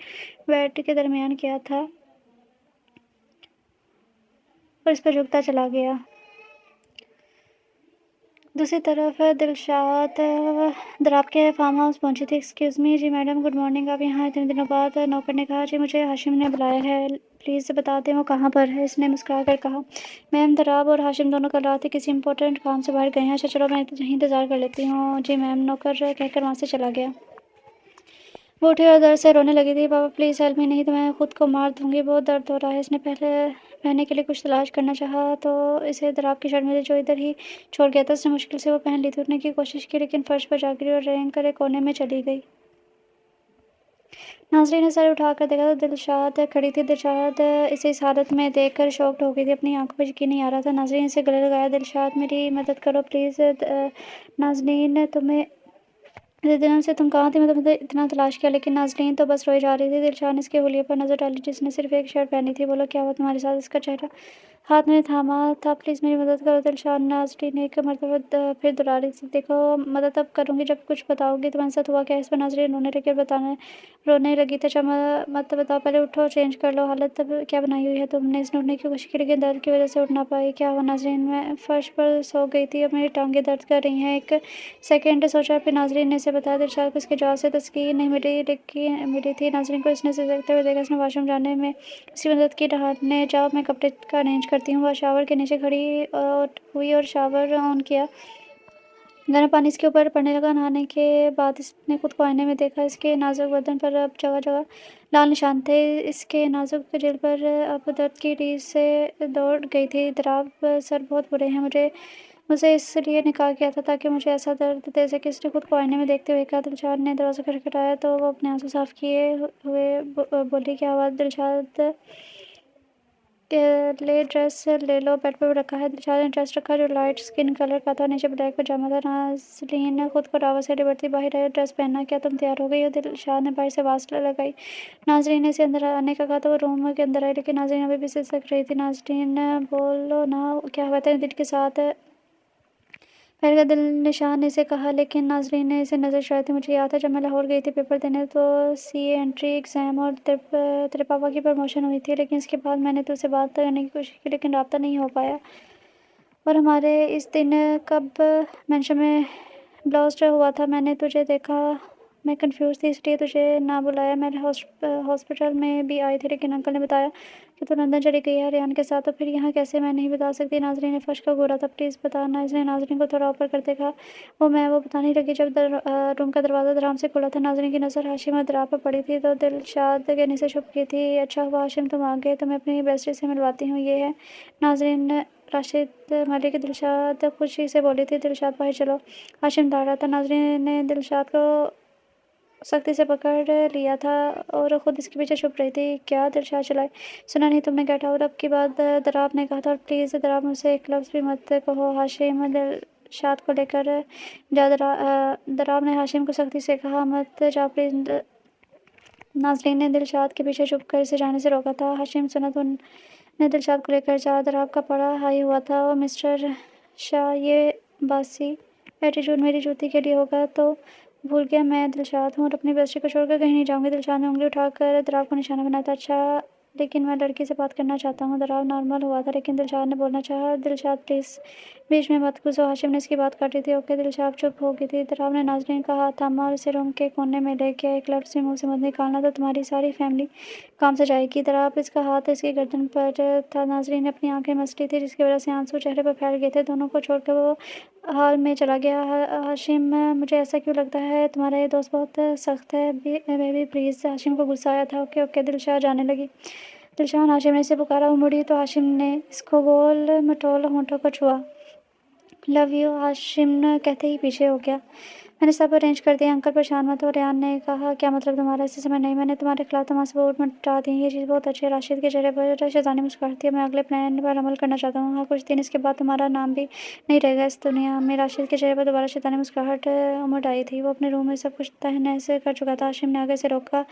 बेड के दरमियान किया था और इस पर झुकता चला गया। दूसरी तरफ दिलशाद दराब के फार्म हाउस पहुंची थी। Excuse me. जी मैडम गुड मॉर्निंग। आप यहाँ इतने दिनों बाद। नौकर ने कहा। जी मुझे हाशिम ने बुलाया है। प्लीज़ बता दें वो कहाँ पर है। इसने मुस्कुरा कर कहा। मैम दराब और हाशिम दोनों कल रात किसी इंपॉर्टेंट काम से बाहर गए हैं। अच्छा चलो मैं यहीं इंतज़ार कर लेती हूँ। जी मैम। नौकर कहकर वहाँ से चला गया। वो उठी और दर्द से रोने लगी थी। पापा प्लीज़ हेल्प मी, नहीं तो मैं खुद को मार दूँगी, बहुत दर्द हो रहा है। इसने पहनने के लिए कुछ तलाश करना चाहा तो इसे दराब की शर्ट मिली जो इधर ही छोड़ गया था। उसने मुश्किल से वो पहन ली थी। उठने की कोशिश की लेकिन फर्श पर जा गिरी और रेंग कर एक कोने में चली गई। नाज़रीन ने सर उठाकर देखा तो दिलशाद खड़ी थी। दिलशाद इसे इस हालत में देखकर शॉक्ड हो गई थी। अपनी आंखों पर यकीन नहीं आ रहा था। नाज़रीन इसे गले लगाया। दिलशाद मेरी मदद करो प्लीज़। नाज़रीन तुम्हें इतने दिनों से तुम कहाँ थी। मैं तुम्हें इतना तलाश किया लेकिन नाज़रीन तो बस रोई जा रही थी। दिलशाद ने इसके हुलिये पर नज़र डाली जिसने सिर्फ एक शर्ट पहनी थी। बोलो क्या हुआ तुम्हारे साथ। इसका चेहरा ہاتھ میں تھاما تھا۔ پلیز میری مدد کرو، دلشاد ناظرین نے ایک مرتبہ پھر دہرا سی۔ دیکھو مدد تب کروں گی جب کچھ بتاؤ گی تمہارے ساتھ ہوا کیا۔ اس پر ناظرین رونے لگی۔ اچھا مت بتاؤ، پہلے اٹھو، چینج کر لو۔ حالت تب کیا بنائی ہوئی ہے تم نے؟ اس نے اٹھنے کی کوشش کی لیکن درد کی وجہ سے اٹھ نہ پائی۔ کیا ہوا ناظرین؟ میں فرش پر سو گئی تھی، اب میری ٹانگیں درد کر رہی ہیں۔ ایک سیکنڈ سوچا، پھر ناظرین نے اسے بتایا۔ دلشاد کو اس کے جواب سے تسکین نہیں ملی تھی۔ ناظرین کو اس نے سسکتے ہوئے دیکھا۔ اس نے واش روم جانے میں اس کی مدد کی۔ نہانے جاؤ، میں کپڑے کا ارینج کرتی ہوں۔ وہ شاور کے نیچے کھڑی ہوئی اور شاور آن کیا۔ گرم پانی اس کے اوپر پڑنے لگا۔ نہانے کے بعد اس نے خود کو آئینے میں دیکھا۔ اس کے نازک بدن پر اب جگہ جگہ لال نشان تھے۔ اس کے نازک جلد پر اب درد کی ٹیس سے دوڑ گئی تھی۔ اضطراب سر بہت برے ہیں مجھے اس لیے نکاح کیا تھا تاکہ مجھے ایسا درد دے سکے۔ اس نے خود کو آئینے میں دیکھتے ہوئے کہا۔ دلشاد نے دروازہ کھٹکھٹایا تو وہ اپنے آنسو صاف کیے ہوئے بولی، کیا ہوا؟ دلشاد لے ڈریس لے لو، بیڈ پر رکھا ہے۔ دلشاد نے ڈریس رکھا جو لائٹ اسکن کلر کا تھا، نیچے بلیک پاجامہ تھا۔ ناظرین خود کو ٹاول سے لپٹتی باہر آئی۔ ڈریس پہننا، کیا تم تیار ہو گئی ہو؟ دلشاد نے باہر سے آواز لگائی۔ ناظرین نے اسے اندر آنے کا کہا تو وہ روم کے اندر آئی لیکن ناظرین ابھی بھی سسک رہی تھی۔ ناظرین بولو نا، کیا ہوا؟ اتنے دل کے ساتھ پہل کا دلشاد نے اسے کہا لیکن ناظرین نے اسے نظر اشارے تھی۔ مجھے یاد ہے جب میں لاہور گئی تھی پیپر دینے تو سی اے انٹری ایگزام اور تیرے پاپا کی پروموشن ہوئی تھی، لیکن اس کے بعد میں نے تجھ سے بات کرنے کی کوشش کی لیکن رابطہ نہیں ہو پایا۔ اور ہمارے اس دن کب مینشن میں بلاسٹ ہوا تھا، میں نے تجھے دیکھا، میں کنفیوز تھی اس لیے تجھے نہ بلایا۔ میں ہاسپٹل میں بھی آئی تھی لیکن انکل نے بتایا کہ تو لندن چلی گئی ہے ریان کے ساتھ، تو پھر یہاں کیسے؟ میں نہیں بتا سکتی۔ ناظرین نے فرش کو گھورا تھا۔ پلیز بتا۔ ناظرین کو تھوڑا اوپر کرتے کہا۔ وہ بتانے لگی جب روم کا دروازہ درام سے کھلا تھا۔ ناظرین کی نظر ہاشم اور درا پر پڑی تھی تو دلشاد کے نیچے چھپ گئی تھی۔ اچھا ہوا ہاشم تم آ گئے، تمہیں اپنی بیسٹی سے ملواتی ہوں، یہ ہے ناظرین راشد ملک۔ دلشاد خوشی سے بولی تھی۔ دلشاد باہر چلو، ہاشم داڑ رہا تھا۔ ناظرین نے دلشاد کو سختی سے پکڑ لیا تھا اور خود اس کے پیچھے چھپ رہی تھی۔ کیا؟ دلشاد چلائے۔ سنا نہیں تم نے؟ Get out. اب کی بات دراب نے کہا تھا، اور پلیز دراب مجھ سے ایک لفظ بھی مت کہو۔ ہاشم دلشاد کو لے کر جا۔ دراب نے ہاشم کو سختی سے کہا، مت جا پلیز۔ ناظرین نے دلشاد کے پیچھے چھپ کر اسے جانے سے روکا تھا۔ ہاشم سنا تم نے دلشاد کو لے کر جا۔ دراب کا پڑا ہائی ہوا تھا۔ او مسٹر شاہ، یہ باسی ایٹیٹیوڈ میری جوتی کے لیے ہوگا تو بھول گیا میں دلشاد ہوں اور اپنی بیسٹی کو چھوڑ کر کہیں نہیں جاؤں گی۔ دلشاد نے انگلی اٹھا کر دراب کو نشانہ بنایا تھا۔ اچھا لیکن میں لڑکی سے بات کرنا چاہتا ہوں۔ دراب نارمل ہوا تھا لیکن دلشاد نے بولنا چاہا۔ دلشاد پلیز بیچ میں مت گھسو، ہاشم نے اس کی بات کاٹی تھی۔ اوکے۔ دلشاد چپ ہو گئی تھی۔ دراب نے ناظرین کا ہاتھ تھاما اور اسے روم کے کونے میں لے گیا۔ ایک لفظ بھی منہ سے مت نکالنا تو تمہاری ساری فیملی کام سے جائے گی۔ دراب اس کا ہاتھ اس کی گردن پر تھا۔ ناظرین نے اپنی آنکھیں مس لی تھی جس کی وجہ سے آنسو چہرے پر پھیل گئے تھے۔ دونوں کو چھوڑ کر وہ ہال میں چلا گیا۔ ہاشم مجھے ایسا کیوں لگتا ہے تمہارا یہ دوست بہت سخت ہے بیبی پلیز۔ ہاشم کو غصہ آیا تھا۔ Okay okay. دلشاد جانے لگی۔ دلشاد، ہاشم نے اسے پکارا۔ وہ مڑی تو ہاشم نے اس کو گول مٹول ہونٹوں پر چھوا۔ لو یو، ہاشم کہتے ہی پیچھے ہو گیا۔ میں نے سب ارینج کر دیا انکل، پریشان مت ہو۔ ریان نے کہا۔ کیا مطلب تمہارا؟ اسے سمجھ نہیں۔ میں نے تمہارے خلاف تمام ثبوت مٹا دیے، یہ چیز بہت اچھی ہے۔ راشد کے چہرے پر شیطانی مسکراہٹ تھی۔ اب میں اگلے پلان پر عمل کرنا چاہتا ہوں۔ ہاں، کچھ دن اس کے بعد تمہارا نام بھی نہیں رہے گا اس دنیا میں۔ راشد کے چہرے پر دوبارہ شیطانی مسکراہٹ امڑ آئی تھی۔ وہ اپنے روم میں سب کچھ تہس کر چکا تھا۔ ہاشم نے آگے سے روکا۔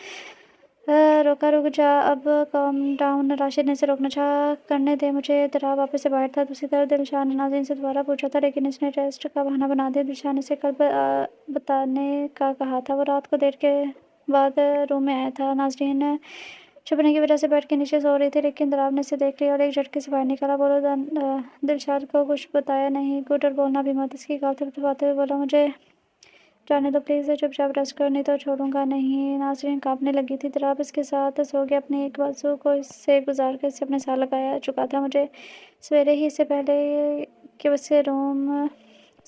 رک جا، اب کام ڈاؤن۔ راشد نے اسے روکنا چاہا۔ کرنے دے مجھے۔ دراب واپس سے باہر تھا۔ دوسری طرف دلشاد نے ناظرین سے دوبارہ پوچھا تھا لیکن اس نے ٹیسٹ کا بہانہ بنا دیا۔ دلشاد نے اسے کل بتانے کا کہا تھا۔ وہ رات کو دیر کے بعد روم میں آیا تھا۔ ناظرین چھپنے کی وجہ سے بیڈ کے نیچے سو رہی تھی لیکن دراب نے اسے دیکھ لیا اور ایک جھٹکے سے باہر نکالا۔ بولو دلشاد کو کچھ بتایا نہیں؟ گڈ، اور بولنا بھی مت۔ اس کی گال تھپتھپاتے ہوئے بولا، مجھے جانے دو پلیز، چپ چاپ ریسٹ کرو نہیں تو چھوڑوں گا نہیں۔ ناظرین کانپنے لگی تھی۔ دراب اس کے ساتھ سو گیا، اپنی ایک بازو کو اس سے گزار کر اسے اپنے ساتھ لگایا چکا تھا۔ مجھے سویرے ہی اس سے پہلے کہ وہ اس سے روم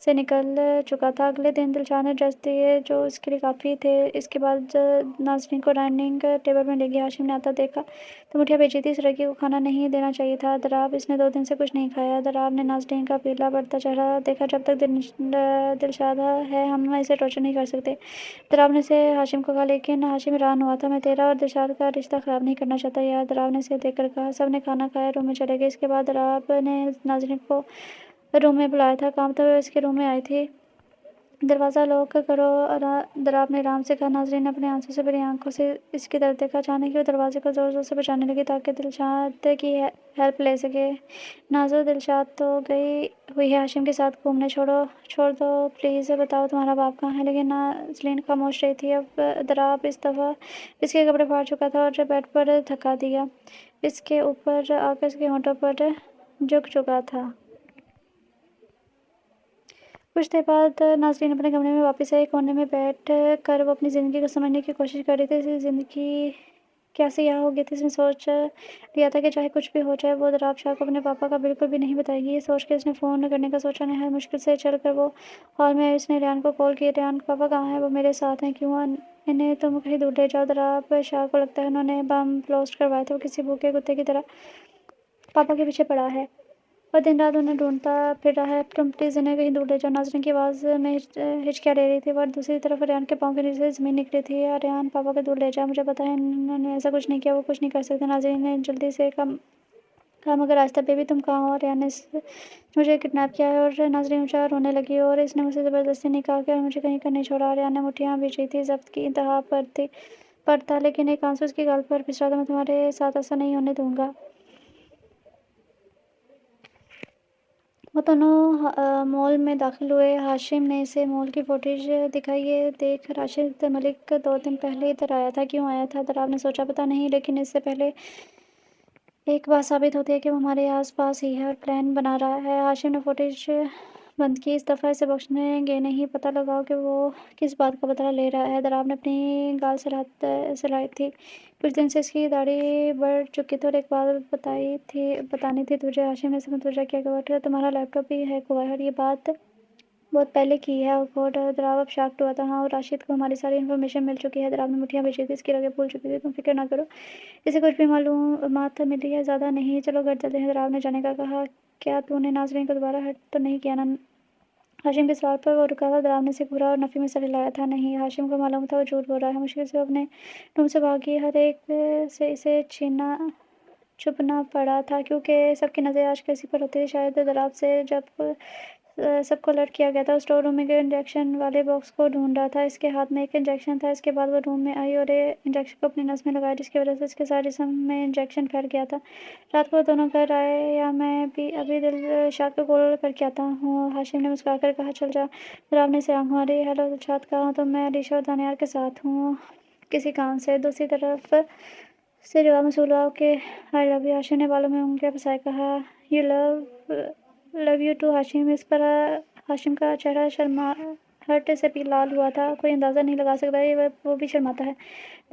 سے نکل چکا تھا۔ اگلے دن دلشاد نے ڈریس دیے جو اس کے لیے کافی تھے۔ اس کے بعد ناظرین کو ڈائننگ ٹیبل میں لے گیا۔ ہاشم نے آتا دیکھا تو مٹھیاں بھیجی تھی۔ اس لڑکی کو کھانا نہیں دینا چاہیے تھا دراب، اس نے 2 دن سے کچھ نہیں کھایا۔ دراب نے ناظرین کا پیلا پڑتا چہرہ دیکھا۔ جب تک دلشاد ہے ہم اسے ٹارچر نہیں کر سکتے، دراب نے اسے ہاشم کو کہا، لیکن ہاشم حیران ہوا تھا۔ میں تیرا اور دلشاد کا رشتہ خراب نہیں کرنا چاہتا یار، دراب نے اسے دیکھ کر کہا۔ سب نے کھانا کھایا، روم میں چلے گئے۔ اس کے بعد دراب نے ناظرین کو روم میں بلایا تھا۔ کانپتے ہوئے اس کے روم میں آئی تھی۔ دروازہ لاک کرو، دراب نے آرام سے کہا۔ ناظرین نے اپنی آنسوں سے بھری آنکھوں سے اس کی طرف دیکھا۔ اچانک ہی وہ دروازے کو زور زور سے بجانے لگی تاکہ دلشاد کی ہیلپ لے سکے۔ نازو، دلشاد تو گئی ہوئی ہے ہاشم کے ساتھ گھومنے، چھوڑ دو پلیز، بتاؤ تمہارا باپ کہاں ہے؟ لیکن نازرین خاموش رہی تھی۔ اب دراب اس دفعہ اس کے کپڑے پھاڑ چکا تھا اور بیڈ پر دھکا دیا اس کے اوپر آ کر اس کے ہونٹوں پر جھک چکا تھا۔ کچھ دیر بعد ناظرین اپنے کمرے میں واپس آئی۔ کونے میں بیٹھ کر وہ اپنی زندگی کو سمجھنے کی کوشش کر رہی تھی۔ اس کی زندگی کیسے یہاں ہو گئی تھی؟ اس نے سوچ لیا تھا کہ چاہے کچھ بھی ہو جائے وہ دراب شاہ کو اپنے پاپا کا بالکل بھی نہیں بتائے گی۔ یہ سوچ کے اس نے فون کرنے کا سوچا۔ نہایت مشکل سے چل کر وہ ہال میں آئی۔ اس نے ریان کو کال کی۔ ریان، پاپا کہاں ہیں؟ وہ میرے ساتھ ہیں۔ کیوں؟ انہیں تم کہیں دور لے جاؤ۔ دراب شاہ کو لگتا ہے انہوں نے بم بلاسٹ کروایا تھا۔ وہ کسی بھوکے کتے کی طرح پاپا کے پیچھے پڑا ہے اور دن رات انہیں ڈھونڈتا پھر رہا ہے۔ تم پلیز انہیں کہیں دور لے جاؤ۔ ناظرین کی آواز میں ہچکیاں لے رہی تھی وہ، اور دوسری طرف ریان کے پاؤں کے نیچے سے زمین نکلی تھی۔ ریان، پاپا کو دور لے جا، مجھے پتا ہے انہوں نے ایسا کچھ نہیں کیا، وہ کچھ نہیں کر سکتے۔ ناظرین نے جلدی سے کہا مگر آہستہ، بیبی تم کہاں ہو؟ ریان نے مجھے کڈنیپ کیا ہے۔ اور ناظرین اونچا رونے لگی۔ اور اس نے مجھ سے زبردستی نکاح کیا اور مجھے کہیں کا نہیں چھوڑا۔ ریان نے مٹھیاں بھیج رہی تھی، ضبط کی انتہا پر تھا، لیکن ایک آنسو اس کی گال پر پھسلا تھا۔ میں تمہارے ساتھ ایسا نہیں ہونے دوں گا۔ وہ دونوں مال میں داخل ہوئے۔ ہاشم نے اسے مال کی فوٹیج دکھائی۔ یہ دیکھ راشد ملک 2 دن پہلے ادھر آیا تھا۔ کیوں آیا تھا؟ دراب نے سوچا۔ پتا نہیں، لیکن اس سے پہلے ایک بات ثابت ہوتی ہے کہ وہ ہمارے آس پاس ہی ہے اور پلان بنا رہا ہے۔ ہاشم نے فوٹیج بند کی۔ اس دفعہ اسے بخشیں گے نہیں، پتہ لگاؤ کہ وہ کس بات کا بدلہ لے رہا ہے۔ دراب نے اپنی گال سلائی تھی۔ کچھ دن سے اس کی داڑھی بڑھ چکی تھی اور ایک بات بتانی تھی تجھے۔ ہاشم نے اسے متوجہ کیا کہ واٹ، تمہارا لیپ ٹاپ بھی ہیک ہوا ہے اور یہ بات بہت پہلے کی ہے۔ اوہ گاڈ، دراب اب شاکڈ ہوا تھا۔ ہاں، اور راشد کو ہماری ساری انفارمیشن مل چکی ہے۔ دراب نے مٹھیاں بھیجی تھی، اس کی رگیں پھول چکی تھی۔ تم فکر نہ کرو، اسے کچھ بھی معلومات ملی ہے، زیادہ نہیں۔ چلو گھر چلتے ہیں، دراب نے جانے کا کہا۔ کیا تو نے ناظرین کو دوبارہ ہرٹ تو نہیں کیا نا؟ ہاشم کے سوال پر وہ رکا تھا۔ دراب نے اسے گھورا اور نفی میں سر ہلایا تھا۔ نہیں، ہاشم کو معلوم تھا وہ جھوٹ بول رہا ہے۔ مشکل سے وہ اپنے روم سے بھاگی۔ ہر ایک سے اسے چھپنا پڑا تھا کیونکہ سب کی نظریں آج کل اسی پر ہوتی تھی۔ شاید دراب سے جب سب کو الرٹ کیا گیا تھا، اسٹور روم میں انجیکشن والے باکس کو ڈھونڈ رہا تھا۔ اس کے ہاتھ میں ایک انجیکشن تھا۔ اس کے بعد وہ روم میں آئی اور انجیکشن کو اپنی نس میں لگایا، جس کی وجہ سے اس کے سارے جسم میں انجیکشن پھیل گیا تھا۔ رات کو وہ دونوں گھر آئے یا میں ابھی دلشاد کو کال کر کے آتا ہوں؟ ہاشم نے مسکرا کر کہا۔ چل جا۔ دراب نے اسے آنکھ ماری۔ ہیلو دلشاد، کہاں تم؟ میں علیشا اور دانیال کے ساتھ ہوں کسی کام سے۔ دوسری طرف سے جواب موصول ہوا، اوکے آئی لو یو۔ ہاشم نے بالوں میں انگلیاں پھنسائے کہا، یو لو یو ٹو ہاشم۔ اس پر ہاشم کا چہرہ شرماہٹ سے بھی لال ہوا تھا۔ کوئی اندازہ نہیں لگا سکتا وہ بھی شرماتا ہے۔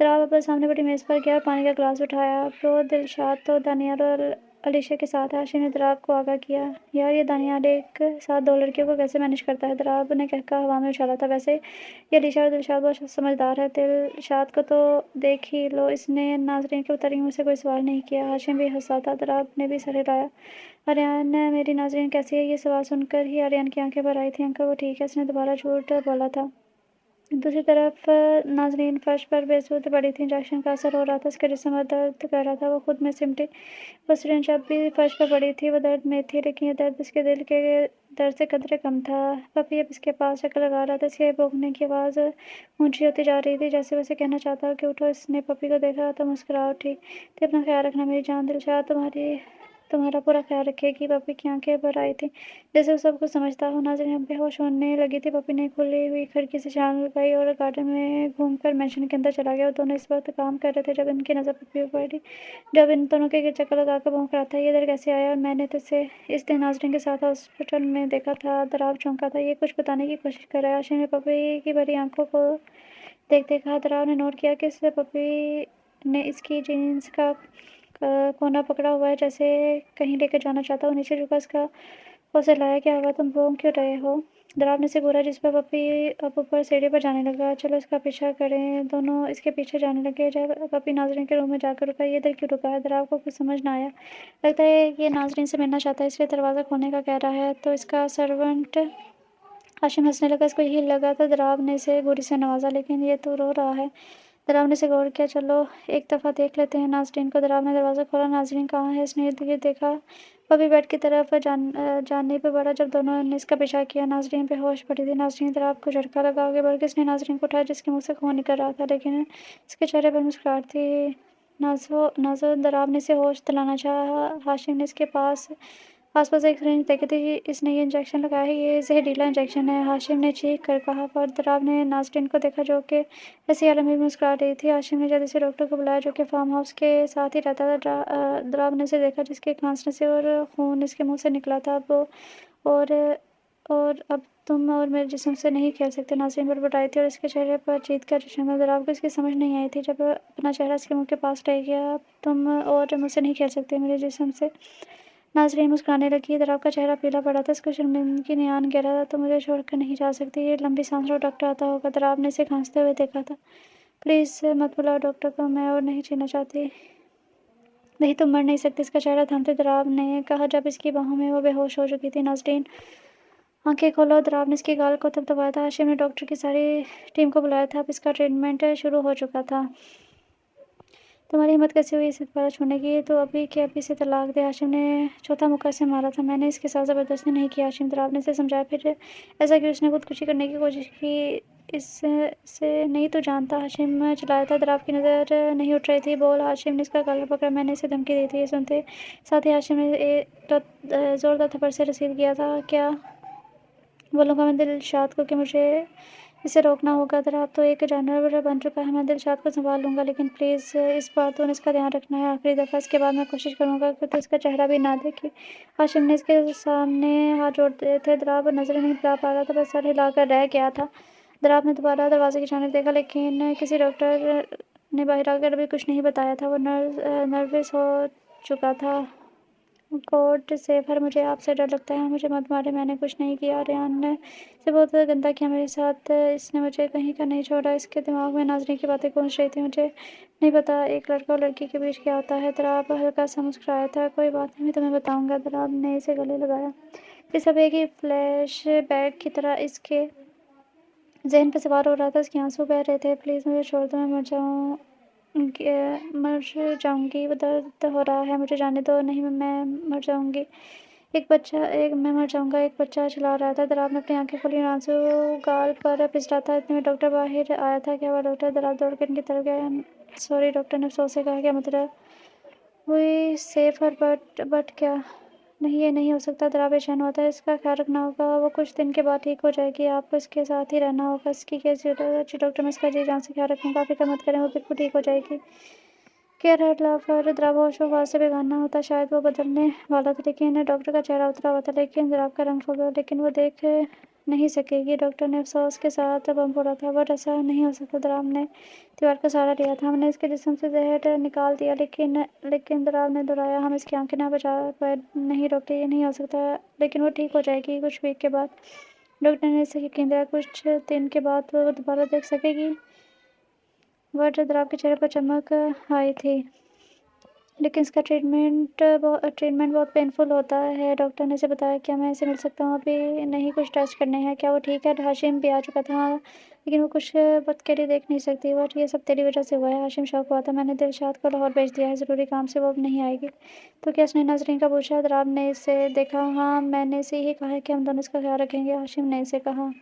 دراب اب سامنے پڑی میز پر گیا اور پانی کا گلاس اٹھایا۔ برو، دلشاد تو دانیال اور علیشا کے ساتھ ہے۔ ہاشم نے دراب کو آگاہ کیا۔ یار، یہ دانیال ایک ساتھ 2 لڑکیوں کو کیسے مینیج کرتا ہے؟ دراب نے کہا ہوا میں اچھالا تھا۔ ویسے یہ علیشا اور دلشاد بہت سمجھدار ہے۔ دلشاد کو تو دیکھ ہی لو، اس نے ناظرین کے متعلق مجھ سے کوئی سوال نہیں کیا۔ ہاشم بھی ہنسا تھا۔ دراب نے بھی سر ہلایا۔ آریان، میری ناظرین کیسی ہے؟ یہ سوال سن کر ہی آریان کی آنکھیں بھر آئی تھیں۔ انکل، وہ ٹھیک ہے، اس نے دوبارہ جھوٹ بولا تھا۔ دوسری طرف ناظرین فرش پر بے سود پڑی تھی۔ انجیکشن کا اثر ہو رہا تھا، اس کا جسم درد کر رہا تھا۔ وہ خود میں سمٹی۔ وہ سرنج اب بھی فرش پر پڑی تھی۔ وہ درد میں تھی، لیکن یہ درد اس کے دل کے درد سے قدرے کم تھا۔ پپی اب اس کے پاس چکر لگا رہا تھا۔ اس کے بھونکنے کی آواز اونچی ہوتی جا رہی تھی، جیسے وہ اسے کہنا چاہتا ہو کہ اٹھو۔ اس نے پپی کو دیکھا تو مسکرا اٹھی تھی۔ اپنا خیال رکھنا میری جان۔ دلشاد تمہارا پورا خیال رکھے گی۔ پپی کی آنکھیں بھر آئی تھیں، جیسے وہ سب کچھ سمجھتا ہو۔ ناظرین اب بے ہوش ہونے لگی تھی۔ پپی نے کھلی ہوئی کھڑکی سے چھلانگ لگائی اور گارڈن میں گھوم کر مینشن کے اندر چلا گیا۔ وہ دونوں اس وقت کام کر رہے تھے جب ان کی نظر پپی پر پڑی، جب ان دونوں کے گرد چکر لگا کر بھونک رہا تھا۔ یہ ادھر کیسے آیا؟ اور میں نے تو اسے اس دن ناظرین کے ساتھ ہاسپٹل میں دیکھا تھا۔ دراب چونکا تھا۔ یہ کچھ بتانے کی کوشش کر رہا ہے۔ ہاشم نے پپی کی بھری آنکھوں کو دیکھتے کہا۔ دراب نے نوٹ کیا کہ پپی نے اس کی جینس کا کونا پکڑا ہوا ہے، جیسے کہیں لے کر جانا چاہتا ہو۔ نیچے جھکا اس کا حوصلہ لایا۔ کیا ہوا؟ تم بھونک کیوں رہے ہو؟ دراب نے اسے گھورا، جس پر پپی اب اوپر سیڑھی پر جانے لگا۔ چلو اس کا پیچھا کریں۔ دونوں اس کے پیچھے جانے لگے۔ جب پپی ناظرین کے روم میں جا کر رکا، یہ ادھر کیوں رکا ہے؟ دراب کو کچھ سمجھ نہ آیا۔ لگتا ہے یہ ناظرین سے ملنا چاہتا ہے، اس لیے دروازہ کھولنے کا کہہ رہا ہے۔ تو اس کا سرونٹ؟ ہاشم ہنسنے لگا۔ اس کو یہی لگا تھا۔ دراب نے اسے گولی سے نوازا، لیکن یہ تو رو رہا ہے۔ दराव ने इसे गौर किया। चलो एक दफ़ा देख लेते हैं नाज़रीन को। दराव ने दरवाज़ा खोला। नाज़रीन कहाँ है? उसने इर्द-गिर्द देखा। वो भी बेड की तरफ जानने पे बढ़ा जब दोनों ने इसका पीछा किया। नाज़रीन बेहोश पड़ी थी। नाज़रीन दराव को झटका लगा। आगे बढ़कर इसने नाज़रीन को उठाया जिसके मुँह से खून निकल रहा था, लेकिन इसके चेहरे पर मुस्कुराहट थी। नाज़ो दराव ने इसे होश दिलाना चाहा। हाशिम ने इसके आस-पास एक सिरिंज देखी थी। इसने ये इंजेक्शन लगाया है, ये ज़हरीला इंजेक्शन है, हाशिम ने चीख कर कहा। पर दराव ने नाज़रीन को देखा जो कि ऐसी हालत में मुस्कुरा रही थी। हाशिम ने जल्दी से डॉक्टर को बुलाया जो कि फार्म हाउस के साथ ही रहता था। दराव ने उसे देखा जिसके खांसने से और खून इसके मुँह से निकला था। और अब तुम और मेरे जिस्म से नहीं खेल सकते। नाज़रीन बड़बड़ाई थी और इसके चेहरे पर जीत का जश्न था। दराव को इसकी समझ नहीं आई थी जब अपना चेहरा इसके मुँह के पास ले गया। अब तुम और मुझसे नहीं खेल सकते मेरे जिस्म से। नाज़रीन मुस्कुराने लगी। दराव का चेहरा पीला पड़ा था। उसको शर्मिंदगी ने आन गहरा था। तुम मुझे छोड़कर नहीं जा सकती। ये लंबी सांस लो, डॉक्टर आता होगा। दराव ने इसे खांसते हुए देखा था। प्लीज़ मत बुलाओ डॉक्टर को, मैं और नहीं जीना चाहती। नहीं, तुम मर नहीं सकती, इसका चेहरा थामते दराव ने कहा जब इसकी बाहों में वो बेहोश हो चुकी थी। नाज़रीन आंखें खोलो। दराव ने इसकी गाल को थपथपाया था। हाशिम ने डॉक्टर की सारी टीम को बुलाया था। अब इसका ट्रीटमेंट शुरू हो चुका था। तुम्हारी हिम्मत कैसे हुई इसे दोबारा छूने की? तो अभी के अभी इसे तलाक दे। हाशिम ने चौथा मुक्का इसे मारा था। मैंने इसके साथ ज़बरदस्ती नहीं की। हाशिम दराव ने इसे समझाया। फिर ऐसा कि उसने खुदकुशी करने की कोशिश की। इससे नहीं तो जानता, हाशिम चिल्लाया था। दराव की नज़र नहीं उठ रही थी। बोल। हाशिम ने इसका गला पकड़ा। मैंने इसे धमकी दी थी। ये सुनते साथ ही हाशिम ने जोरदार थप्पड़ से रसीद किया था। क्या बोलूँगा मैं दिलशाद को कि मुझे इसे रोकना होगा? दराव तो एक जानवर बन चुका है। मैं दिलशाद को संभाल लूँगा, लेकिन प्लीज़ इस बार तूने इसका ध्यान रखना है। आखिरी दफ़ा, इसके बाद मैं कोशिश करूँगा कि तू इसका चेहरा भी ना देखे। हाशिम ने इसके सामने हाथ जोड़े थे। दराव नज़रें नहीं मिला पा रहा था, बस सर हिलाकर रह गया था। दराव ने दोबारा दरवाज़े की जानिब देखा, लेकिन किसी डॉक्टर ने बाहर आकर अभी कुछ नहीं बताया था। वो नर्वस हो चुका था। गॉड सेव मुझे आपसे डर लगता है। मुझे मत मारे, मैंने कुछ नहीं किया। रेहान ने से बहुत गंदा किया मेरे साथ। इसने मुझे कहीं का नहीं छोड़ा। इसके दिमाग में नाज़रीन की बातें गूंज रही थी। मुझे नहीं पता एक लड़का और लड़की के बीच क्या होता है। दराब हल्का सा मुस्कुराया था। कोई बात नहीं, मैं तुम्हें बताऊंगा। दराब ने इसे गले लगाया। फिर सब एक ही फ्लैश बैक की तरह इसके ज़हन पे सवार हो रहा था। इसके आंसू बह रहे थे। प्लीज़ मुझे छोड़ दो, मैं मर जाऊँगी। दर्द हो रहा है, मुझे जाने दो। नहीं, मैं मर जाऊँगी। मैं मर जाऊँगा, एक बच्चा चिल्ला रहा था। दराब ने अपनी आंखें खोली और आंसू गाल पर फिसला था। इतने में डॉक्टर बाहर आया था। क्या हुआ डॉक्टर? दराब दौड़ कर इनकी तरफ गया। सॉरी डॉक्टर ने अफसोस से कहा। क्या मतलब हुई? सेफ हर बट क्या? नहीं, ये नहीं हो सकता। दराब बेचैन हुआ था। इसका ख्याल रखना होगा, वो कुछ दिन के बाद ठीक हो जाएगी। आपको इसके साथ ही रहना होगा। इसकी कैसी डॉक्टर? मैं इसका जी जान से ख्याल रखूँगा। फिक्र मत करें, वो बिल्कुल ठीक हो जाएगी। केयर हेड लवर दराब होशोहवास से बेगाना होता, शायद वो बदलने वाला था, लेकिन डॉक्टर का चेहरा उतरा हुआ था। लेकिन दराब का रंग फूल गया, लेकिन वो देख नहीं सकेगी। डॉक्टर ने अफसोस के साथ बम फोड़ा था। बट ऐसा नहीं हो सकता। दराब ने दीवार का सहारा लिया था। हमने इसके जिस्म से जहर निकाल दिया, लेकिन दराब ने दोहराया। हम इसकी आंखें ना बचा पाए। नहीं डॉक्टर, ये नहीं हो सकता। लेकिन वो ठीक हो जाएगी कुछ वीक के बाद। डॉक्टर ने इसे यकीन दिलाया। कुछ दिन के बाद वो दोबारा देख सकेगी। बट दराब के चेहरे पर चमक आई थी। लेकिन इसका ट्रीटमेंट बहुत पेनफुल होता है। डॉक्टर ने इसे बताया। क्या मैं इसे मिल सकता हूँ? अभी नहीं, कुछ टेस्ट करने हैं। क्या वो ठीक है? हाशिम भी आ चुका था, लेकिन वो कुछ वक्त के लिए देख नहीं सकती। बट ये सब तेरी वजह से हुआ है। हाशिम शौक हुआ था। मैंने दिलशाद को लाहौर भेज दिया है ज़रूरी काम से, वो अब नहीं आएगी। तो क्या? उसने नाज़रीन का पूछा। दराब ने इसे देखा। हाँ, मैंने इसे ही कहा है कि हम दोनों इसका ख्याल रखेंगे, हाशिम ने इसे कहा।